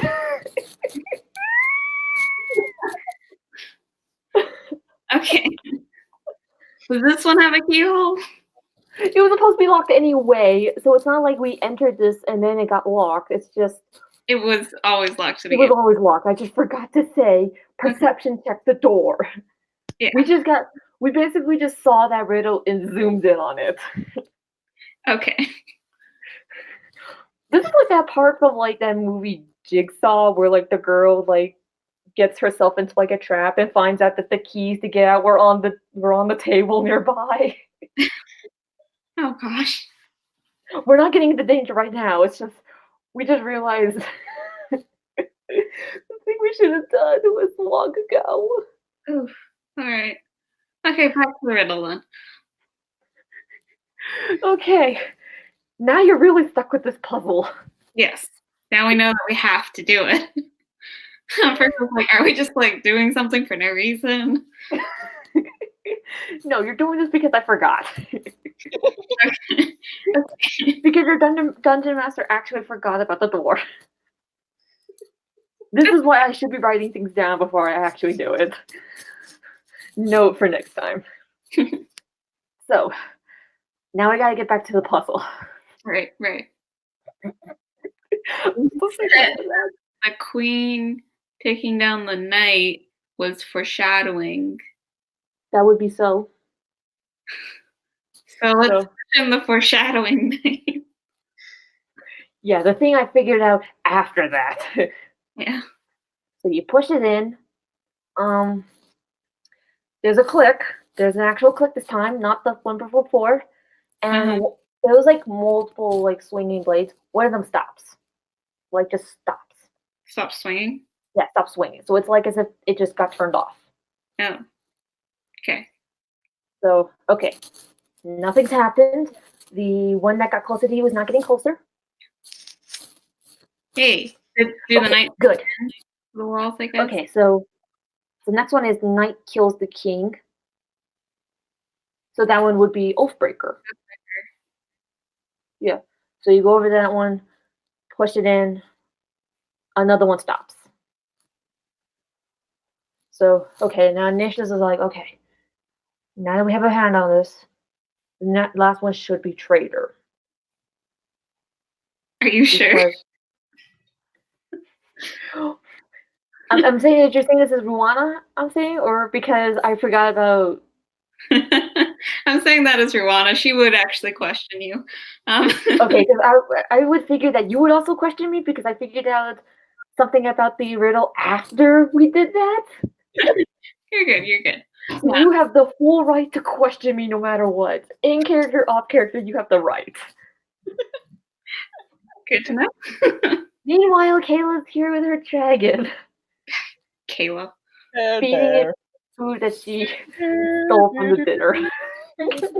Okay. Does this one have a keyhole? It was supposed to be locked anyway, so it's not like we entered this and then it got locked. It's just It was always locked to it begin was always locked. I just forgot to say perception check the door. Yeah. We basically just saw that riddle and zoomed in on it. Okay. This is like that part from like that movie Jigsaw where like the girl like gets herself into like a trap and finds out that the keys to get out were on the table nearby. Oh gosh. We're not getting into danger right now. It's just we just realized the thing we should have done was long ago. Oof. All right. Okay, back to the riddle then. Okay. Now you're really stuck with this puzzle. Yes. Now we know that we have to do it. First, I was like, are we just like doing something for no reason? No, you're doing this because I forgot. Okay. Because your dungeon master actually forgot about the door. This is why I should be writing things down before I actually do it. Note for next time. So, now I gotta get back to the puzzle. Right. I'm The queen taking down the knight was foreshadowing. That would be so. So let's mention the foreshadowing knight. Yeah, the thing I figured out after that. Yeah. So you push it in. There's a click. There's an actual click this time, not the one before. And there was like multiple like swinging blades. One of them stops. Like just stops. Stop swinging? Yeah, stops swinging. So it's like as if it just got turned off. Oh. Okay. So, okay. Nothing's happened. The one that got closer to you is not getting closer. Hey, do the knight good. The walls, I guess? Okay, so the next one is knight kills the king. So that one would be Oathbreaker. Yeah. So you go over to that one, push it in, another one stops. So, okay, now Ignatius is like, okay, now that we have a hand on this, the last one should be Traitor. Are you sure? I'm saying that you're saying this is Ruana, I'm saying, or because I forgot about. I'm saying that as Ruana. She would actually question you. Okay, because I would figure that you would also question me because I figured out something about the riddle after we did that. You're good. You're good. So you have the full right to question me no matter what. In character, off character, you have the right. Good to know. Meanwhile, Kayla's here with her dragon, Kayla. feeding it food that she stole from the dinner. I'm guessing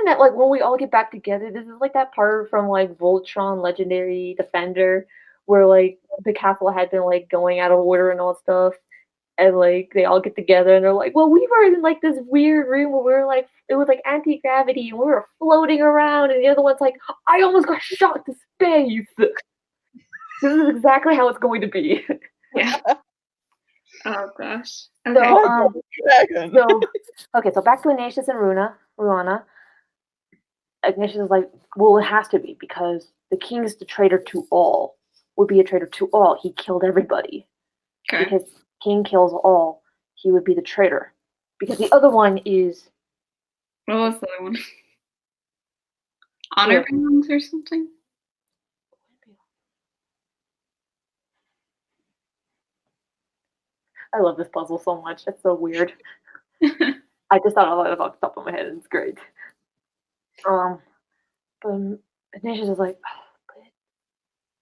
that like when we all get back together, this is like that part from like Voltron Legendary Defender, where like the castle had been like going out of order and all that stuff, and like they all get together and they're like, well, we were in like this weird room where we were like it was like anti-gravity and we were floating around, and the other one's like, I almost got shot to space. This is exactly how it's going to be. Yeah. Oh gosh. So, Okay. So back to Ignatius and Ruana. Ignatius is like, well, it has to be because the king is the traitor to all. Would be a traitor to all. He killed everybody. Okay. Because king kills all, he would be the traitor. Because the other one is. What was the other one? Honor belongs or something? I love this puzzle so much. It's so weird. I just thought of it off the top of my head, and it's great. But Ignatius is like, oh, but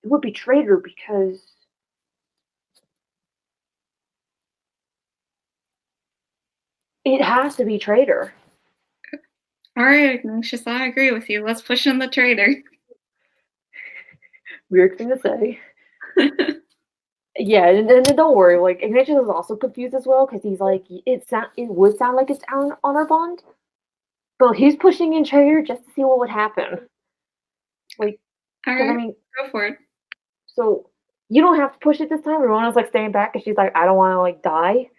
it would be traitor because it has to be traitor. All right, Ignatius, I agree with you. Let's push in the traitor. Weird thing to say. Yeah, and don't worry. Like Ignatius is also confused as well because he's like, it would sound like it's honor bond, but he's pushing in traitor just to see what would happen. Like, all right, I mean, go for it. So you don't have to push it this time. Ruana's like staying back, and she's like, I don't want to like die.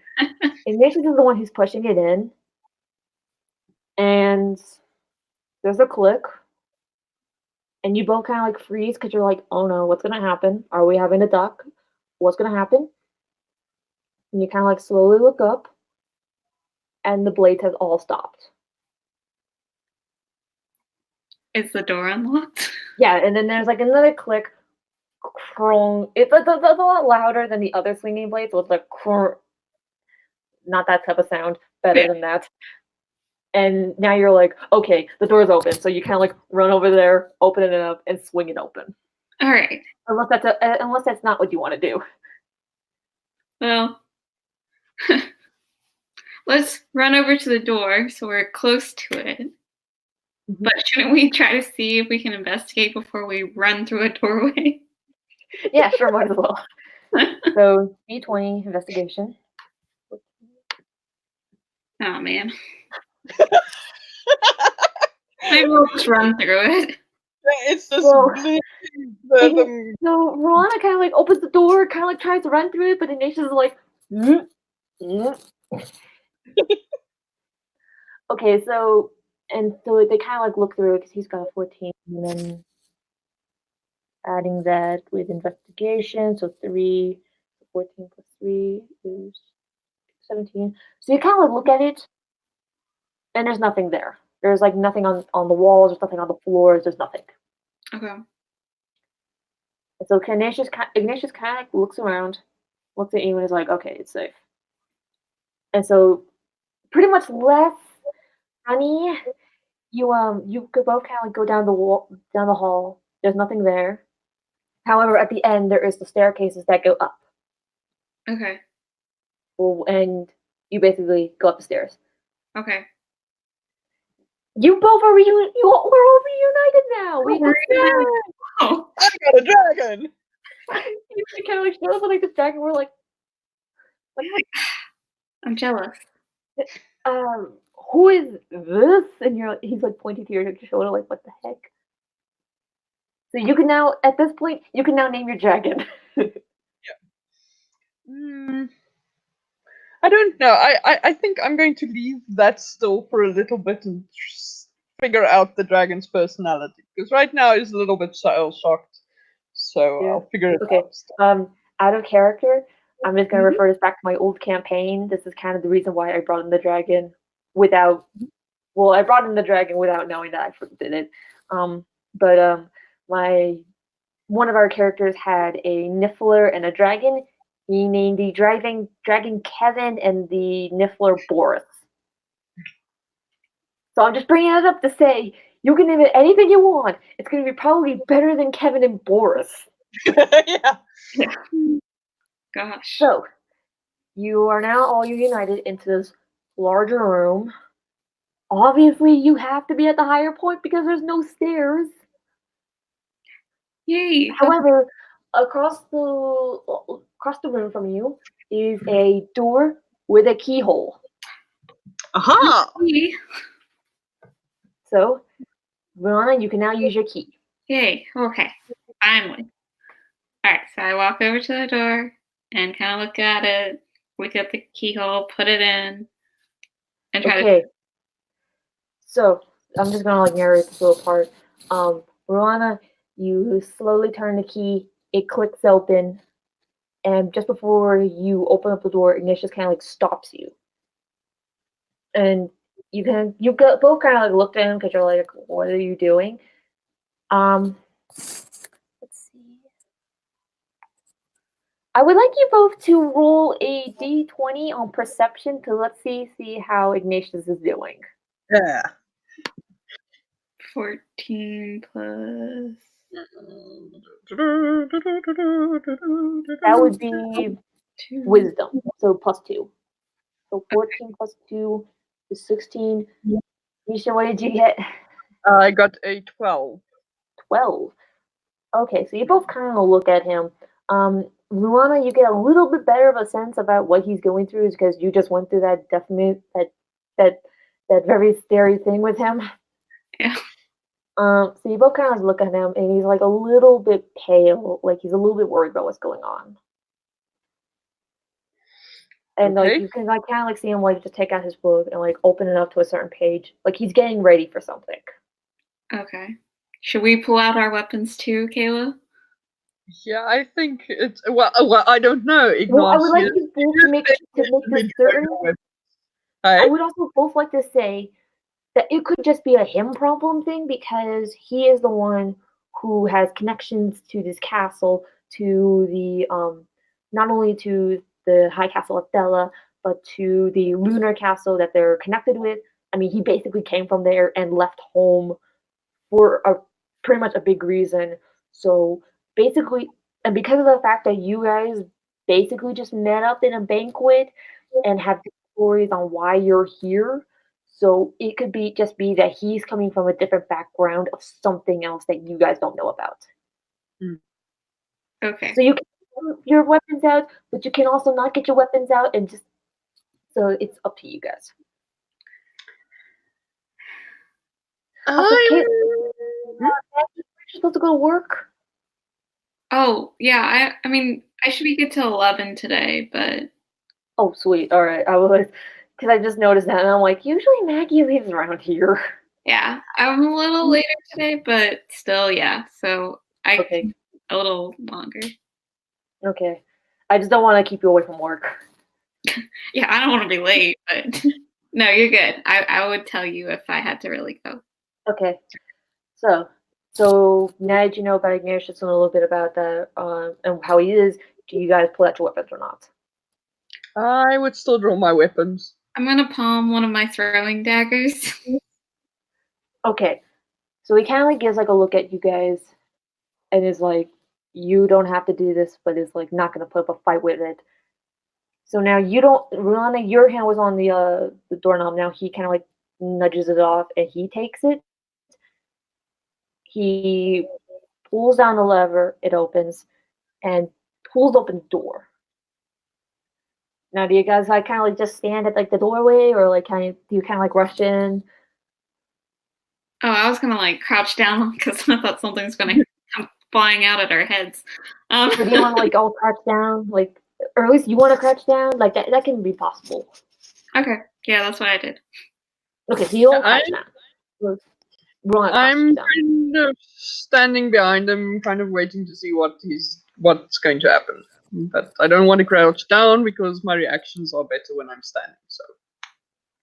Ignatius is the one who's pushing it in, and there's a click, and you both kind of like freeze because you're like, oh no, what's gonna happen? Are we having a duck? What's gonna happen? And you kind of like slowly look up, and the blade has all stopped. Is the door unlocked? Yeah, and then there's like another click. Crong. It's a lot louder than the other swinging blades. So it's like not that type of sound. Better than that. And now you're like, okay, the door's open. So you kind of like run over there, open it up, and swing it open. All right. Unless that's not what you want to do. Well, let's run over to the door so we're close to it. Mm-hmm. But shouldn't we try to see if we can investigate before we run through a doorway? Yeah, sure, might as well. So D20 investigation. Oh man. Maybe we'll just run through it. It's just so Ruana kind of like opens the door, kind of like tries to run through it, but Ignatius is like, Okay, so they kind of like look through it because he's got a 14, and then adding that with investigation, so 3, 14 plus 3 is 17. So you kind of like look at it, and there's nothing there. There's like nothing on the walls, there's nothing on the floors, there's nothing. Okay. And so Ignatius kind of looks around, looks at you, and is like, okay, it's safe. And so pretty much less honey, you could both kind of like go down the hall. There's nothing there. However, at the end there is the staircases that go up. Okay. And you basically go up the stairs. Okay. You both are we're all reunited now. Oh, I got a dragon. You kind of like show us like this dragon. We're like I'm jealous. Who is this? And he's like pointing to your shoulder, like, what the heck? So you can now, at this point, you can now name your dragon. Yeah. I don't know. I think I'm going to leave that still for a little bit and figure out the dragon's personality, because right now he's a little bit shell shocked. So yeah. I'll figure it out. Out of character, I'm just going to refer this back to my old campaign. This is kind of the reason why I brought in the dragon I brought in the dragon without knowing that I did it. My one of our characters had a Niffler and a dragon. He named the dragon Kevin and the Niffler Boris. So I'm just bringing it up to say you can name it anything you want. It's going to be probably better than Kevin and Boris. Yeah. Yeah. Gosh. So you are now all united into this larger room. Obviously, you have to be at the higher point because there's no stairs. Yay. However, across the room from you is a door with a keyhole. Aha! Yay. So, Rana, you can now use your key. Yay. Okay. Finally. All right. So I walk over to the door and kind of look at it, look at the keyhole, put it in, and try Okay. So, I'm just gonna narrate this little part. Rana, you slowly turn the key, it clicks open, and just before you open up the door, Ignatius kind of stops you. And you both kind of looked at him because you're like, what are you doing? Let's see. I would like you both to roll a d20 on perception to let's see how Ignatius is doing. Yeah. 14 plus. That would be 2. wisdom, so +2. So 14 plus 2 is 16. Nisha, what did you get? I got a 12. 12. Okay, so you both kind of look at him. Luana, you get a little bit better of a sense about what he's going through, is because you just went through that very scary thing with him. Yeah. So you both kind of look at him, and he's like a little bit pale, like he's a little bit worried about what's going on. And Okay. you can kind of see him just take out his book and open it up to a certain page, like he's getting ready for something. Okay. Should we pull out our weapons too, Kayla? Yeah, I think it's well. I don't know. Ignatius. Well, I would like you both to make this certain. Hey? I would also both like to say that it could just be a him problem thing because he is the one who has connections to this castle, to the not only to the High Castle of Thela, but to the lunar castle that they're connected with. I mean, he basically came from there and left home for pretty much a big reason. So basically, and because of the fact that you guys basically just met up in a banquet and have stories on why you're here, so it could be that he's coming from a different background of something else that you guys don't know about. Okay. So you can get your weapons out, but you can also not get your weapons out, and just so it's up to you guys. Okay, you're supposed to go to work. Oh yeah, I mean I should be good till 11 today, but Oh sweet, all right. I was because I just noticed that, and I'm like, usually Maggie leaves around here. yeah, I'm a little later today, but still, yeah. So I Okay. a little longer. Okay, I just don't want to keep you away from work. Yeah, I don't want to be late, but no, you're good. I would tell you if I had to really go. Okay, so now that you know about Ignatius and a little bit about that and how he is, do you guys pull out your weapons or not? I would still draw my weapons. I'm gonna palm one of my throwing daggers. Okay, so he kind of gives a look at you guys, and is like, "You don't have to do this," but is not gonna put up a fight with it. So now you don't, Rihanna, your hand was on the doorknob. Now he kind of nudges it off, and he takes it. He pulls down the lever, it opens, and pulls open the door. Now, do you guys kind of just stand at the doorway, or do you kind of rush in? Oh, I was gonna crouch down because I thought something's gonna come flying out at our heads. Or do you want to all crouch down, or at least you want to crouch down? That can be possible. Okay, yeah, that's what I did. Okay, so you all crouch down. I'm kind of standing behind him, kind of waiting to see what's going to happen. But I don't want to crouch down because my reactions are better when I'm standing. So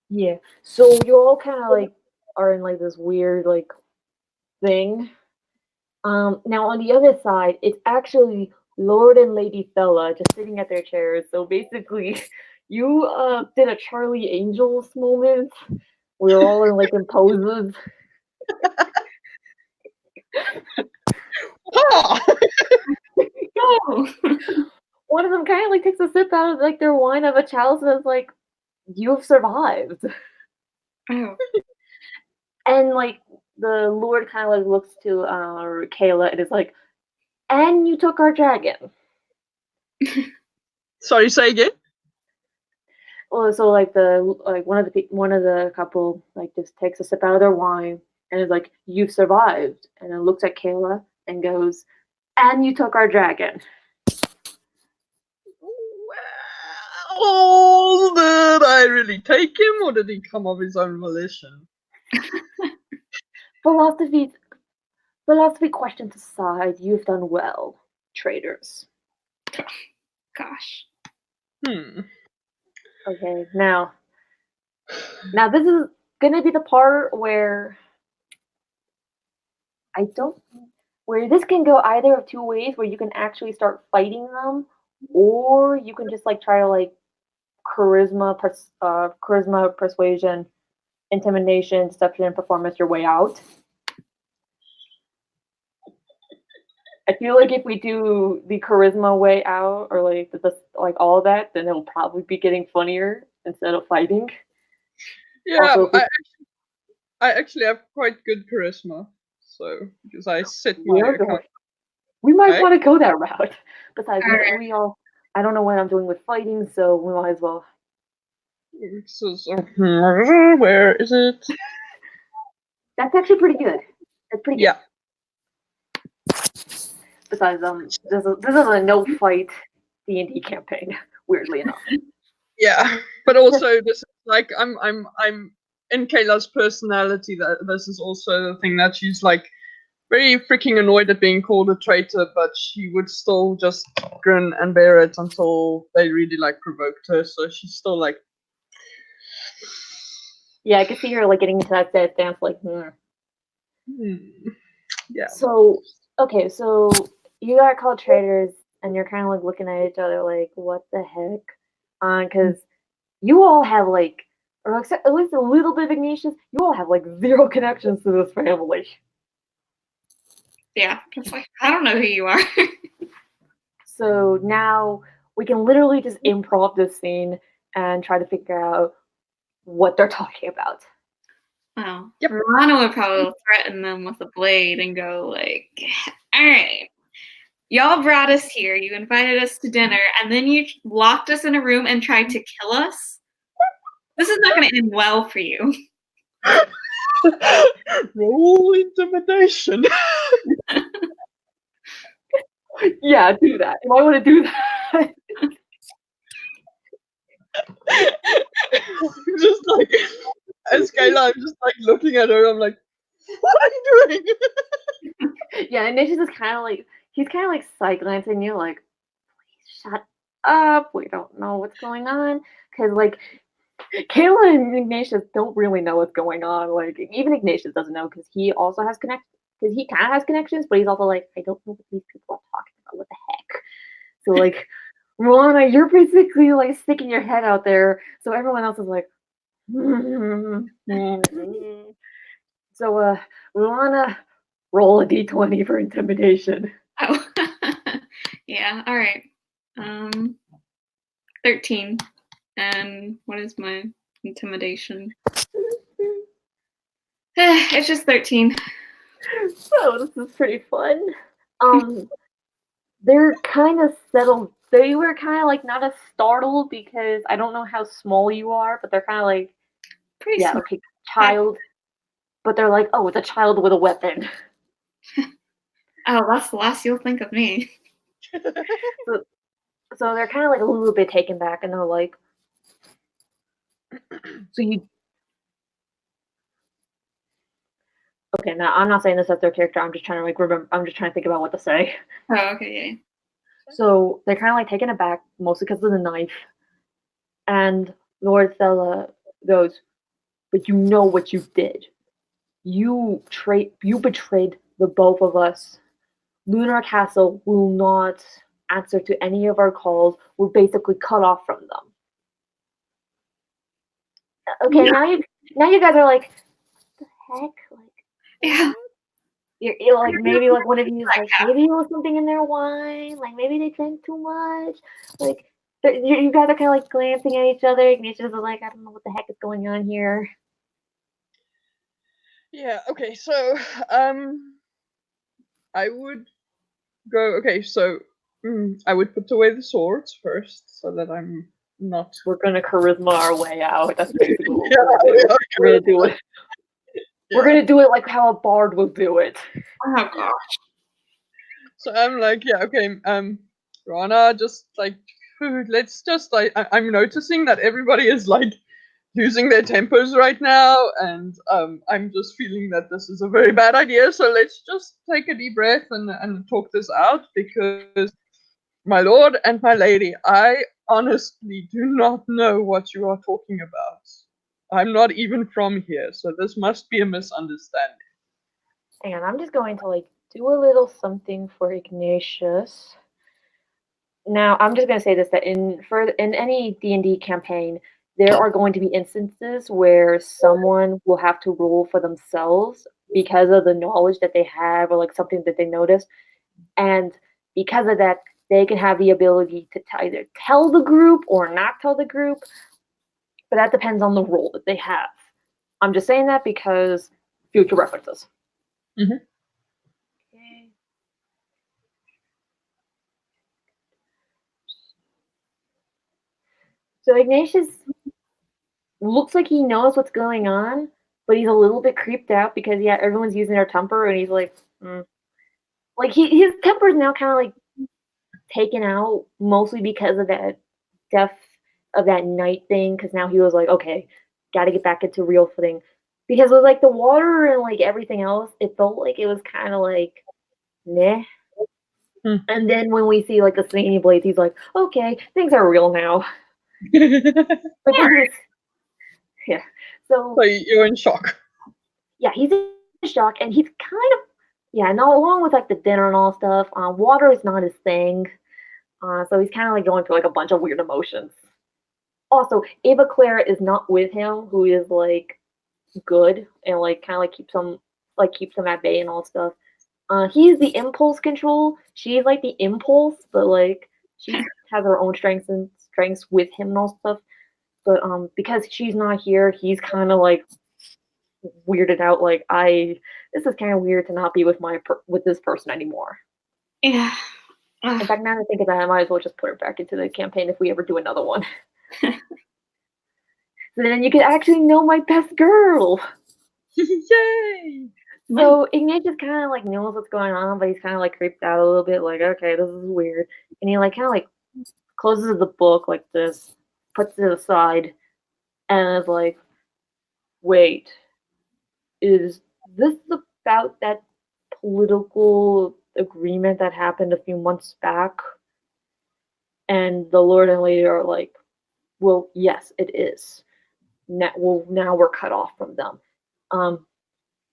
yeah, so you all kind of are in this weird thing, Now on the other side, it's actually Lord and Lady Thella just sitting at their chairs. So basically, you did a Charlie Angels moment. We were all in like in poses. Ah! No. One of them kind of like takes a sip out of like their wine of a chalice and is like, "You've survived." Oh. And like the Lord kind of like looks to Kayla and is like, "And you took our dragon." Sorry, say again. Well, so like one of the couple like just takes a sip out of their wine and is like, "You've survived," and then looks at Kayla and goes, "And you took our dragon." Well, did I really take him, or did he come of his own volition? Philosophy questions aside, you've done well, traders. Gosh. Okay, now this is gonna be the part where where this can go either of two ways, where you can actually start fighting them, or you can just like try to like charisma, persuasion, intimidation, deception, and performance your way out. I feel like if we do the charisma way out, or like like all of that, then it'll probably be getting funnier instead of fighting. Yeah, Also, I actually have quite good charisma, so because I set my we're account. going. We might Okay. want to go that route. Besides, Alright. we all. I don't know what I'm doing with fighting, so we might as well. Where is it? That's actually pretty good. That's pretty good. Yeah. Besides, this is a no fight DnD campaign. Weirdly enough. Yeah, but also this is like I'm in Kayla's personality that this is also the thing that she's like very freaking annoyed at being called a traitor, but she would still just grin and bear it until they really like provoked her. So she's still like, Yeah, I can see her like getting into that sad stance, like. Yeah. So okay, so you got called traitors, and you're kind of like looking at each other, like, what the heck? Because you all have like, or except at least a little bit of Ignatius, you all have like zero connections to this family. Yeah. It's like, I don't know who you are. So now we can literally just improv this scene and try to figure out what they're talking about. Well, Yep. Rana would probably threaten them with a blade and go like, all right, y'all brought us here, you invited us to dinner, and then you locked us in a room and tried to kill us? This is not going to end well for you. Roll intimidation. Yeah, do that. If I want to do that. Just like as Kayla, I'm just like looking at her. I'm like, what are you doing? Yeah, Ignatius is kind of like, he's kind of like side glancing you, like, please shut up. We don't know what's going on. Because, like, Kayla and Ignatius don't really know what's going on. Like, even Ignatius doesn't know because he also has connections. Because he kind of has connections, but he's also like, I don't know what these people are talking about. What the heck? So, like, Rana, you're basically like sticking your head out there. So everyone else is like, So, Rana, roll a d20 for intimidation. Oh. Yeah, all right. 13. And what is my intimidation? It's just 13. So this is pretty fun. They're kind of settled. They were kind of like not as startled because I don't know how small you are, but they're kind of like, Pretty yeah, smart. okay, child. But they're like, oh, it's a child with a weapon. Oh, that's the last you'll think of me. So they're kind of like a little bit taken back, and they're like, so you. Okay, now I'm not saying this as their character. I'm just trying to like remember. I'm just trying to think about what to say. Oh, okay, yeah. So they're kind of like taken aback, mostly because of the knife. And Lord Thella goes, but you know what you did. You betrayed the both of us. Lunar Castle will not answer to any of our calls. We're basically cut off from them. Okay, Yeah. now you guys are like, what the heck? Like, Yeah. you're like, maybe like one of you is Like like, maybe it was something in their wine. Like maybe they drank too much. Like you guys are kind of like glancing at each other. Ignatius is like, I don't know what the heck is going on here. Yeah, okay, so I would go I would put away the swords first so that I'm not We're gonna charisma our way out. That's basically what Yeah, we're gonna do. We're gonna do it. We're gonna do it like how a bard will do it. Oh gosh. So I'm like, yeah, okay, Rana, just like let's just like I'm noticing that everybody is like losing their tempers right now, and I'm just feeling that this is a very bad idea. So let's just take a deep breath and talk this out, because my lord and my lady, I honestly do not know what you are talking about. I'm not even from here, so this must be a misunderstanding. And I'm just going to like do a little something for Ignatius. Now, I'm just going to say this, that in any D&D campaign, there are going to be instances where someone will have to roll for themselves because of the knowledge that they have or like something that they notice. And because of that, they can have the ability to either tell the group or not tell the group, but that depends on the role that they have. I'm just saying that because future references. Mhm. Okay. So Ignatius looks like he knows what's going on, but he's a little bit creeped out because yeah, everyone's using their temper, and he's like, like his temper is now kind of like taken out mostly because of that death of that night thing. Because now he was like, okay, got to get back into real footing. Because with like the water and like everything else, it felt like it was kind of like, meh. Hmm. And then when we see like the singing blades, he's like, okay, things are real now. But this was, yeah. So So you're in shock. yeah, he's in shock, and he's kind of yeah. And along with like the dinner and all stuff, water is not his thing. So he's kind of like going through like a bunch of weird emotions. Also, Ava Claire is not with him, who is like good and like kind of like keeps him at bay and all stuff. He's the impulse control. She's like the impulse, but like she has her own strengths with him and all stuff. But because she's not here, he's kind of like weirded out. Like this is kind of weird to not be with with this person anymore. Yeah. In fact, now that I think about it, I might as well just put her back into the campaign if we ever do another one. So then you can actually know my best girl. Yay! So Ignatius kind of like knows what's going on, but he's kind of like creeped out a little bit. Like, okay, this is weird, and he like kind of like closes the book like this, puts it aside, and is like, "Wait, is this about that political agreement that happened a few months back?" And the Lord and Lady are like, "Well, yes, it is. Now we're cut off from them."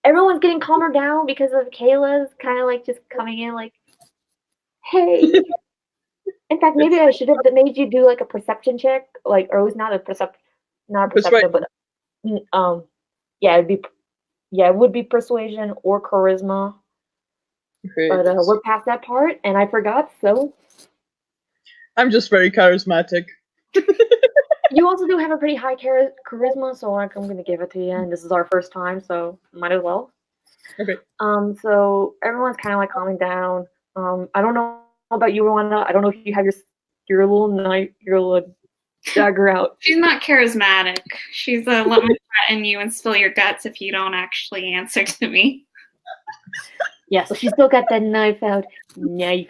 Everyone's getting calmer down because of Kayla's kind of like just coming in like, "Hey." In fact, maybe I should have made you do like a perception check, like, or it was not a Persuade. perception, but yeah, it would be persuasion or charisma. Okay, But we're past that part, and I forgot. So I'm just very charismatic. you also do have a pretty high charisma, so I'm gonna give it to you. And this is our first time, so might as well. Okay. So everyone's kind of like calming down. I don't know about you, Rwanda. I don't know if you have your little dagger out. She's not charismatic. She's a let me threaten you and spill your guts if you don't actually answer to me. Yeah, so she's still got that knife out. Knife.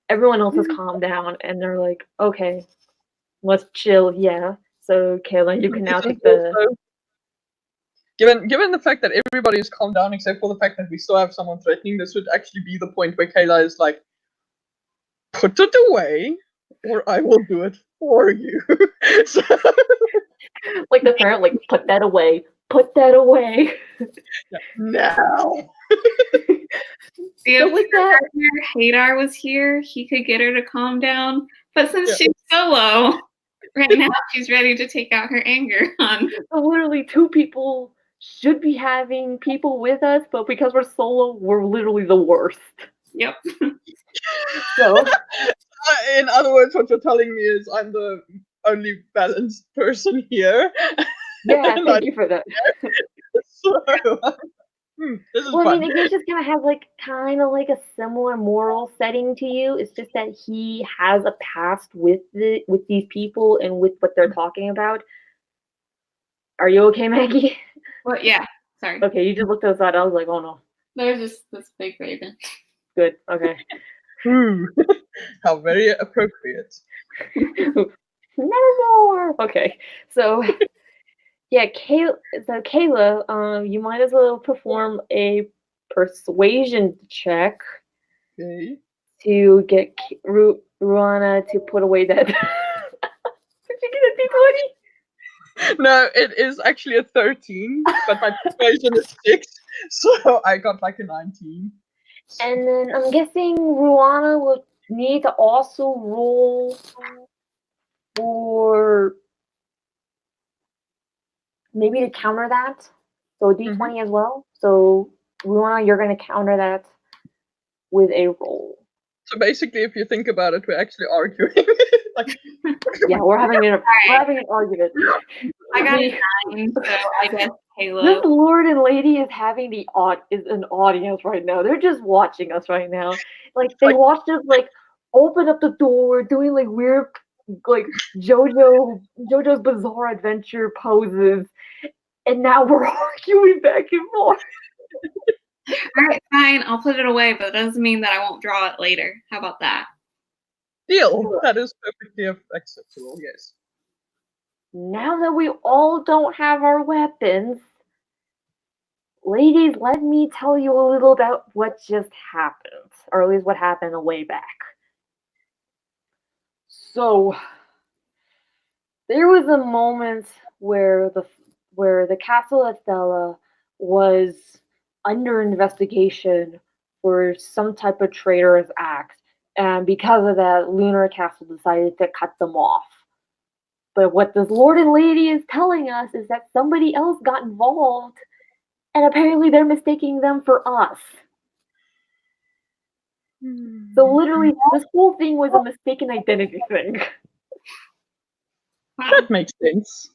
Everyone else has calmed down, and they're like, okay, let's chill. Yeah. So Kayla, you can now take the. Also, given the fact that everybody is calmed down except for the fact that we still have someone threatening, this would actually be the point where Kayla is like, put it away, or I will do it for you. So, Like the parent, like, put that away. Put that away. now. See, So if with that, Hadar was here, he could get her to calm down. But since Yeah. she's solo, right now she's ready to take out her anger on. so literally 2 people should be having people with us, but because we're solo, we're literally the worst. Yep. So In other words, what you're telling me is I'm the only balanced person here. yeah, And thank you for that. So, this is Well, I fun. mean, Ignatius kind of has like kind of like a similar moral setting to you. It's just that he has a past with these people and with what they're talking about. Are you okay, Maggie? Well, yeah. Sorry. Okay, you just looked outside. I was like, oh no. There's just this big raven. Good. Okay. How very appropriate. Never more. Okay. So yeah, Kayla, you might as well perform a persuasion check Okay. to get Ruana to put away that. Did you get a D20? No, it is actually a 13, but my persuasion is 6, so I got like a 19. And then I'm guessing Ruana will need to also roll for maybe to counter that. So a D20 as well. So Ruana, you're going to counter that with a roll. So basically, if you think about it, we're actually arguing. Like, Yeah, we're having an argument. I got The- a 9, so I guess This Halo. lord and lady is having is an audience right now. They're just watching us right now. Like they watched us like open up the door, doing like weird like JoJo's Bizarre Adventure poses, and now we're arguing back and forth. All right, fine. I'll put it away, but it doesn't mean that I won't draw it later. How about that? deal. That is perfectly acceptable, yes. Now that we all don't have our weapons, ladies, let me tell you a little about what just happened, or at least what happened a way back. So, there was a moment where the castle at Stella was under investigation for some type of traitorous act, and because of that, Lunar Castle decided to cut them off. But what this lord and lady is telling us is that somebody else got involved, and apparently they're mistaking them for us. So literally, this whole thing was a mistaken identity thing. Wow. That makes sense.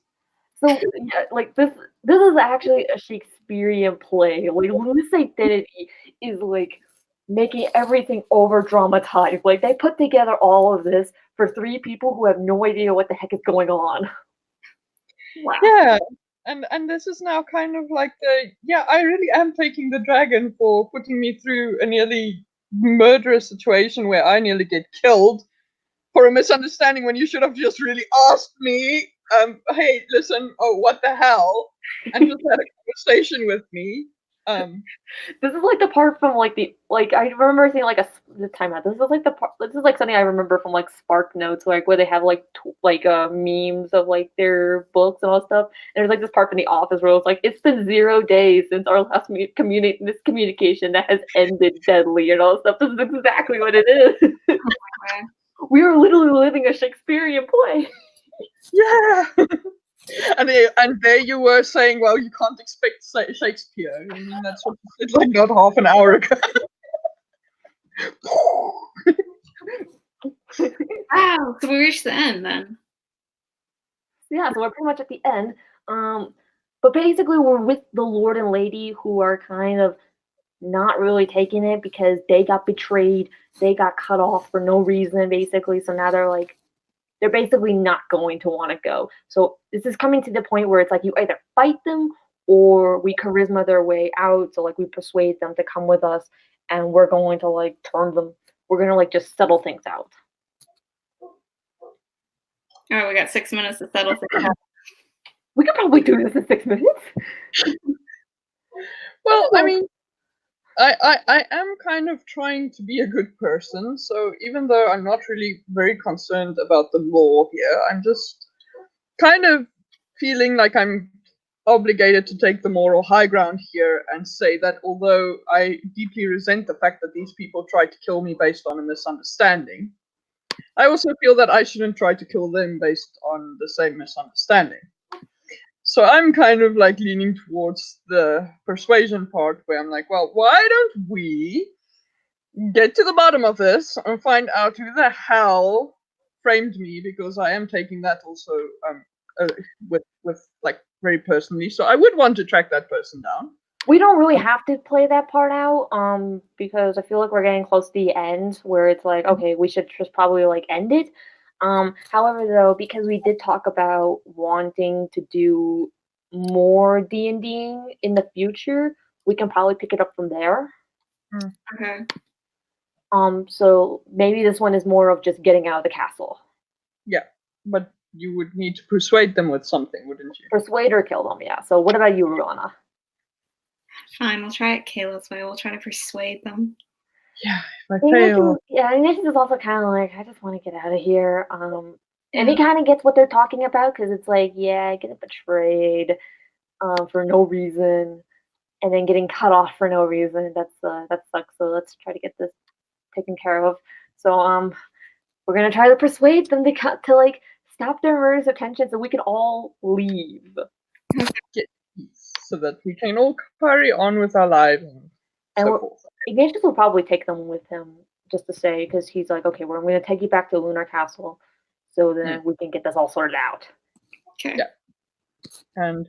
So yeah, like this is actually a Shakespearean play. Like loose identity is like making everything over dramatized. Like they put together all of this for 3 people who have no idea what the heck is going on. Wow. Yeah. And this is now kind of like I really am taking the dragon for putting me through a nearly murderous situation where I nearly get killed for a misunderstanding when you should have just really asked me, hey, listen, oh, what the hell? And just had a conversation with me. This is like the part from like I remember seeing like the timeout. This is like the part. This is like something I remember from like Spark Notes, like where they have like memes of like their books and all stuff. And there's like this part from The Office where it's like it's been 0 days since our last miscommunication that has ended deadly and all stuff. This is exactly what it is. We are literally living a Shakespearean play. Yeah. And there you were saying, well, you can't expect Shakespeare. I mean, that's what you said like not half an hour ago. Wow. So we reached the end then. Yeah, so we're pretty much at the end. But basically, we're with the lord and lady who are kind of not really taking it because they got betrayed. They got cut off for no reason, basically. So now they're basically not going to want to go. So this is coming to the point where it's like you either fight them or we charisma their way out. So like we persuade them to come with us, and we're going to like turn them. We're gonna like just settle things out. All right, we got 6 minutes to settle things out. We could probably do this in 6 minutes. Well, I mean, I am kind of trying to be a good person, so even though I'm not really very concerned about the law here, I'm just kind of feeling like I'm obligated to take the moral high ground here and say that although I deeply resent the fact that these people tried to kill me based on a misunderstanding, I also feel that I shouldn't try to kill them based on the same misunderstanding. So I'm kind of like leaning towards the persuasion part where I'm like, well, why don't we get to the bottom of this and find out who the hell framed me, because I am taking that also with like very personally. So I would want to track that person down. We don't really have to play that part out, because I feel like we're getting close to the end where it's like, okay, we should just probably like end it. However, though, because we did talk about wanting to do more D&Ding in the future, we can probably pick it up from there. Okay. So maybe this one is more of just getting out of the castle. Yeah, but you would need to persuade them with something, wouldn't you? Persuade or kill them, yeah. So what about you, Ruana? Fine, we'll try it Kayla's way. We'll try to persuade them. Yeah, if I fail. Yeah, Ignatius is also kind of like, I just want to get out of here. And he kind of gets what they're talking about, because it's like, yeah, getting betrayed for no reason, and then getting cut off for no reason. That sucks. So let's try to get this taken care of. So we're gonna try to persuade them to like stop their murderous attention, so we can all leave. So that we can all carry on with our lives. And Ignatius will probably take them with him, just to say, because he's like, okay, we're going to take you back to Lunar Castle, so then we can get this all sorted out. Okay. Yeah. And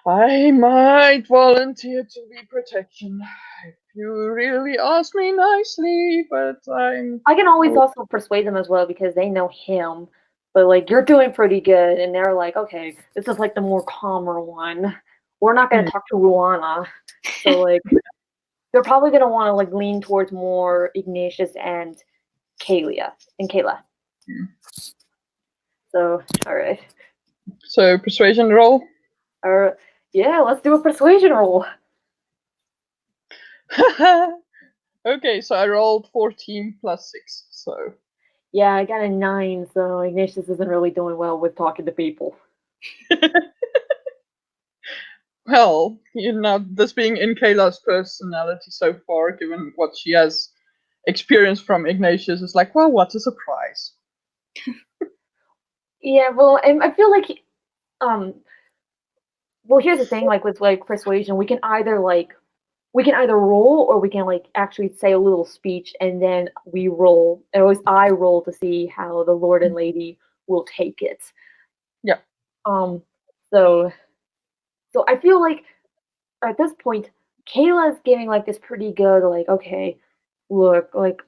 I might volunteer to be protection if you really ask me nicely, but I can always also persuade them as well, because they know him. But like, you're doing pretty good, and they're like, okay, this is like the more calmer one. We're not going to talk to Ruana, so like, they're probably going to want to like lean towards more Ignatius and Kayla. So, all right. So persuasion roll. Yeah, let's do a persuasion roll. Okay, so I rolled 14 plus 6. So yeah, I got a 9. So Ignatius isn't really doing well with talking to people. Well, this being in Kayla's personality so far, given what she has experienced from Ignatius, is like, well, what a surprise. Yeah, well, and I feel like, well, here's the thing, like with like persuasion, we can either roll, or we can like actually say a little speech, and then we roll. And always I roll to see how the Lord and Lady will take it. Yeah. So I feel like at this point, Kayla's giving like this pretty good, like, okay, look, like,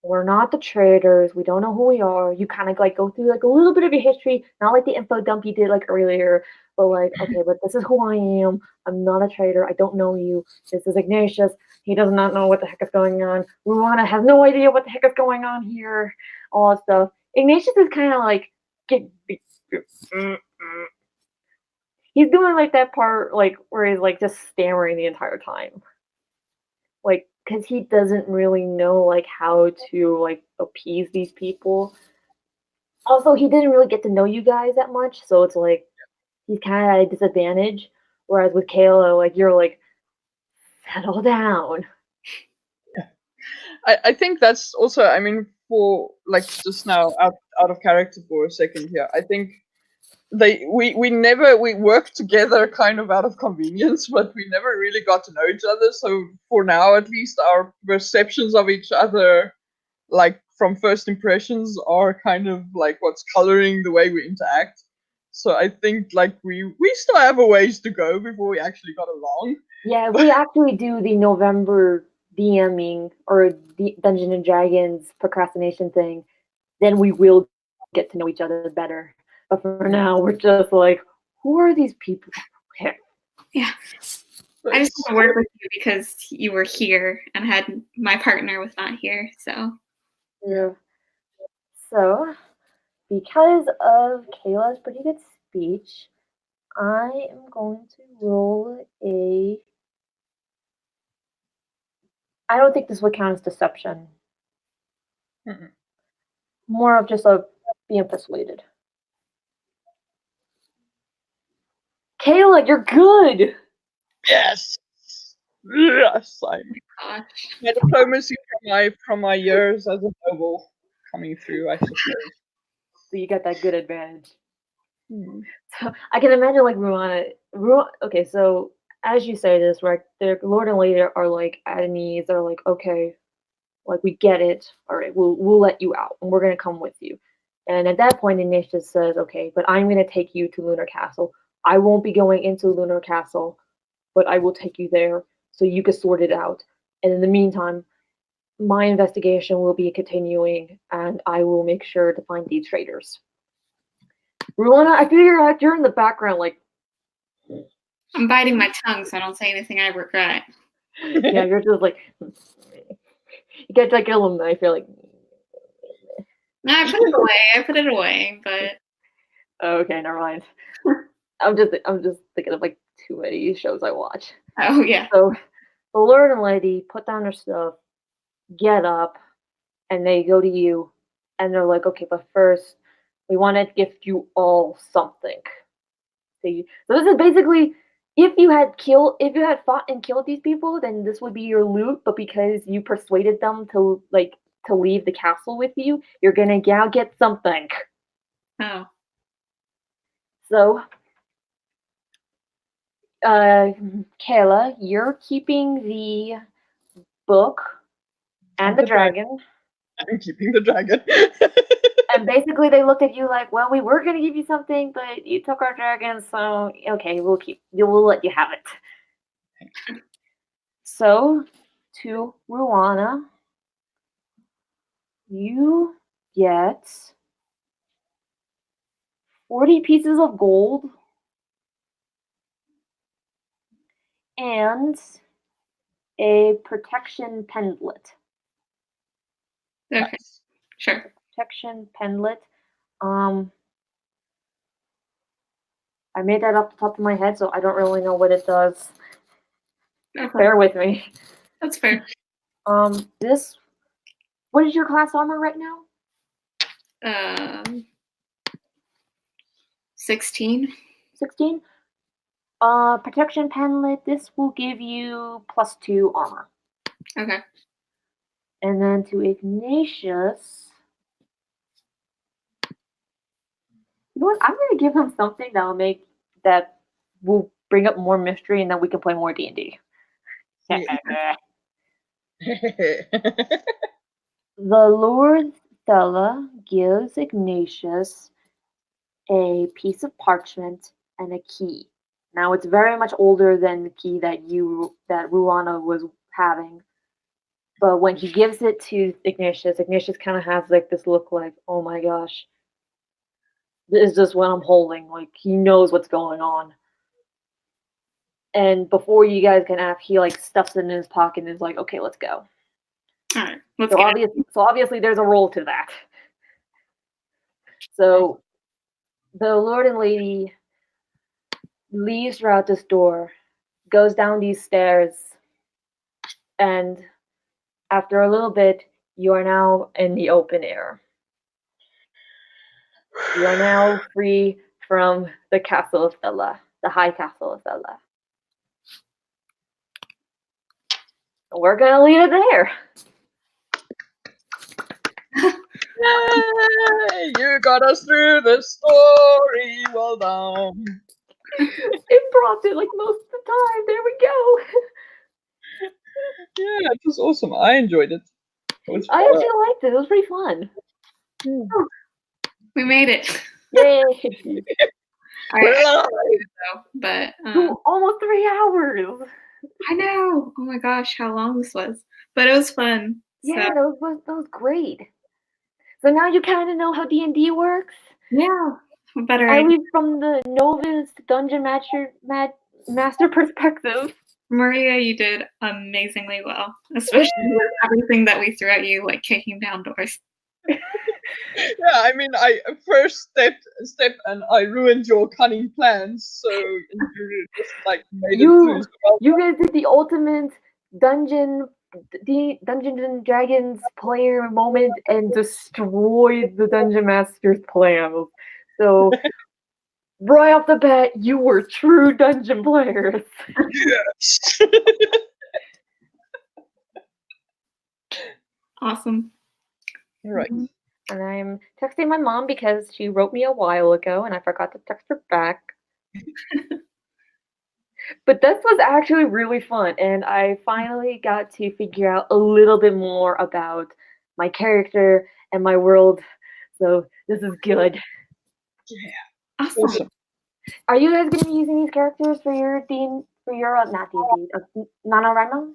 we're not the traitors. We don't know who we are. You kind of like go through like a little bit of your history, not like the info dump you did like earlier, but like, okay, but this is who I am. I'm not a traitor. I don't know you. This is Ignatius. He does not know what the heck is going on. Ruana has no idea what the heck is going on here. All that stuff. Ignatius is kind of like, he's doing like that part like where he's like just stammering the entire time, like, because he doesn't really know like how to like appease these people. Also, he didn't really get to know you guys that much, so it's like he's kind of at a disadvantage. Whereas with Kayla, like, you're like, settle down. I think that's also, I mean, for like just now out of character for a second here, I think we worked together kind of out of convenience, but we never really got to know each other. So for now, at least, our perceptions of each other, like from first impressions, are kind of like what's coloring the way we interact. So I think like we still have a ways to go before we actually got along. Yeah, if we actually do the November DMing or the Dungeons and Dragons procrastination thing, then we will get to know each other better. But for now, we're just like, who are these people? Yeah. I just want to work with you because you were here and my partner was not here, so. Yeah. So, because of Kayla's pretty good speech, I am going to roll a... I don't think this would count as deception. Mm-mm. More of just being persuaded. Kayla, you're good. Yes. Yes. Gosh. My diplomacy from my years as a noble coming through, I suppose. So you got that good advantage. Hmm. So I can imagine like Ruana. Okay, so as you say this, right? The Lord and Lady are like at ease. They're like, okay, like we get it. All right, we'll let you out, and we're gonna come with you. And at that point, Ignatius says, okay, but I'm gonna take you to Lunar Castle. I won't be going into Lunar Castle, but I will take you there so you can sort it out. And in the meantime, my investigation will be continuing, and I will make sure to find these traitors. Ruana, I figure out you're in the background, like, I'm biting my tongue so I don't say anything I regret. yeah, you're just like, you get like a little knife, you're like, No, I put it away. I put it away, but oh, okay, never mind. I'm just thinking of like too many shows I watch. oh yeah. So the Lord and Lady put down their stuff, get up, and they go to you, and they're like, okay, but first, we want to gift you all something. So this is basically if you had fought and killed these people, then this would be your loot. But because you persuaded them to leave the castle with you, you're gonna now get something. Oh. So, Kayla, you're keeping the book and the dragon. I'm keeping the dragon. And basically, they looked at you like, "Well, we were gonna give you something, but you took our dragon, so okay, we'll let you have it." So, to Ruana, you get 40 pieces of gold and a protection pendlet. Okay. Sure. Protection pendlet. I made that off the top of my head, so I don't really know what it does. Okay. Bear with me. That's fair. This. What is your class armor right now? 16. 16. Protection pendlet. This will give you +2 armor. Okay. And then to Ignatius. You know what? I'm gonna give him something that will bring up more mystery, and then we can play more D&D. The Lord Thella gives Ignatius a piece of parchment and a key. Now it's very much older than the key that Ruana was having. But when he gives it to Ignatius kind of has like this look like, oh my gosh, this is just what I'm holding. Like he knows what's going on. And before you guys can ask, he like stuffs it in his pocket and is like, okay, let's go. All right. Let's So get it. obviously there's a role to that. So the Lord and Lady leaves throughout this door, goes down these stairs, and after a little bit, you are now in the open air. You are now free from the castle of Thella, the high castle of Thella. We're gonna leave it there. Yay! You got us through the story. Well done. Improv it like most of the time. There we go. Yeah, it was awesome. I enjoyed it. It was I fun. actually liked it. It was pretty fun. We made it. Yay! All We're right. alive. But Almost 3 hours. I know. Oh my gosh, how long this was. But it was fun. Yeah, So, that was great. So now you kind of know how D&D works. yeah. Better I idea. read from the novice dungeon master perspective. Maria, you did amazingly well, especially with everything that we threw at you, like kicking down doors. Yeah, I mean, I first step and I ruined your cunning plans, so you just like made it through. You guys did the ultimate Dungeons and Dragons player moment and destroyed the dungeon master's plans. So right off the bat, you were true dungeon players. Yes. Awesome. Right. And I'm texting my mom because she wrote me a while ago and I forgot to text her back. But this was actually really fun, and I finally got to figure out a little bit more about my character and my world. So this is good. Awesome. Awesome. Are you guys going to be using these characters for your not D&D, NaNoWriMo?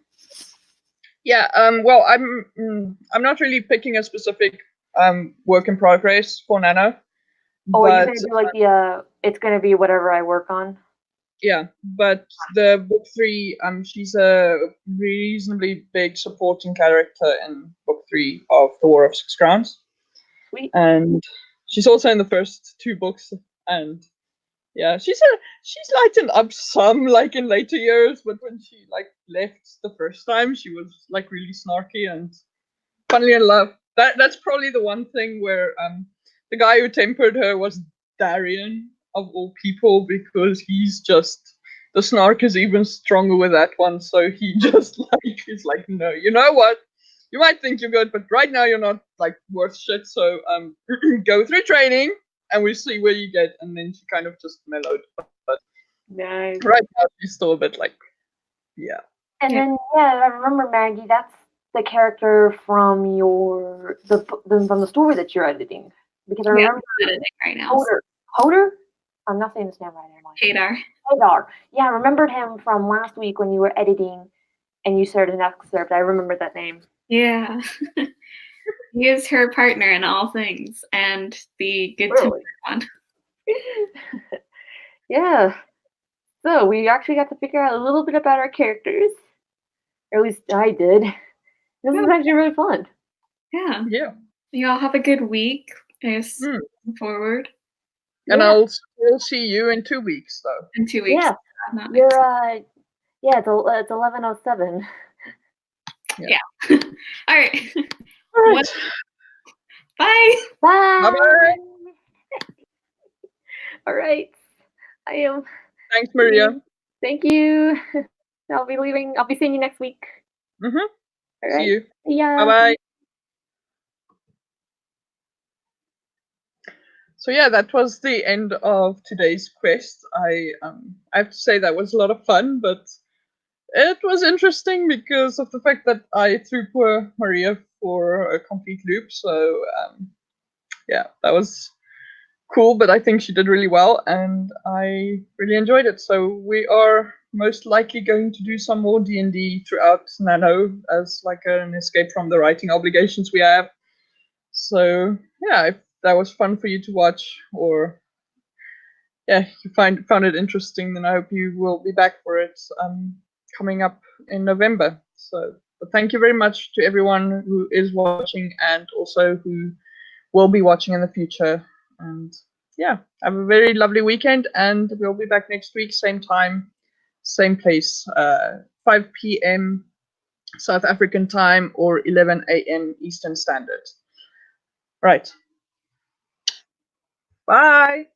Yeah. Well, I'm not really picking a specific work in progress for Nano, Oh, are you but going to do like the it's going to be whatever I work on? yeah. But the book 3, she's a reasonably big supporting character in book 3 of the War of Six Crowns, Sweet. and she's also in the first 2 books. And yeah, she's lightened up some like in later years, but when she like left the first time, she was like really snarky. And funnily enough, that's probably the one thing where the guy who tempered her was Darian of all people, because he's just, the snark is even stronger with that one. So he just like is like, no, you know what? You might think you're good, but right now you're not like worth shit. So go through training and we see where you get. And then she kind of just mellowed. But Nice. right now she's still a bit like, yeah. And Yeah. then I remember Maggie. That's the character from from the story that you're editing, because I Yeah, remember I'm editing right now. Hoder. I'm not saying his name right anymore. Hadar. Hadar. Yeah, I remembered him from last week when you were editing and you started an excerpt. I remember that name. Yeah. He is her partner in all things, and the good Really? tempered one. Yeah. So we actually got to figure out a little bit about our characters. Or at least I did. This is actually really fun. Yeah. Yeah. You all have a good week. I guess Mm. moving forward And Yeah. I'll see you in 2 weeks though. in 2 weeks. Yeah. Not You're next. it's 11:07. Yeah. All right. All right. What- Bye. Bye. Bye-bye. All right. I am. Thanks, Maria. Thank you. I'll be seeing you next week. Mm-hmm. All See right. you. See ya. Bye-bye. So yeah, that was the end of today's quest. I have to say that was a lot of fun, but it was interesting because of the fact that I threw poor Maria for a complete loop. So yeah, that was cool, but I think she did really well and I really enjoyed it. So we are most likely going to do some more D&D throughout NaNo as like an escape from the writing obligations we have. So yeah, if that was fun for you to watch, or yeah, you found it interesting, then I hope you will be back for it coming up in November. So but thank you very much to everyone who is watching and also who will be watching in the future. And yeah, have a very lovely weekend, and we'll be back next week, same time, same place, 5 p.m. South African time or 11 a.m. Eastern Standard. Right. Bye.